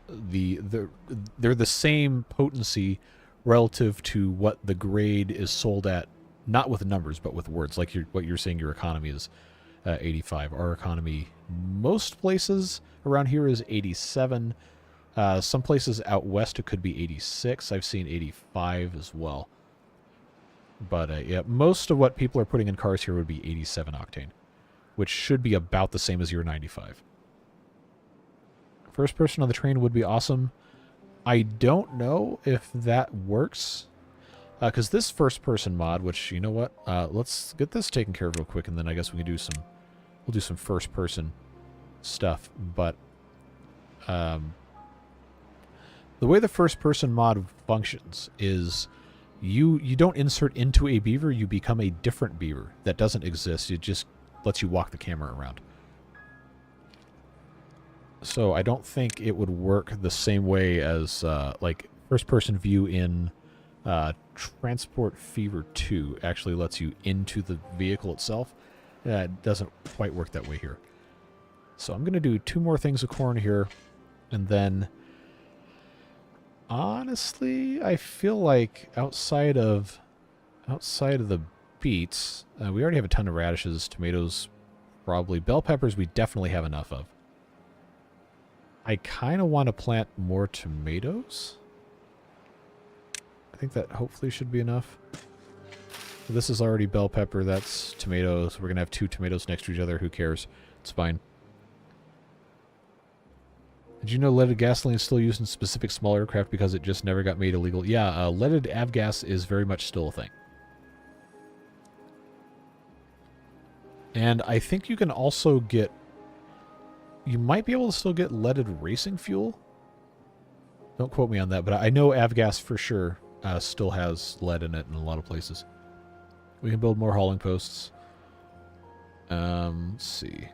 they're the same potency relative to what the grade is sold at, not with numbers, but with words. Like what you're saying, your economy is 85. Our economy, most places around here, is 87. Some places out west it could be 86. I've seen 85 as well. But yeah, most of what people are putting in cars here would be 87 octane, which should be about the same as your 95. First person on the train would be awesome. I don't know if that works. Because this first person mod, which, you know what? Let's get this taken care of real quick, and then I guess we can do some... We'll do some first person stuff. But the way the first person mod functions is you don't insert into a beaver, you become a different beaver that doesn't exist. It just lets you walk the camera around. So I don't think it would work the same way as like first person view in Transport Fever 2 actually lets you into the vehicle itself. It doesn't quite work that way here. So I'm going to do 2 more things of corn here, and then honestly, I feel like outside of the beets, we already have a ton of radishes, tomatoes, probably bell peppers. We definitely have enough of. I kind of want to plant more tomatoes. I think that hopefully should be enough. So this is already bell pepper. That's tomatoes. We're going to have 2 tomatoes next to each other. Who cares? It's fine. Did you know leaded gasoline is still used in specific small aircraft because it just never got made illegal? Yeah, leaded avgas is very much still a thing. And I think you can also get... You might be able to still get leaded racing fuel. Don't quote me on that, but I know avgas for sure still has lead in it in a lot of places. We can build more hauling posts. Let's see.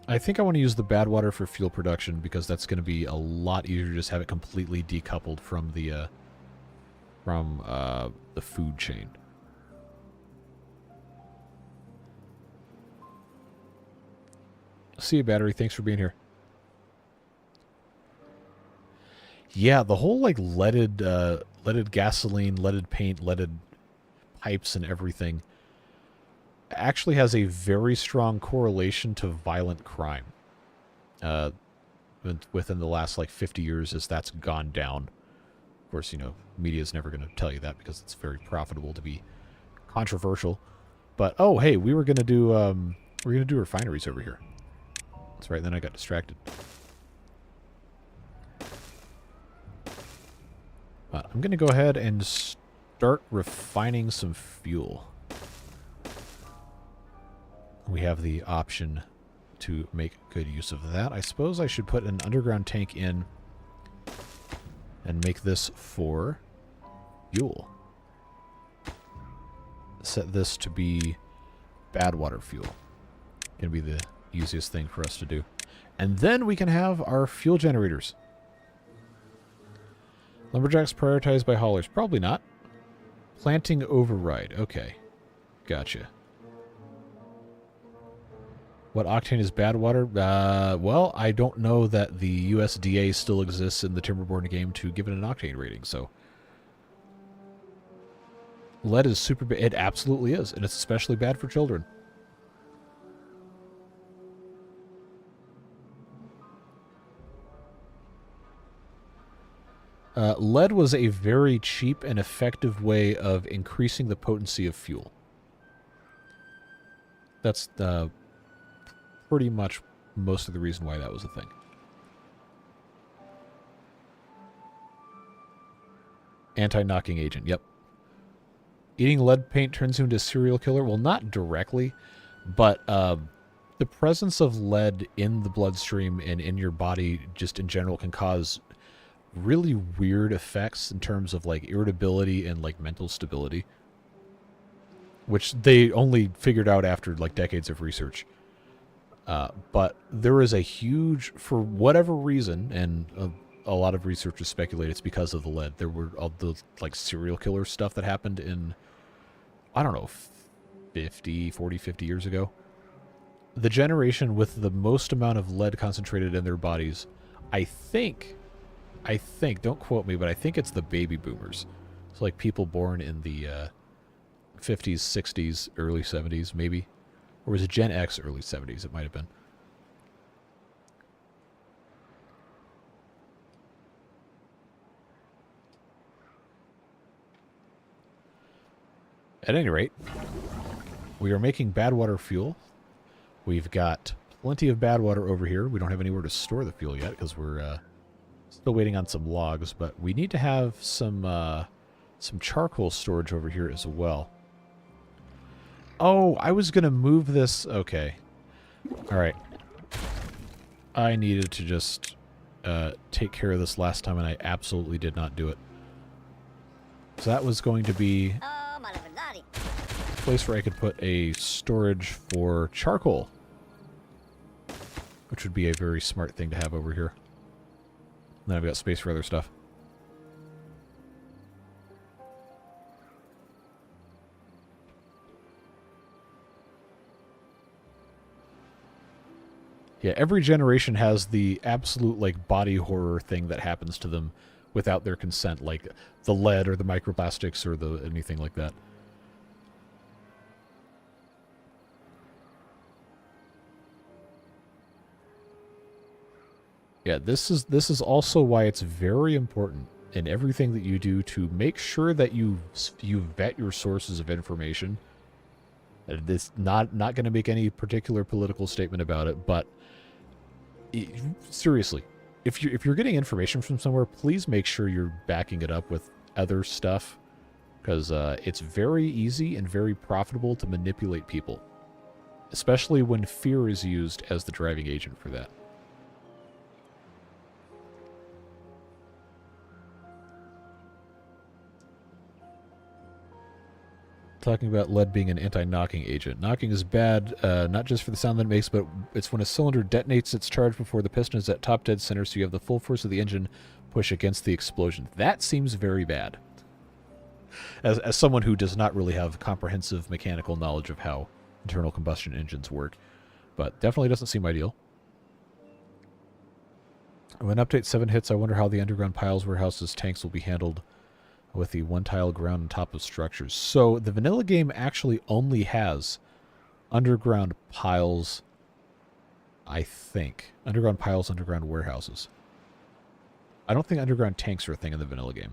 I think I want to use the bad water for fuel production because that's going to be a lot easier to just have it completely decoupled from the food chain. See you, Battery. Thanks for being here. Yeah, the whole like leaded gasoline, leaded paint, leaded pipes and everything actually has a very strong correlation to violent crime. Within the last like 50 years as that's gone down. Of course, you know, media's never going to tell you that because it's very profitable to be controversial. But oh, hey, we're going to do refineries over here. That's right, then I got distracted. But I'm going to go ahead and start refining some fuel. We have the option to make good use of that. I suppose I should put an underground tank in and make this for fuel. Set this to be bad water fuel. Gonna be the easiest thing for us to do. And then we can have our fuel generators. Lumberjacks prioritized by haulers. Probably not. Planting override. Okay. Gotcha. What octane is bad water? Well, I don't know that the USDA still exists in the Timberborn game to give it an octane rating, so... Lead is super bad. It absolutely is, and it's especially bad for children. Lead was a very cheap and effective way of increasing the potency of fuel. That's pretty much most of the reason why that was a thing. Anti-knocking agent, yep. Eating lead paint turns you into a serial killer? Well, not directly, but the presence of lead in the bloodstream and in your body just in general can cause really weird effects in terms of like irritability and like mental stability, which they only figured out after like decades of research. But there is a huge, for whatever reason, and a lot of researchers speculate it's because of the lead. There were all the like serial killer stuff that happened in, I don't know, 50 years ago. The generation with the most amount of lead concentrated in their bodies, I think, don't quote me, but I think it's the baby boomers. It's like people born in the 50s, 60s, early 70s, maybe. Or was it Gen X, early 70s? It might have been. At any rate, we are making bad water fuel. We've got plenty of bad water over here. We don't have anywhere to store the fuel yet because we're still waiting on some logs, but we need to have some charcoal storage over here as well. Oh, I was going to move this. Okay. All right. I needed to just take care of this last time, and I absolutely did not do it. So that was going to be a place where I could put a storage for charcoal, which would be a very smart thing to have over here. And then I've got space for other stuff. Yeah, every generation has the absolute, like, body horror thing that happens to them without their consent, like the lead or the microplastics or the anything like that. Yeah, this is also why it's very important in everything that you do to make sure that you vet your sources of information. It's not going to make any particular political statement about it, but seriously, if you're getting information from somewhere, please make sure you're backing it up with other stuff, because it's very easy and very profitable to manipulate people, especially when fear is used as the driving agent for that. Talking about lead being an anti-knocking agent. Knocking is bad, not just for the sound that it makes, but it's when a cylinder detonates its charge before the piston is at top dead center, so you have the full force of the engine push against the explosion. That seems very bad. As someone who does not really have comprehensive mechanical knowledge of how internal combustion engines work, but definitely doesn't seem ideal. When Update 7 hits, I wonder how the underground piles, warehouses, tanks will be handled with the one-tile ground on top of structures. So the vanilla game actually only has underground piles, I think. Underground piles, underground warehouses. I don't think underground tanks are a thing in the vanilla game.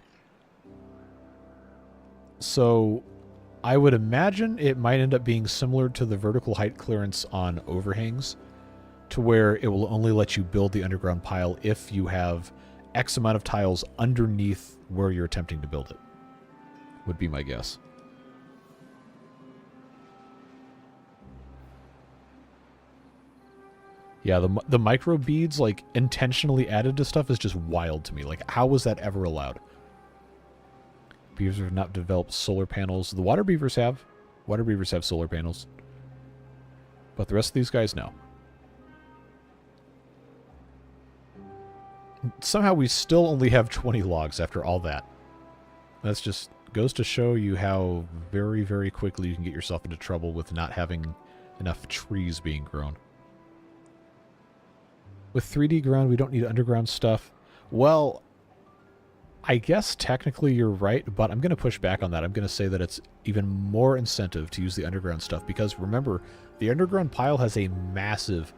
So I would imagine it might end up being similar to the vertical height clearance on overhangs, to where it will only let you build the underground pile if you have X amount of tiles underneath where you're attempting to build it, would be my guess. Yeah, the micro beads, like, intentionally added to stuff is just wild to me. Like, how was that ever allowed? Beavers have not developed solar panels. The water beavers have. Water beavers have solar panels. But the rest of these guys, no. Somehow we still only have 20 logs after all that. That's just goes to show you how very, very quickly you can get yourself into trouble with not having enough trees being grown. With 3D ground, we don't need underground stuff. Well, I guess technically you're right, but I'm going to push back on that. I'm going to say that it's even more incentive to use the underground stuff, because remember, the underground pile has a massive,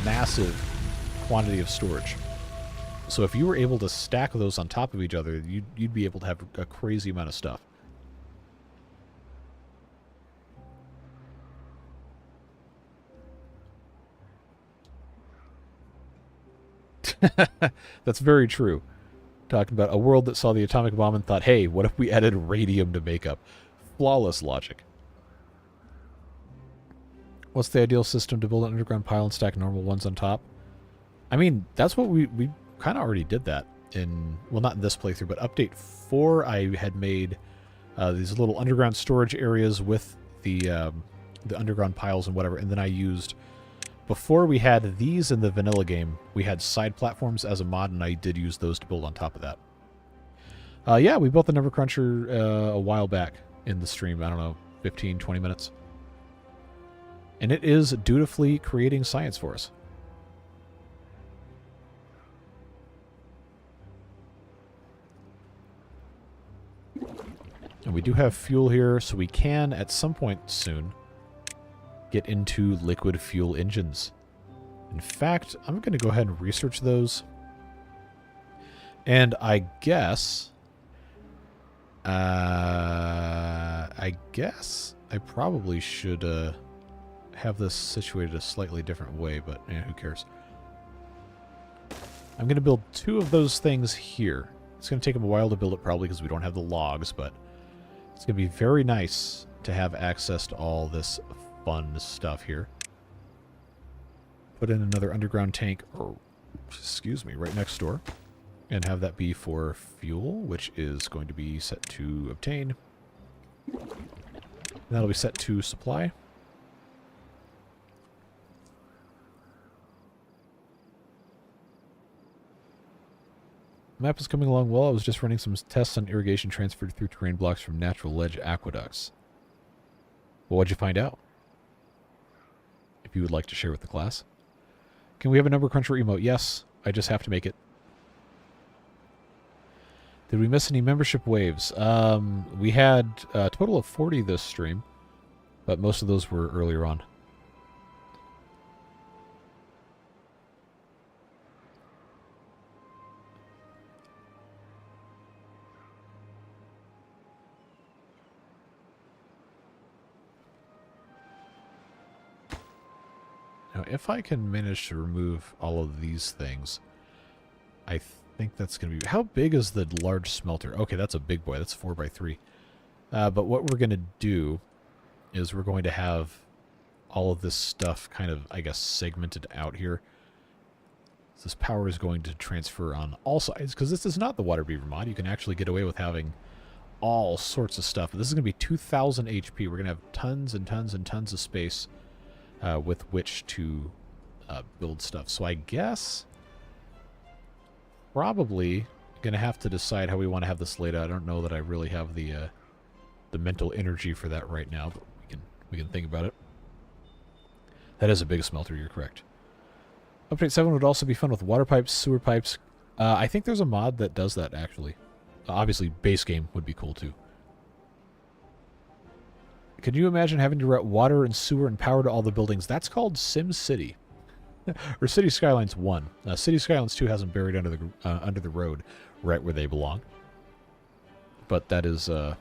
massive quantity of storage. So if you were able to stack those on top of each other, you'd be able to have a crazy amount of stuff. That's very true. Talking about a world that saw the atomic bomb and thought, hey, what if we added radium to makeup? Flawless logic. What's the ideal system to build an underground pile and stack normal ones on top? I mean, that's what we kind of already did that in, well, not in this playthrough, but update 4, I had made these little underground storage areas with the underground piles and whatever, and then I used, before we had these in the vanilla game, we had side platforms as a mod, and I did use those to build on top of that. Yeah, we built the Number Cruncher a while back in the stream, I don't know, 15, 20 minutes. And it is dutifully creating science for us. And we do have fuel here, so we can, at some point soon, get into liquid fuel engines. In fact, I'm going to go ahead and research those. And I guess I probably should have this situated a slightly different way, but who cares? I'm going to build 2 of those things here. It's going to take them a while to build it, probably because we don't have the logs, but it's going to be very nice to have access to all this fun stuff here. Put in another underground tank, or excuse me, right next door, and have that be for fuel, which is going to be set to obtain. And that'll be set to supply. Map is coming along well. I was just running some tests on irrigation transferred through terrain blocks from natural ledge aqueducts. Well, what'd you find out? If you would like to share with the class. Can we have a number cruncher emote? Yes, I just have to make it. Did we miss any membership waves? We had a total of 40 this stream, but most of those were earlier on. Now, if I can manage to remove all of these things, I think that's going to be... How big is the large smelter? Okay, that's a big boy. That's 4x3. But what we're going to do is we're going to have all of this stuff kind of, I guess, segmented out here. So this power is going to transfer on all sides, because this is not the Water Beaver mod. You can actually get away with having all sorts of stuff. This is going to be 2,000 HP. We're going to have tons and tons and tons of space with which to build stuff. So I guess probably going to have to decide how we want to have this laid out. I don't know that I really have the mental energy for that right now, but we can think about it. That is a big smelter, you're correct. Update 7 would also be fun with water pipes, sewer pipes. I think there's a mod that does that, actually. Obviously, base game would be cool, too. Could you imagine having to route water and sewer and power to all the buildings? That's called Sim City. Or City Skylines 1. City Skylines 2 has them buried under the road, right where they belong. But that is a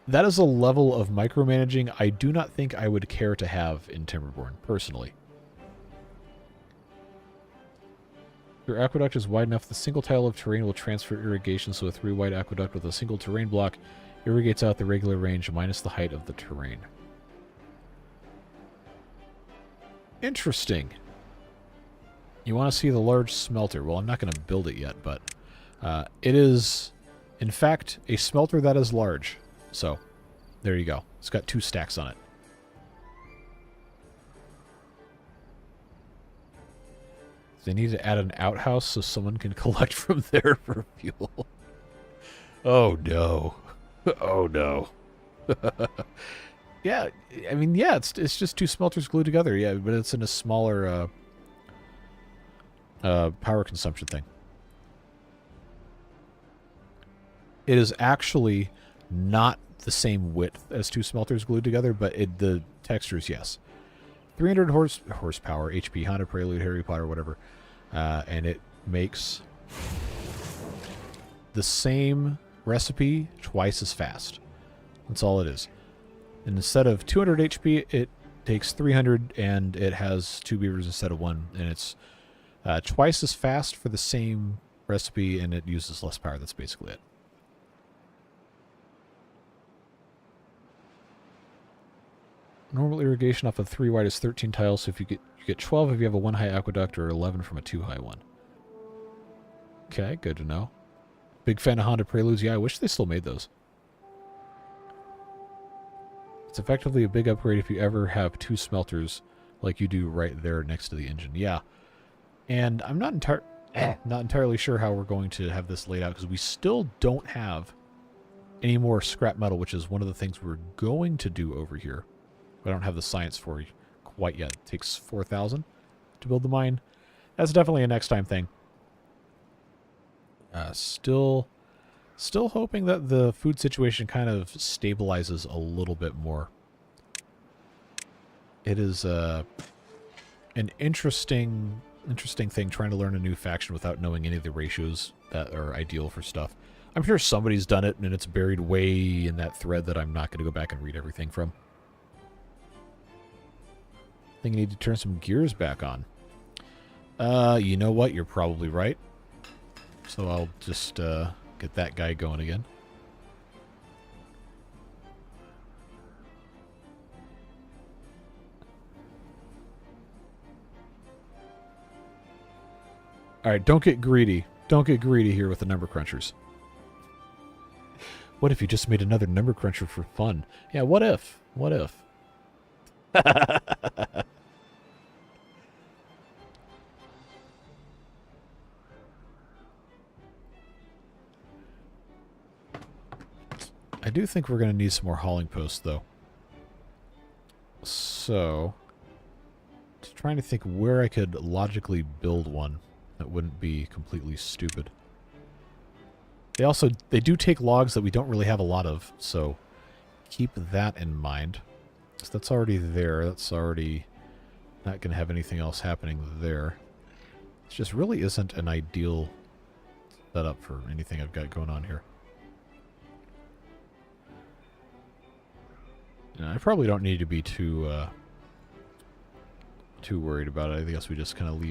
level of micromanaging I do not think I would care to have in Timberborn, personally. Your aqueduct is wide enough, the single tile of terrain will transfer irrigation, so a 3-wide aqueduct with a single terrain block irrigates out the regular range minus the height of the terrain. Interesting. You want to see the large smelter. Well, I'm not going to build it yet, but it is, in fact, a smelter that is large. So, there you go. It's got 2 stacks on it. They need to add an outhouse so someone can collect from there for fuel. Oh, no. Oh, no. Yeah, I mean, yeah, it's just 2 smelters glued together, yeah, but it's in a smaller power consumption thing. It is actually not the same width as 2 smelters glued together, but the textures, yes. 300 horsepower, HP, Honda Prelude, Harry Potter, whatever. And it makes the same recipe twice as fast. That's all it is. And instead of 200 HP, it takes 300, and it has 2 beavers instead of 1. And it's twice as fast for the same recipe and it uses less power. That's basically it. Normal irrigation off of 3 wide is 13 tiles, so if you get 12 if you have a 1 high aqueduct, or 11 from a 2 high one. Okay, good to know. Big fan of Honda Preludes. Yeah, I wish they still made those. It's effectively a big upgrade if you ever have 2 smelters like you do right there next to the engine. Yeah. And I'm not entirely sure how we're going to have this laid out, because we still don't have any more scrap metal, which is one of the things we're going to do over here. I don't have the science for quite yet. It takes 4,000 to build the mine. That's definitely a next time thing. Still hoping that the food situation kind of stabilizes a little bit more. It is an interesting thing trying to learn a new faction without knowing any of the ratios that are ideal for stuff. I'm sure somebody's done it and it's buried way in that thread that I'm not going to go back and read everything from. I think I need to turn some gears back on. You know what? You're probably right. So I'll just get that guy going again. Alright, don't get greedy. Don't get greedy here with the number crunchers. What if you just made another number cruncher for fun? Yeah, what if? What if? I do think we're going to need some more hauling posts, though. So, just trying to think where I could logically build one that wouldn't be completely stupid. They do take logs that we don't really have a lot of, so keep that in mind. So that's already there. That's already not going to have anything else happening there. It just really isn't an ideal setup for anything I've got going on here. I probably don't need to be too worried about it. I guess we just kind of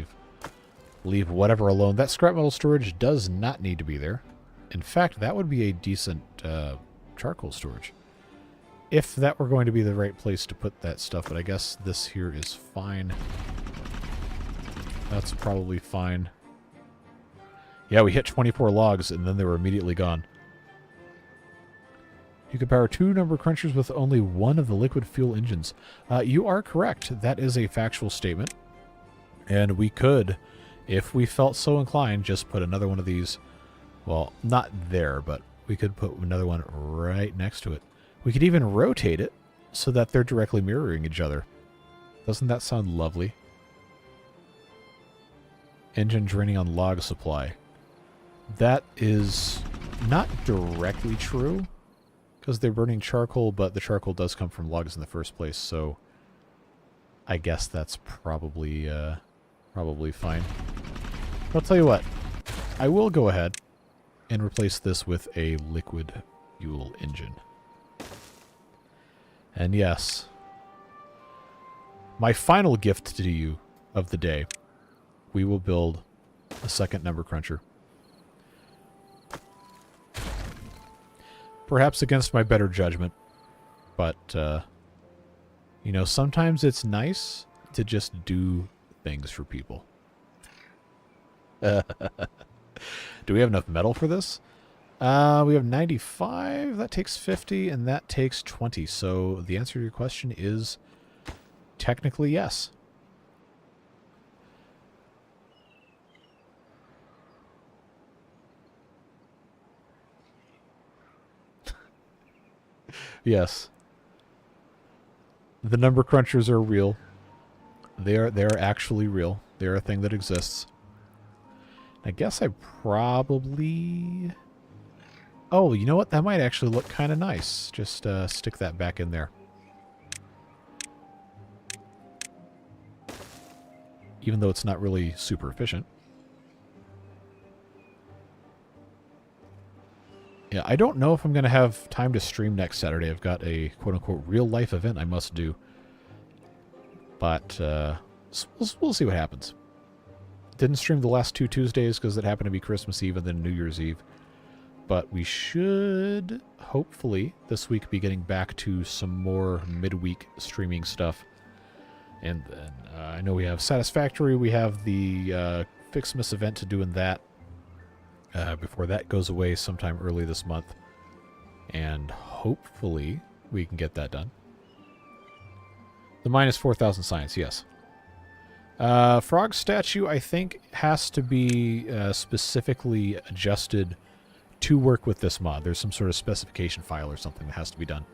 leave whatever alone. That scrap metal storage does not need to be there. In fact, that would be a decent charcoal storage. If that were going to be the right place to put that stuff, but I guess this here is fine. That's probably fine. Yeah, we hit 24 logs and then they were immediately gone. You could power 2 number crunchers with only 1 of the liquid fuel engines. You are correct. That is a factual statement. And we could, if we felt so inclined, just put another one of these. Well, not there, but we could put another one right next to it. We could even rotate it so that they're directly mirroring each other. Doesn't that sound lovely? Engine draining on log supply. That is not directly true, because they're burning charcoal, but the charcoal does come from logs in the first place, so I guess that's probably fine. But I'll tell you what, I will go ahead and replace this with a liquid fuel engine. And yes, my final gift to you of the day, we will build a second number cruncher. Perhaps against my better judgment, but, you know, sometimes it's nice to just do things for people. Do we have enough metal for this? We have 95, that takes 50, and that takes 20. So the answer to your question is technically yes. Yes. The number crunchers are real. They are actually real. They're a thing that exists. I guess I probably... Oh, you know what? That might actually look kind of nice. Just stick that back in there. Even though it's not really super efficient. Yeah, I don't know if I'm going to have time to stream next Saturday. I've got a quote-unquote real-life event I must do. But we'll see what happens. Didn't stream the last 2 Tuesdays because it happened to be Christmas Eve and then New Year's Eve. But we should, hopefully, this week be getting back to some more midweek streaming stuff. And then I know we have Satisfactory. We have the Fixmas event to do in that before that goes away sometime early this month. And hopefully we can get that done. The minus 4,000 science, yes. Frog statue, I think, has to be specifically adjusted to work with this mod. There's some sort of specification file or something that has to be done.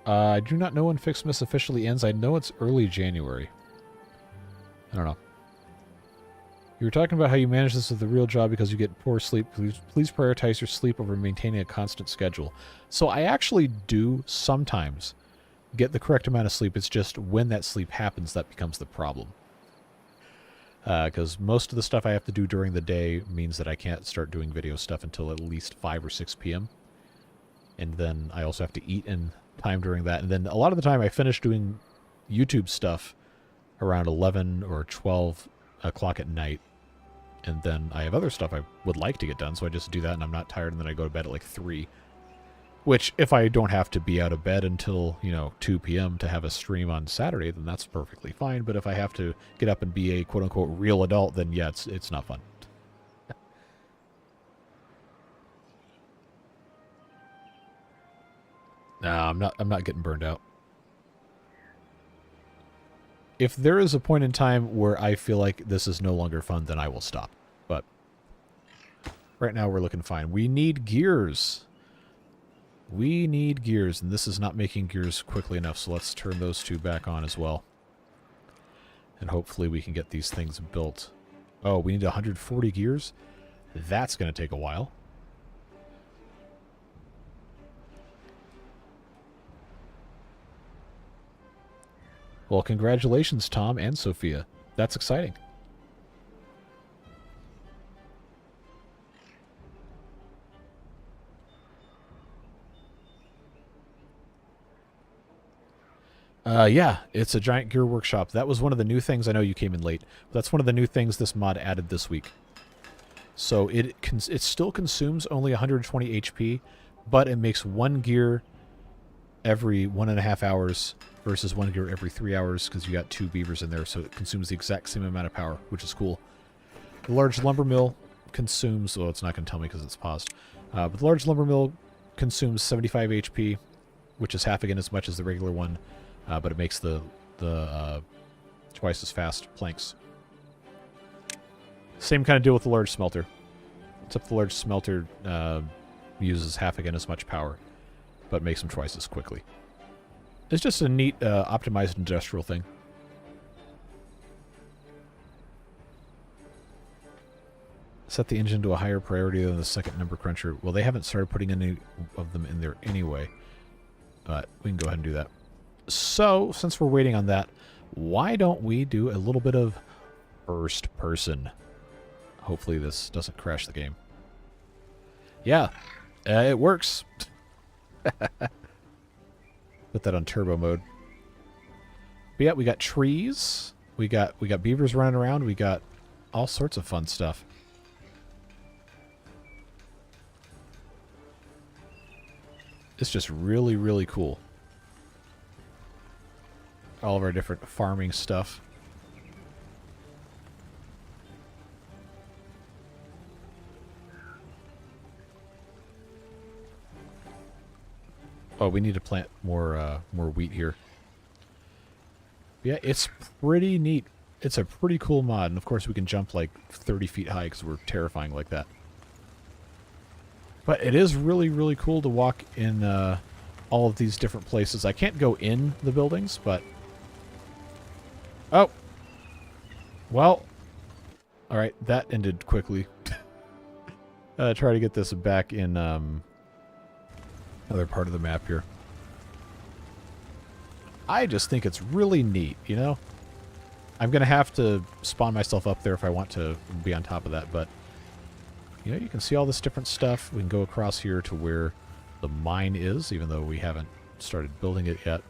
I do not know when Fixmas officially ends. I know it's early January. I don't know. You were talking about how you manage this with a real job because you get poor sleep. Please prioritize your sleep over maintaining a constant schedule. So I actually do sometimes get the correct amount of sleep. It's just when that sleep happens that becomes the problem. Because most of the stuff I have to do during the day means that I can't start doing video stuff until at least 5 or 6 p.m. And then I also have to eat in time during that. And then a lot of the time I finish doing YouTube stuff around 11 or 12 o'clock at night. And then I have other stuff I would like to get done, so I just do that and I'm not tired, and then I go to bed at like 3. Which, if I don't have to be out of bed until, 2 p.m. to have a stream on Saturday, then that's perfectly fine. But if I have to get up and be a quote-unquote real adult, then yeah, it's not fun. No, I'm not getting burned out. If there is a point in time where I feel like this is no longer fun, then I will stop. But right now we're looking fine. We need gears. We need gears, and this is not making gears quickly enough, so let's turn those 2 back on as well. And hopefully we can get these things built. Oh, we need 140 gears? That's going to take a while. Well, congratulations, Tom and Sophia. That's exciting. Yeah, it's a giant gear workshop. That was one of the new things. I know you came in late. But that's one of the new things this mod added this week. So it still consumes only 120 HP, but it makes 1 gear every 1.5 hours versus 1 gear every 3 hours because you got 2 beavers in there, so it consumes the exact same amount of power, which is cool. The large lumber mill consumes... Well, it's not going to tell me because it's paused. But the large lumber mill consumes 75 HP, which is half again as much as the regular one. But it makes the twice as fast planks. Same kind of deal with the large smelter. Except the large smelter uses half again as much power, but makes them twice as quickly. It's just a neat optimized industrial thing. Set the engine to a higher priority than the second number cruncher. Well, they haven't started putting any of them in there anyway, but we can go ahead and do that. So, since we're waiting on that, why don't we do a little bit of first person? Hopefully this doesn't crash the game. Yeah, it works. Put that on turbo mode. But yeah, we got trees. We got beavers running around. We got all sorts of fun stuff. It's just really, really cool. All of our different farming stuff. Oh, we need to plant more wheat here. Yeah, it's pretty neat. It's a pretty cool mod, and of course we can jump like 30 feet high because we're terrifying like that. But it is really, really cool to walk in all of these different places. I can't go in the buildings, but... Oh! Well... Alright, that ended quickly. Try to get this back in another part of the map here. I just think it's really neat, you know? I'm going to have to spawn myself up there if I want to be on top of that, but... You know, you can see all this different stuff. We can go across here to where the mine is, even though we haven't started building it yet.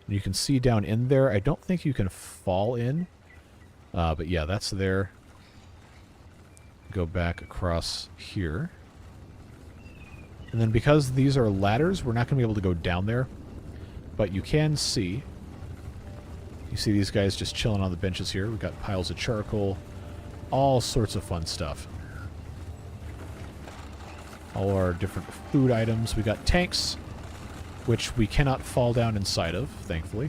You can see down in there, I don't think you can fall in. But yeah, that's there. Go back across here. And then because these are ladders, we're not going to be able to go down there. But you can see. You see these guys just chilling on the benches here. We've got piles of charcoal. All sorts of fun stuff. All our different food items. We got tanks, which we cannot fall down inside of, thankfully.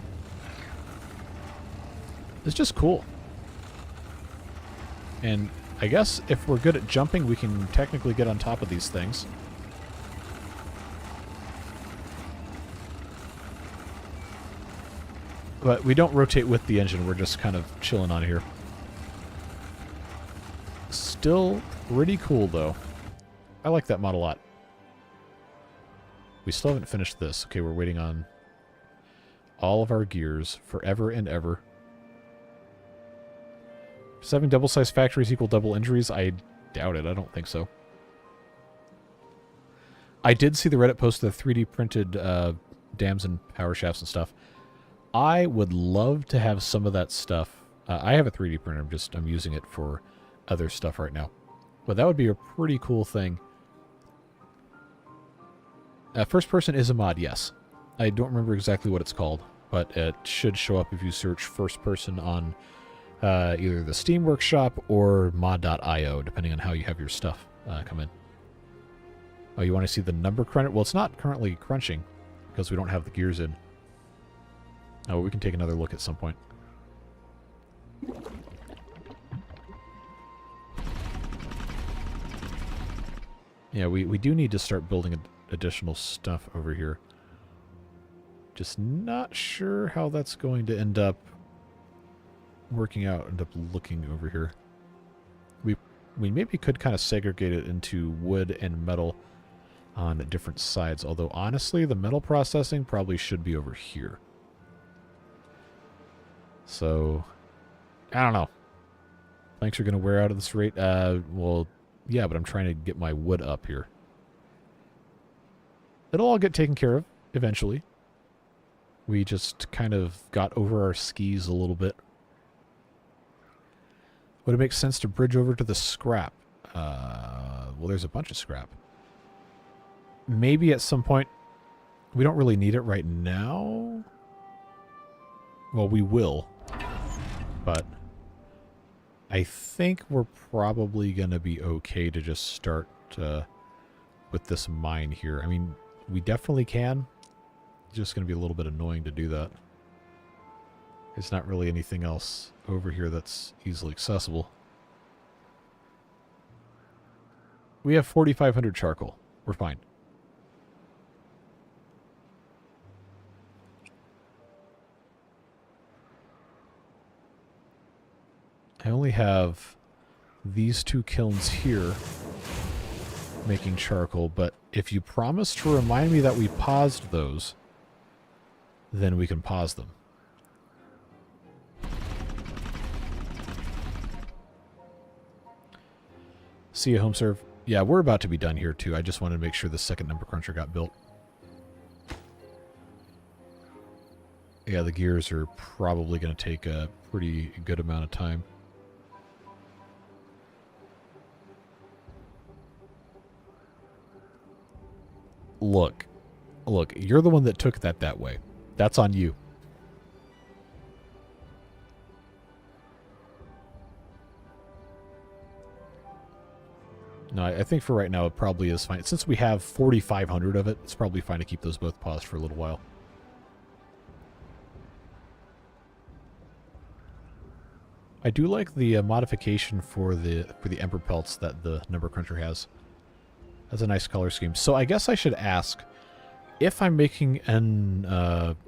It's just cool. And I guess if we're good at jumping, we can technically get on top of these things. But we don't rotate with the engine, we're just kind of chilling on here. Still pretty cool, though. I like that mod a lot. We still haven't finished this. Okay, we're waiting on all of our gears forever and ever. Does having double-sized factories equal double injuries? I doubt it. I don't think so. I did see the Reddit post of the 3D printed dams and power shafts and stuff. I would love to have some of that stuff. I have a 3D printer. I'm using it for other stuff right now. But that would be a pretty cool thing. First person is a mod, yes. I don't remember exactly what it's called, but it should show up if you search first person on either the Steam Workshop or mod.io, depending on how you have your stuff come in. Oh, you want to see the number crunch? Well, it's not currently crunching because we don't have the gears in. Oh, we can take another look at some point. Yeah, we do need to start building additional stuff over here. Just not sure how that's going to end up working out, end up looking over here. We maybe could kind of segregate it into wood and metal on different sides, although honestly the metal processing probably should be over here. So, I don't know. Planks are going to wear out at this rate. Well, yeah, but I'm trying to get my wood up here. It'll all get taken care of eventually. We just kind of got over our skis a little bit. Would it make sense to bridge over to the scrap? Well, there's a bunch of scrap. Maybe at some point. We don't really need it right now. Well, we will. But I think we're probably going to be okay to just start with this mine here. I mean, we definitely can. It's just going to be a little bit annoying to do that. There's not really anything else over here that's easily accessible. We have 4,500 charcoal. We're fine. I only have these two kilns here making charcoal, but if you promise to remind me that we paused those, then we can pause them. See you, home serve. Yeah, we're about to be done here too. I just wanted to make sure the second number cruncher got built. Yeah, the gears are probably going to take a pretty good amount of time. Look, you're the one that took that way. That's on you. No, I think for right now it probably is fine. Since we have 4,500 of it, it's probably fine to keep those both paused for a little while. I do like the modification for the Emberpelts that the number cruncher has. That's a nice color scheme. So I guess I should ask, if I'm making an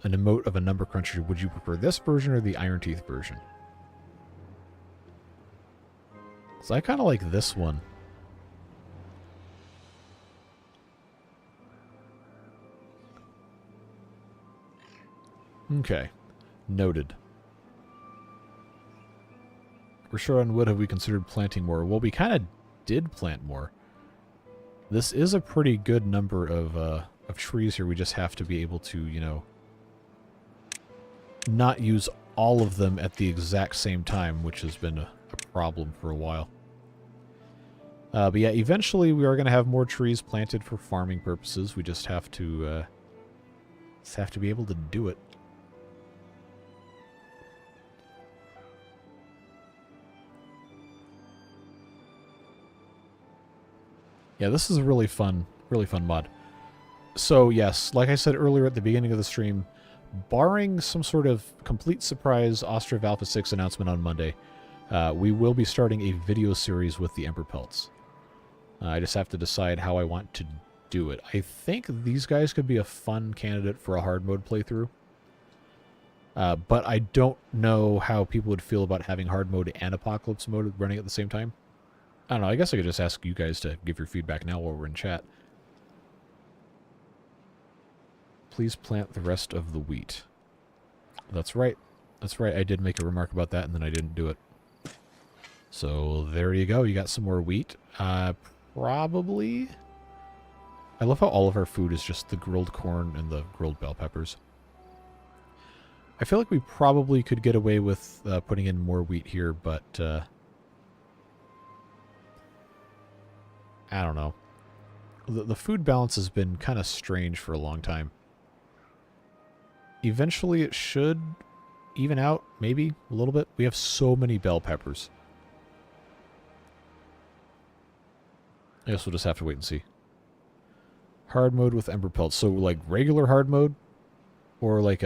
emote of a number cruncher, would you prefer this version or the Iron Teeth version? So I kind of like this one. Okay. Noted. We're sure on wood, have we considered planting more? Well, we kind of did plant more. This is a pretty good number of trees here. We just have to be able to, you know, not use all of them at the exact same time, which has been a problem for a while. But yeah, eventually we are going to have more trees planted for farming purposes. We just have to be able to do it. Yeah, this is a really fun mod. So yes, like I said earlier at the beginning of the stream, barring some sort of complete surprise Ostriv Alpha 6 announcement on Monday, we will be starting a video series with the Emberpelts. I just have to decide how I want to do it. I think these guys could be a fun candidate for a hard mode playthrough. But I don't know how people would feel about having hard mode and apocalypse mode running at the same time. I don't know, I guess I could just ask you guys to give your feedback now while we're in chat. Please plant the rest of the wheat. That's right. That's right, I did make a remark about that and then I didn't do it. So there you go, you got some more wheat. Probably... I love how all of our food is just the grilled corn and the grilled bell peppers. I feel like we probably could get away with putting in more wheat here, but... I don't know. The food balance has been kind of strange for a long time. Eventually it should even out, maybe, a little bit. We have so many bell peppers. I guess we'll just have to wait and see. Hard mode with Emberpelts. So, like, regular hard mode? Or, like,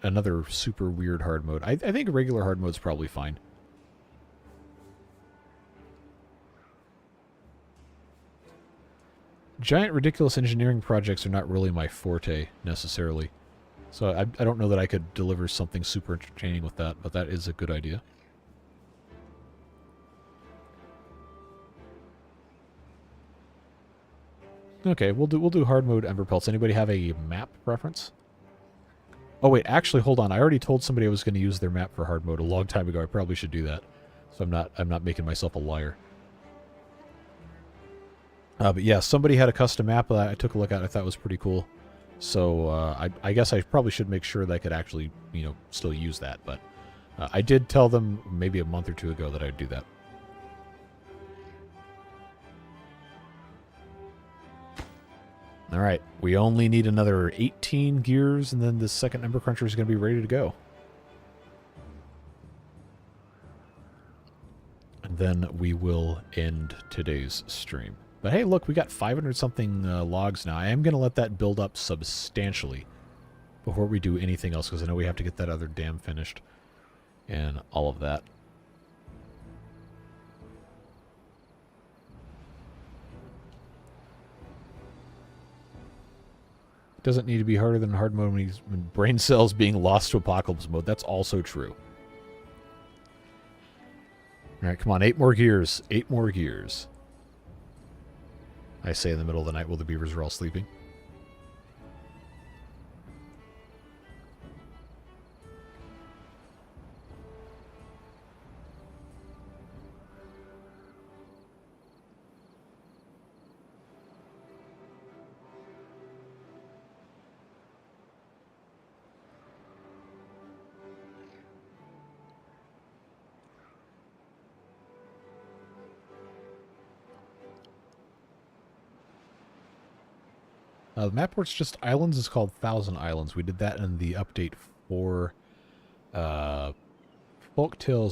another super weird hard mode? I think regular hard mode's probably fine. Giant, ridiculous engineering projects are not really my forte, necessarily. So I don't know that I could deliver something super entertaining with that, but that is a good idea. Okay, we'll do hard mode Emberpelts. Anybody have a map preference? Oh wait, actually, hold on. I already told somebody I was going to use their map for hard mode a long time ago. I probably should do that, so I'm not making myself a liar. But yeah, somebody had a custom map that I took a look at. I thought was pretty cool. So I guess I probably should make sure that I could actually, you know, still use that. But I did tell them maybe a month or two ago that I'd do that. All right, we only need another 18 gears, and then the second Ember Cruncher is going to be ready to go. And then we will end today's stream. But hey, look, we got 500-something logs now. I am going to let that build up substantially before we do anything else, because I know we have to get that other dam finished and all of that. Doesn't need to be harder than hard mode when brain cells being lost to apocalypse mode. That's also true. All right, come on, 8 more gears. 8 more gears. I say in the middle of the night while the beavers are all sleeping. The map where it's just islands is called 1,000 Islands. We did that in the update for Folktales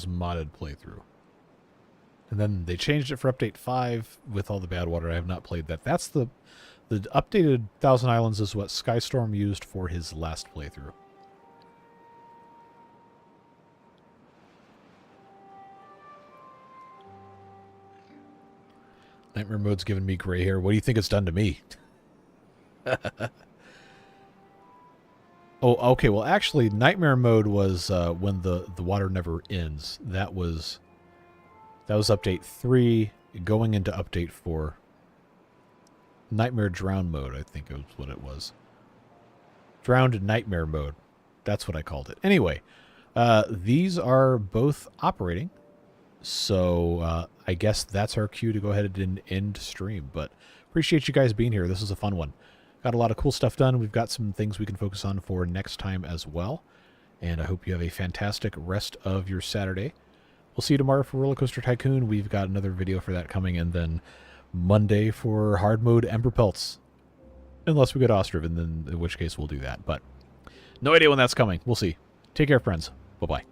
modded playthrough. And then they changed it for update 5 with all the bad water. I have not played that. That's the updated 1,000 Islands is what Skystorm used for his last playthrough. Nightmare mode's giving me gray hair. What do you think it's done to me? Oh, okay. Well, actually, Nightmare mode was when the water never ends. That was update 3, going into update 4. Nightmare Drown mode, I think was what it was. Drowned Nightmare mode. That's what I called it. Anyway, these are both operating. So I guess that's our cue to go ahead and end stream. But appreciate you guys being here. This is a fun one. Got a lot of cool stuff done. We've got some things we can focus on for next time as well. and I hope you have a fantastic rest of your Saturday. We'll see you tomorrow for Roller Coaster Tycoon. We've got another video for that coming, and then Monday for hard mode Emberpelts. Unless we get Ostriven, then in which case we'll do that. But no idea when that's coming. We'll see. Take care, friends. Bye-bye.